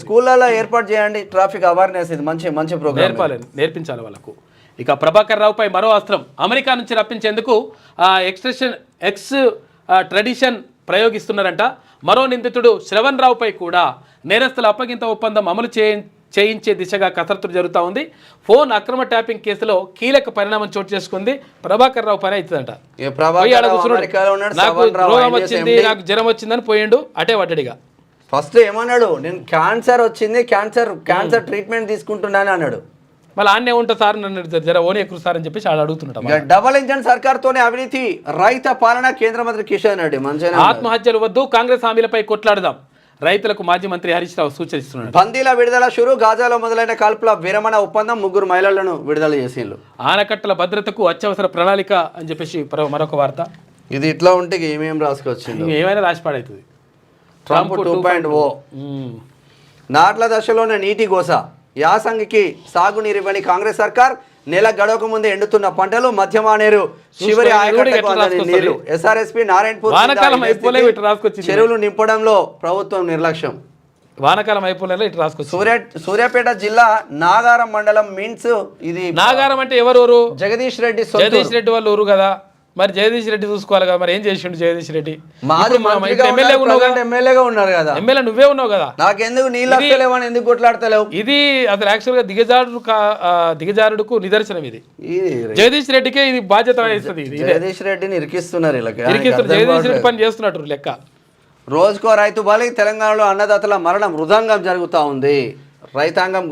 స్కూళ్ళలో ఏర్పాటు చేయండి ట్రాఫిక్ అవేర్నెస్. ఇది మంచి ప్రోగ్రామ్ నేర్పించాలి వాళ్ళకు. ఇక ప్రభాకర్ రావుపై మరో అస్త్రం. అమెరికా నుంచి రప్పించేందుకు ట్రెడిషన్ ప్రయోగిస్తున్నారంట. మరో నిందితుడు శ్రవణ్ రావుపై కూడా నేరస్తుల అప్పగింత ఒప్పందం అమలు చేయించే దిశగా కసరత్తు జరుగుతూ ఉంది. ఫోన్ అక్రమ ట్యాపింగ్ కేసులో కీలక పరిణామం చోటు చేసుకుంది. ప్రభాకర్ రావు పని అవుతుందంట. నాకు రోగం వచ్చింది, నాకు జ్వరం వచ్చిందని పోయిండు, అటే పడ్డాడిగా. ఫస్ట్ ఏమన్నాడు, నేను క్యాన్సర్ వచ్చింది, క్యాన్సర్ ట్రీట్మెంట్ తీసుకుంటున్నాను అన్నాడు. మళ్ళీ ఆన్నే ఉంటా సార్, నన్ను జర ఓని ఎక్కువ సార్ అని చెప్పేసి ఆడ అడుగుతున్నాడు. డబల్ ఇంజన్ సర్కార్తోనే అవినీతి రైత పాలన. కేంద్ర మంత్రి కిషన్ రెడ్డి మంచిగా ఆత్మహత్యలు వద్దు, కాంగ్రెస్ హామీలపై కొట్లాడదాం, రైతులకు మాజీ మంత్రి హరీష్ రావు సూచిస్తున్నాడు. బందీల విడుదల షురు. గాజాలో మొదలైన కాల్పుల విరమణ ఒప్పందం. 3 మహిళలను విడుదల చేసిండ్రు. ఆనకట్టల భద్రతకు అత్యవసర ప్రణాళిక అని చెప్పేసి మరొక వార్త. ఇది ఇట్లా ఉంటే ఏమేమి రాసుకొచ్చింది, ఏమైనా రాసి పాడవుతుంది. ట్రంప్ 2.0 నాట్ల దశలోనే నీటి గోస. యాసంగికి సాగునీరివ్వని కాంగ్రెస్ సర్కార్. నెల గడవక ముందే ఎండుతున్న పంటలు. మధ్యమానేరు చివరి నీళ్లు. ఎస్ఆర్ఎస్పీ నారాయణపూర్ చెరువులు నింపడంలో ప్రభుత్వం నిర్లక్ష్యం. వానకాలం అయిపోలే ఇటు రాసుకొచ్చి. సూర్యాపేట జిల్లా నాగారం మండలం మీన్స్. ఇది నాగారం అంటే ఎవరు ఊరు? జగదీష్ రెడ్డి వాళ్ళ ఊరు కదా. మరి జగదీష్ రెడ్డి చూసుకోవాలి కదా, మరి ఏం చేసిండు జగదీష్ రెడ్డి? ఎమ్మెల్యేగా ఉన్నారు కదా. ఎమ్మెల్యే నువ్వే ఉన్నావు కదా. నాకెందుకు నీళ్ళు ఎందుకు కొట్లాడతలేవు? ఇది అసలు యాక్చువల్ గా దిగజారుడుకు నిదర్శనం. ఇది జగదీష్ రెడ్డికే ఇది బాధ్యత వహిస్తుంది. జగదీష్ రెడ్డిని ఇరికిస్తున్నారు. జగదీష్ రెడ్డి పని చేస్తున్నట్టు లెక్క. రోజుకో రైతు బలి. తెలంగాణలో అన్నదాతల మరణం మృదంగం జరుగుతూ ఉంది. రైతాంగం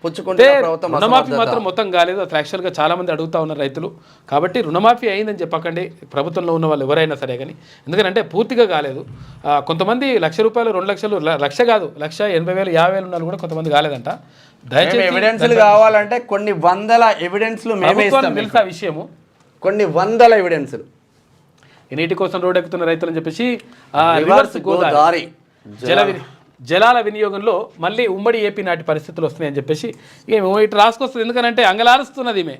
రుణమాఫీ మాత్రం మొత్తం కాలేదు. అసలు యాక్చువల్గా చాలా మంది అడుగుతా ఉన్నారు రైతులు. కాబట్టి రుణమాఫీ అయిందని చెప్పకండి ప్రభుత్వంలో ఉన్న వాళ్ళు ఎవరైనా సరే. కానీ ఎందుకంటే పూర్తిగా కాలేదు. కొంతమంది ₹1,00,000, ₹2,00,000, లక్ష కాదు, 1,80,000, 50,000 ఉన్నారు కూడా కొంతమంది కాలేదంట. దయచేసి ఎవిడెన్స్లు కావాలంటే కొన్ని వందల ఎవిడెన్స్లు తెలుసా విషయము, కొన్ని వందల ఎవిడెన్స్లు. నీటి కోసం రోడ్ ఎక్కుతున్న రైతులని చెప్పేసి రివర్స్ గోదావరి జలాల వినియోగంలో మళ్ళీ ఉమ్మడి ఏపీ నాటి పరిస్థితులు వస్తున్నాయని చెప్పేసి ఇటు రాసుకొస్తుంది. ఎందుకంటే అంగలారుస్తున్నది ఈమె.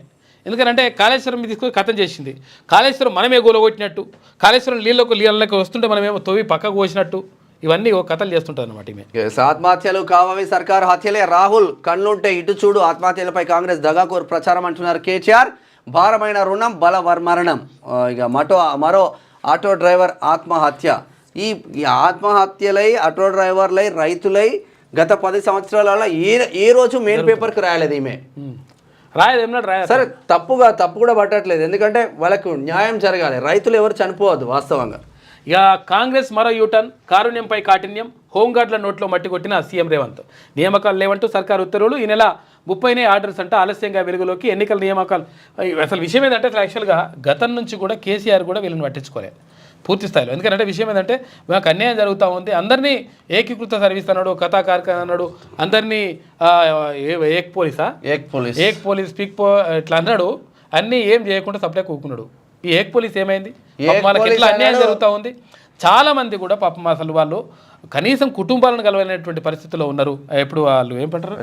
ఎందుకంటే కాళేశ్వరం తీసుకొని కథం చేసింది. కాళేశ్వరం మనమే గోలగొట్టినట్టు, కాళేశ్వరం నీళ్ళకి వస్తుంటే మనమేమో తవ్వి పక్కకు పోసినట్టు, ఇవన్నీ కథలు చేస్తుంటారు అనమాట ఈమె. ఆత్మహత్యలు కావవి సర్కారు హత్యలే. రాహుల్ కళ్ళుంటే ఇటు చూడు. ఆత్మహత్యలపై కాంగ్రెస్ దగాకోరు ప్రచారం అంటున్నారు కేసీఆర్. భారమైన రుణం మరణం. ఇక మరో ఆటో డ్రైవర్ ఆత్మహత్య. ఈ ఆత్మహత్యలై ఆటో డ్రైవర్లై రైతులై గత 10 సంవత్సరాలలో ఏ రోజు మెయిన్ పేపర్కి రాయలేదు ఈమె. సరే తప్పు కూడా పట్టట్లేదు. ఎందుకంటే వాళ్ళకు న్యాయం జరగాలి. రైతులు ఎవరు చనిపోవద్దు వాస్తవంగా. ఇక కాంగ్రెస్ మరో యూటర్న్. కారుణ్యంపై కాఠిన్యం. హోంగార్డుల నోట్లో మట్టి కొట్టిన సీఎం రేవంత్. నియామకాలు లేవంటూ సర్కారు ఉత్తర్వులు. ఈ నెల 30నే ఆర్డర్స్ అంట. ఆలస్యంగా వెలుగులోకి ఎన్నికల నియామకాలు. అసలు విషయం ఏంటంటే అసలు యాక్చువల్గా గతం నుంచి కూడా కేసీఆర్ కూడా వీళ్ళని పట్టించుకోలేదు పూర్తి స్థాయిలో. ఎందుకంటే విషయం ఏంటంటే మాకు అన్యాయం జరుగుతూ ఉంది. అందరినీ ఏకీకృత సర్వీస్ అన్నాడు, కథా కార్ఖానా అన్నాడు, అందరినీ ఏక్ పోలీస్ ఇట్లా అన్నాడు. అన్నీ ఏం చేయకుండా సప్లై కూకున్నాడు. ఈ ఏక్ పోలీస్ ఏమైంది? వాళ్ళకి ఎట్లా అన్యాయం జరుగుతూ ఉంది. చాలామంది కూడా పాపం అసలు వాళ్ళు కనీసం కుటుంబాలను కలవలేనటువంటి పరిస్థితుల్లో ఉన్నారు. ఎప్పుడు వాళ్ళు ఏం పంటారు,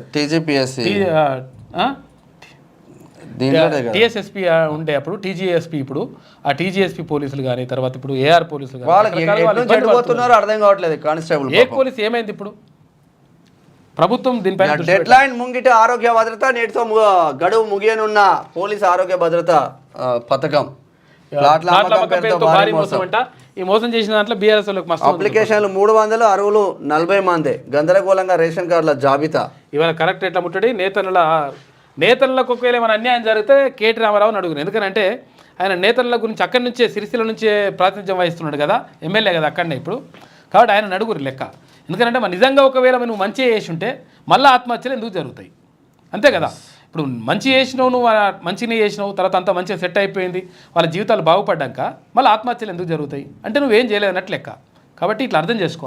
దీంట్లోనే కదా. టీఎస్ఎస్పీ ఉండే అప్పుడు టీజీఎస్పీ, ఇప్పుడు ఆ టీజీఎస్పీ పోలీసులు కానీ తర్వాత ఇప్పుడు ఏఆర్ పోలీసులు కానీ వాళ్ళకి రకరకాల వాళ్ళు ఇబ్బంది చెడిపోతున్నారో అర్థం కావట్లేదు కానిస్టేబుల్ ఏ పోలీసు ఏమైంది ఇప్పుడు ప్రభుత్వం దీనిపైన దృష్టి డెడ్ లైన్ ముంగిట ఆరోగ్య భద్రత నేటితో గడువు ముగియనున్న పోలీసు ఆరోగ్య భద్రత పథకం ప్లాట్ల అమ్మకం పేరుతో భారీ మోసం. అంట. ఈ మోసం చేసిన దాంట్లో బీఆర్ఎస్ వాళ్ళకి మస్తు ఉంది. అప్లికేషన్లు 300, అరువులు 40 మంది, గందరగోళంగా రేషన్ కార్డుల జాబితా. ఇవాళ కరెక్ట్ ఎట్లా ముట్టడి నేతలకు ఒకవేళ ఏమైనా అన్యాయం జరిగితే కేటీ రామారావుని అడుగురు. ఎందుకంటే ఆయన నేతల గురించి అక్కడి నుంచే సిరిసిల్ల నుంచే ప్రాతినిధ్యం వహిస్తున్నాడు కదా, ఎమ్మెల్యే కదా అక్కడనే ఇప్పుడు. కాబట్టి ఆయన నడుగురు లెక్క. ఎందుకంటే మరి నిజంగా ఒకవేళ నువ్వు మంచి చేసి ఉంటే మళ్ళీ ఆత్మహత్యలు ఎందుకు జరుగుతాయి? అంతే కదా. ఇప్పుడు మంచి చేసినావు, నువ్వు మంచిగా చేసినావు, తర్వాత అంతా మంచిగా సెట్ అయిపోయింది, వాళ్ళ జీవితాలు బాగుపడ్డాక మళ్ళీ ఆత్మహత్యలు ఎందుకు జరుగుతాయి అంటే నువ్వేం చేయలేదు అన్నట్లు లెక్క. కాబట్టి ఇట్లా అర్థం చేసుకో.